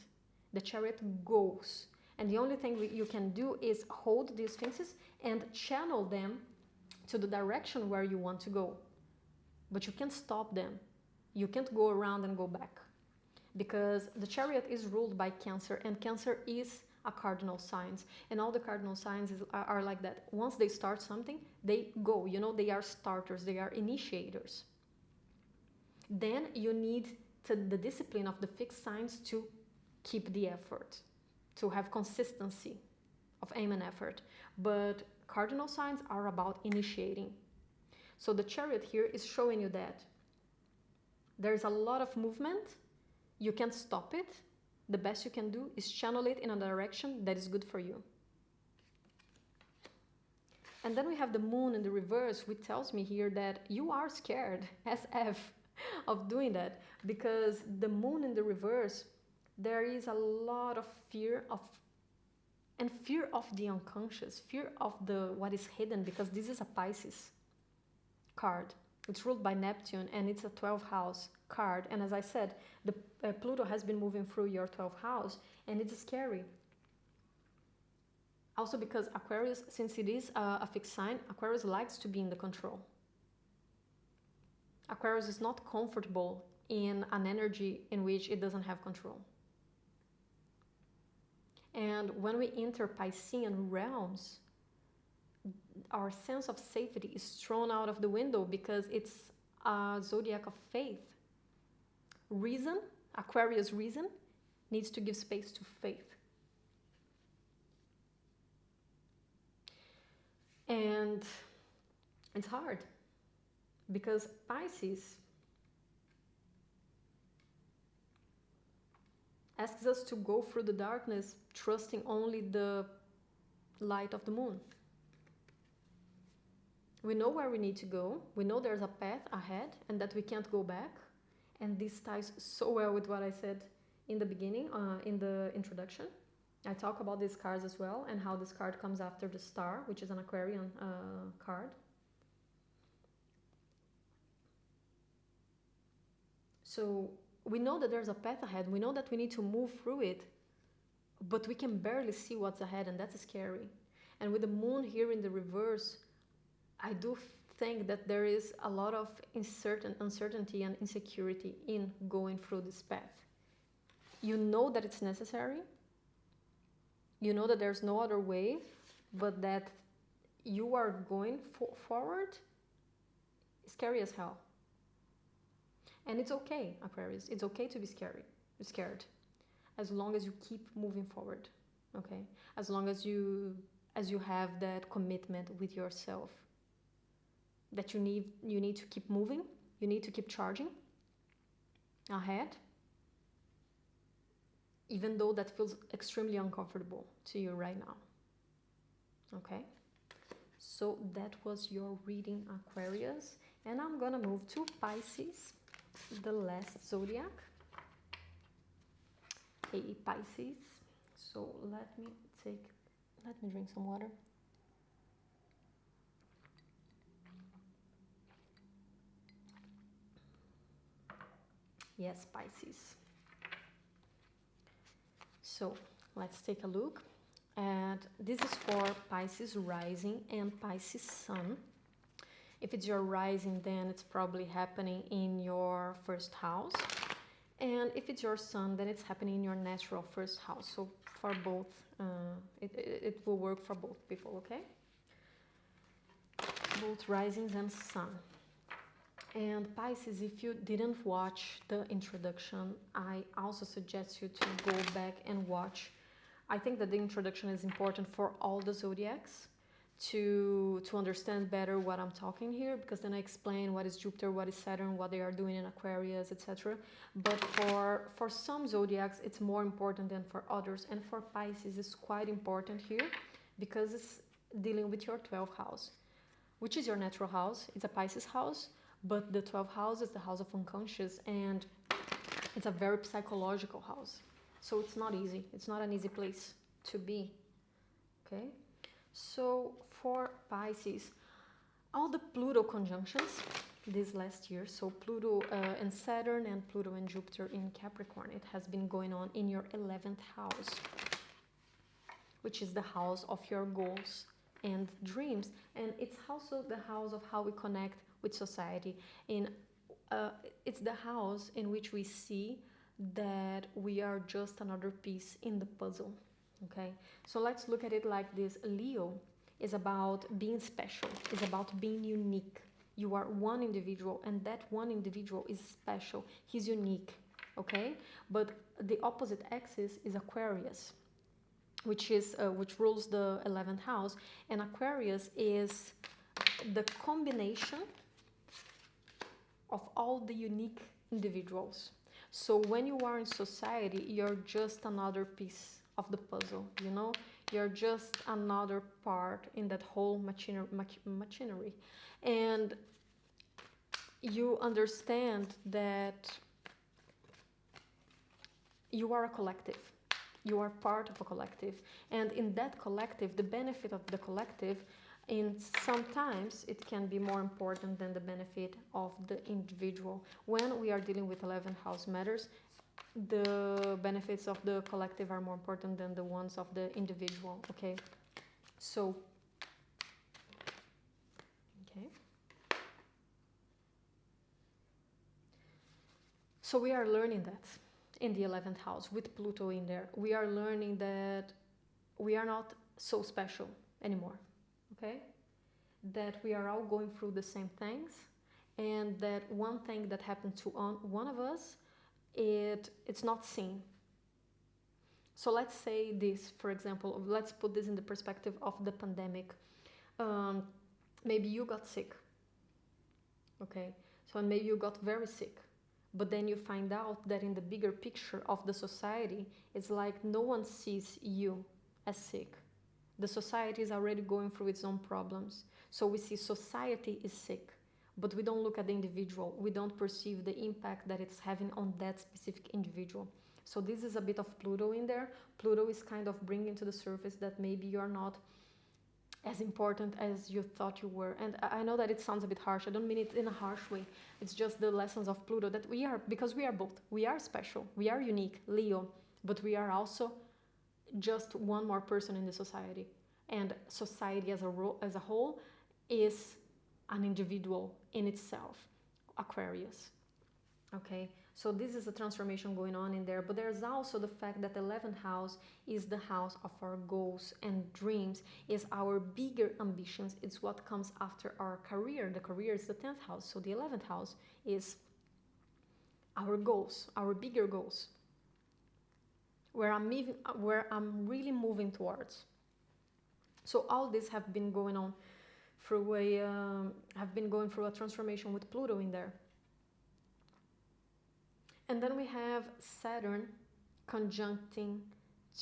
The Chariot goes, and the only thing you can do is hold these sphinxes and channel them to the direction where you want to go. But you can't stop them. You can't go around and go back, because the Chariot is ruled by Cancer, and Cancer is a cardinal signs, and all the cardinal signs are like that. Once they start something, they go, you know, they are starters, they are initiators. Then you need the discipline of the fixed signs to keep the effort, to have consistency of aim and effort. But cardinal signs are about initiating. So the Chariot here is showing you that there's a lot of movement. You can't stop it. The best you can do is channel it in a direction that is good for you. And then we have the Moon in the reverse, which tells me here that you are scared, SF, of doing that, because the Moon in the reverse, there is a lot of fear of the unconscious, fear of what is hidden, because this is a Pisces card. It's ruled by Neptune, and it's a 12th house card. And as I said, the Pluto has been moving through your 12th house, and it's scary. Also because Aquarius, since it is a fixed sign, Aquarius likes to be in the control. Aquarius is not comfortable in an energy in which it doesn't have control. And when we enter Piscean realms, our sense of safety is thrown out of the window, because it's a zodiac of faith. Reason, Aquarius reason, needs to give space to faith. And it's hard, because Pisces asks us to go through the darkness, trusting only the light of the moon. We know where we need to go. We know there's a path ahead and that we can't go back. And this ties so well with what I said in the beginning, in the introduction. I talk about these cards as well, and how this card comes after the star, which is an Aquarian card. So we know that there's a path ahead. We know that we need to move through it, but we can barely see what's ahead, and that's scary. And with the moon here in the reverse, I do think that there is a lot of uncertainty and insecurity in going through this path. You know that it's necessary. You know that there's no other way, but that you are going forward is scary as hell. And it's okay, Aquarius. It's okay to be scared, as long as you keep moving forward, okay? As long as you have that commitment with yourself, that you need to keep moving, you need to keep charging ahead, even though that feels extremely uncomfortable to you right now, okay? So that was your reading, Aquarius, and I'm gonna move to Pisces, the last zodiac. Hey, Pisces, So let me drink some water. Yes, Pisces. So let's take a look. And this is for Pisces rising and Pisces sun. If it's your rising, then it's probably happening in your first house. And if it's your sun, then it's happening in your natural first house. So for both, it will work for both people, okay? Both risings and sun. And Pisces, if you didn't watch the introduction, I also suggest you to go back and watch. I think that the introduction is important for all the zodiacs to understand better what I'm talking here, because then I explain what is Jupiter, what is Saturn, what they are doing in Aquarius, etc. But for some zodiacs, it's more important than for others. And for Pisces, it's quite important here because it's dealing with your 12th house, which is your natural house. It's a Pisces house. But the 12th house is the house of unconscious, and it's a very psychological house. So it's not easy. It's not an easy place to be. Okay? So for Pisces, all the Pluto conjunctions this last year, so Pluto and Saturn and Pluto and Jupiter in Capricorn, it has been going on in your 11th house, which is the house of your goals and dreams. And it's also the house of how we connect with society. It's the house in which we see that we are just another piece in the puzzle. Okay, so let's look at it like this. Leo is about being special, is about being unique. You are one individual, and that one individual is special. He's unique. Okay, but the opposite axis is Aquarius, which rules the 11th house, and Aquarius is the combination of all the unique individuals. So when you are in society, you're just another piece of the puzzle, you know? You're just another part in that whole machinery. And you understand that you are a collective. You are part of a collective. And in that collective, the benefit of the collective, in sometimes it can be more important than the benefit of the individual. When we are dealing with 11th house matters, the benefits of the collective are more important than the ones of the individual. Okay, so so we are learning that in the 11th house with Pluto in there. We are learning that we are not so special anymore. Okay, that we are all going through the same things, and that one thing that happened to one of us, it's not seen. So let's say this, for example, let's put this in the perspective of the pandemic. Maybe you got sick, okay, so maybe you got very sick, but then you find out that in the bigger picture of the society, it's like no one sees you as sick. The society is already going through its own problems. So we see society is sick, but we don't look at the individual. We don't perceive the impact that it's having on that specific individual. So this is a bit of Pluto in there. Pluto is kind of bringing to the surface that maybe you're not as important as you thought you were. And I know that it sounds a bit harsh. I don't mean it in a harsh way. It's just the lessons of Pluto that we are, because we are both. We are special. We are unique, Leo, but we are also just one more person in the society, and society as a whole is an individual in itself, Aquarius. Okay, so this is a transformation going on in there, but there's also the fact that the 11th house is the house of our goals and dreams, is our bigger ambitions. It's what comes after our career. The career is the 10th house, so the 11th house is our goals, our bigger goals, where I'm really moving towards. So all this have been going on through a transformation with Pluto in there. And then we have Saturn conjuncting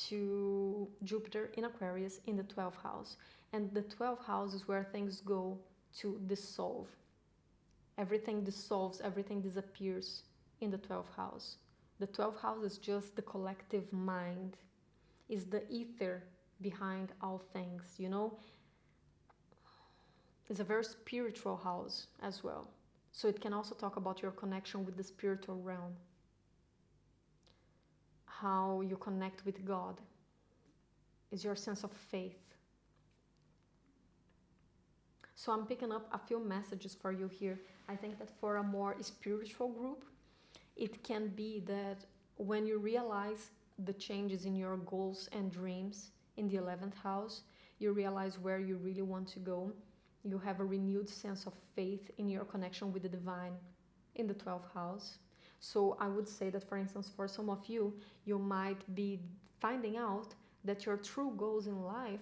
to Jupiter in Aquarius in the 12th house. And the 12th house is where things go to dissolve. Everything dissolves, everything disappears in the 12th house. The 12th house is just the collective mind. is the ether behind all things, you know. It's a very spiritual house as well. So it can also talk about your connection with the spiritual realm, how you connect with God, is your sense of faith. So I'm picking up a few messages for you here. I think that for a more spiritual group, it can be that when you realize the changes in your goals and dreams in the 11th house, you realize where you really want to go. You have a renewed sense of faith in your connection with the divine in the 12th house. So I would say that, for instance, for some of you, you might be finding out that your true goals in life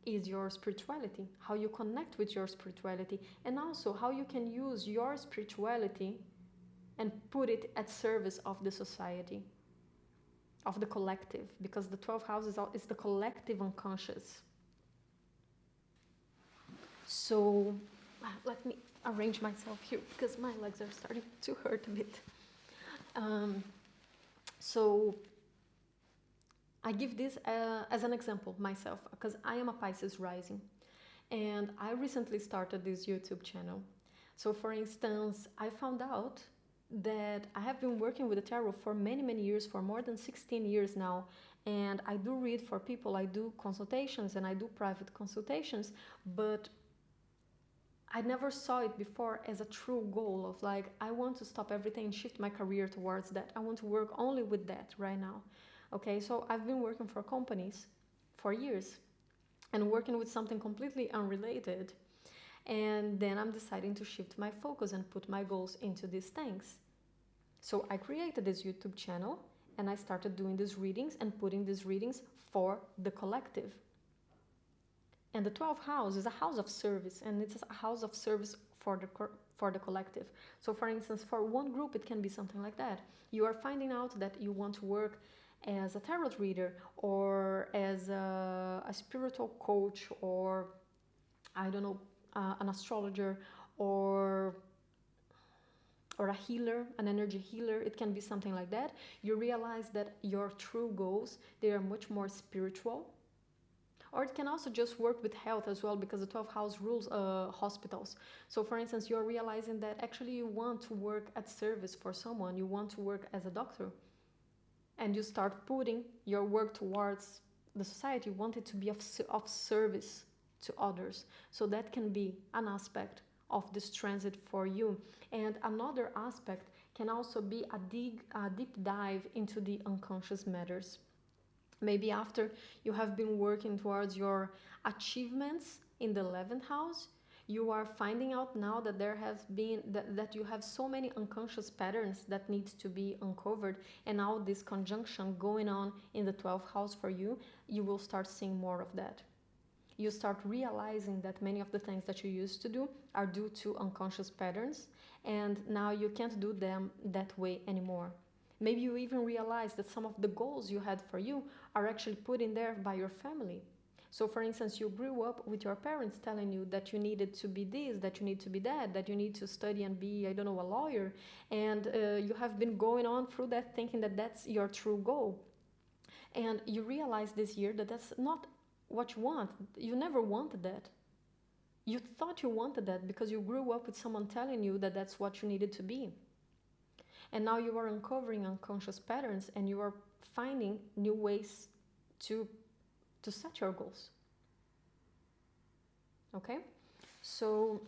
is your spirituality, how you connect with your spirituality, and also how you can use your spirituality and put it at service of the society, of the collective, because the 12th house is the collective unconscious. So let me arrange myself here because my legs are starting to hurt a bit. So I give this as an example myself, because I am a Pisces rising and I recently started this YouTube channel. So for instance, I found out that I have been working with the tarot for many years, for more than 16 years now, and I do read for people, I do consultations and I do private consultations, but I never saw it before as a true goal of like, I want to stop everything and shift my career towards that. I want to work only with that right now. Okay, so I've been working for companies for years and working with something completely unrelated. And then I'm deciding to shift my focus and put my goals into these things. So I created this YouTube channel and I started doing these readings and putting these readings for the collective. And the 12th house is a house of service, and it's a house of service for the collective. So for instance, for one group, it can be something like that. You are finding out that you want to work as a tarot reader or as a spiritual coach, or I don't know, an astrologer, or a healer, an energy healer. It can be something like that. You realize that your true goals, they are much more spiritual. Or it can also just work with health as well, because the 12th house rules hospitals. So for instance, you're realizing that actually you want to work at service for someone, you want to work as a doctor, and you start putting your work towards the society, you want it to be of service to others. So that can be an aspect of this transit for you. And another aspect can also be a deep dive into the unconscious matters. Maybe after you have been working towards your achievements in the 11th house, you are finding out now that there has been that you have so many unconscious patterns that need to be uncovered, and now this conjunction going on in the 12th house for you, you will start seeing more of that. You start realizing that many of the things that you used to do are due to unconscious patterns, and now you can't do them that way anymore. Maybe you even realize that some of the goals you had for you are actually put in there by your family. So for instance, you grew up with your parents telling you that you needed to be this, that you need to be that you need to study and be, I don't know, a lawyer. And you have been going on through that thinking that that's your true goal. And you realize this year that that's not what you want. You never wanted that. You thought you wanted that because you grew up with someone telling you that that's what you needed to be. And now you are uncovering unconscious patterns and you are finding new ways to set your goals. Okay? So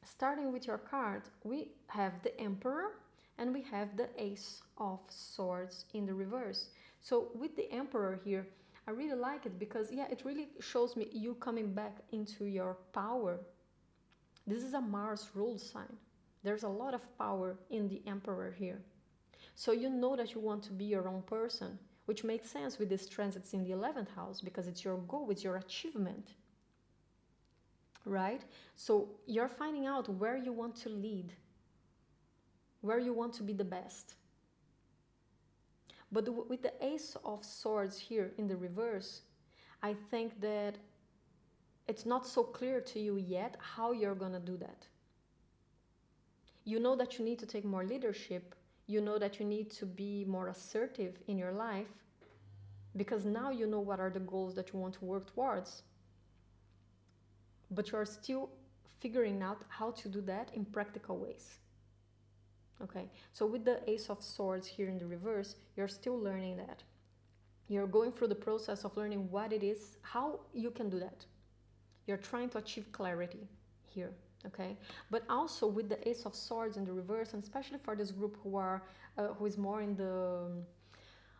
starting with your card, we have the Emperor and we have the Ace of Swords in the reverse. So with the Emperor here, I really like it because, yeah, it really shows me you coming back into your power. This is a Mars ruled sign. There's a lot of power in the Emperor here. So you know that you want to be your own person, which makes sense with these transits in the 11th house because it's your goal, it's your achievement, right? So you're finding out where you want to lead, where you want to be the best. But with the Ace of Swords here in the reverse, I think that it's not so clear to you yet how you're going to do that. You know that you need to take more leadership. You know that you need to be more assertive in your life. because now you know what are the goals that you want to work towards, but you are still figuring out how to do that in practical ways. Okay, so with the Ace of Swords here in the reverse, you're still learning that. You're going through the process of learning what it is, how you can do that. You're trying to achieve clarity here, okay? But also with the Ace of Swords in the reverse, and especially for this group who is more in the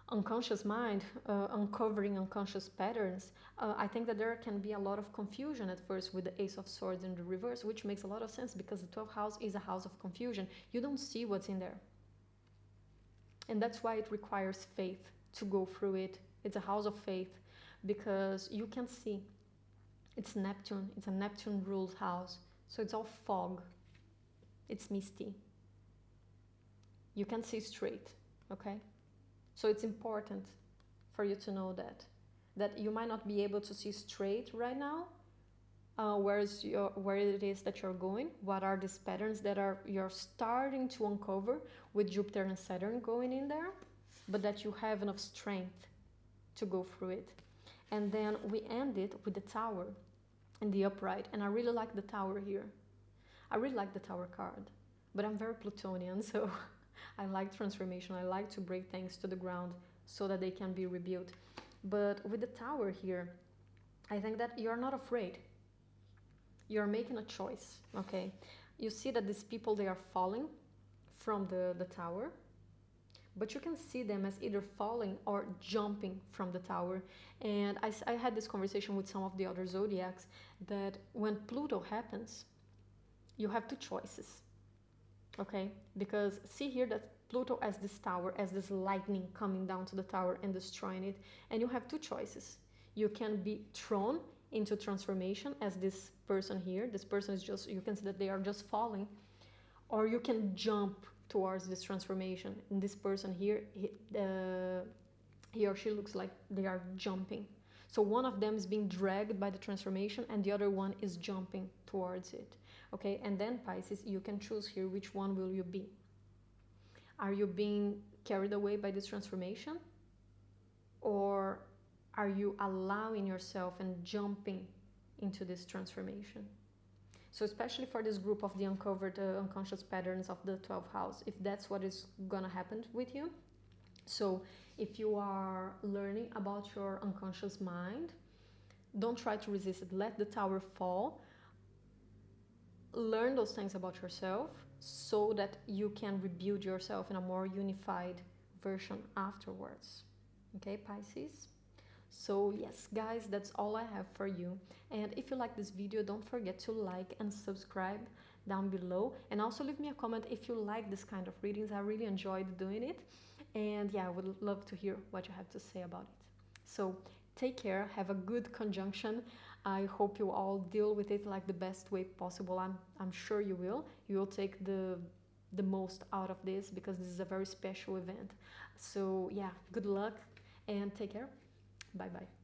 unconscious mind, uncovering unconscious patterns, I think that there can be a lot of confusion at first with the Ace of Swords in the reverse, which makes a lot of sense because the 12th house is a house of confusion. You don't see what's in there. And that's why it requires faith to go through it. It's a house of faith because you can see. It's Neptune. It's a Neptune-ruled house. So it's all fog. It's misty. You can see straight, okay? So it's important for you to know that you might not be able to see straight right now, where it is that you're going, what are these patterns that you're starting to uncover with Jupiter and Saturn going in there, but that you have enough strength to go through it. And then we end it with the Tower in the upright, and I really like the Tower here. I really like the Tower card, but I'm very Plutonian, so I like transformation. I like to break things to the ground so that they can be rebuilt. But with the Tower here, I think that you're not afraid. You're making a choice, okay? You see that these people, they are falling from the Tower, but you can see them as either falling or jumping from the Tower. And I had this conversation with some of the other zodiacs that when Pluto happens, you have two choices. Okay, because see here that Pluto as this tower, as this lightning coming down to the tower and destroying it, and you have two choices. You can be thrown into transformation as this person here. This person is just, you can see that they are just falling, or you can jump towards this transformation. And this person here, he or she looks like they are jumping. So one of them is being dragged by the transformation and the other one is jumping towards it. Okay, and then Pisces, you can choose here which one will you be. Are you being carried away by this transformation? Or are you allowing yourself and jumping into this transformation? So especially for this group of the uncovered unconscious patterns of the 12th house, if that's what is gonna happen with you. So if you are learning about your unconscious mind, don't try to resist it. Let the Tower fall. Learn those things about yourself so that you can rebuild yourself in a more unified version afterwards. Okay, Pisces? So yes, guys, that's all I have for you. And if you like this video, don't forget to like and subscribe down below. And also leave me a comment if you like this kind of readings. I really enjoyed doing it. And yeah, I would love to hear what you have to say about it. So take care, have a good conjunction. I hope you all deal with it like the best way possible. I'm sure you will. You will take the most out of this because this is a very special event. So yeah, good luck and take care. Bye bye.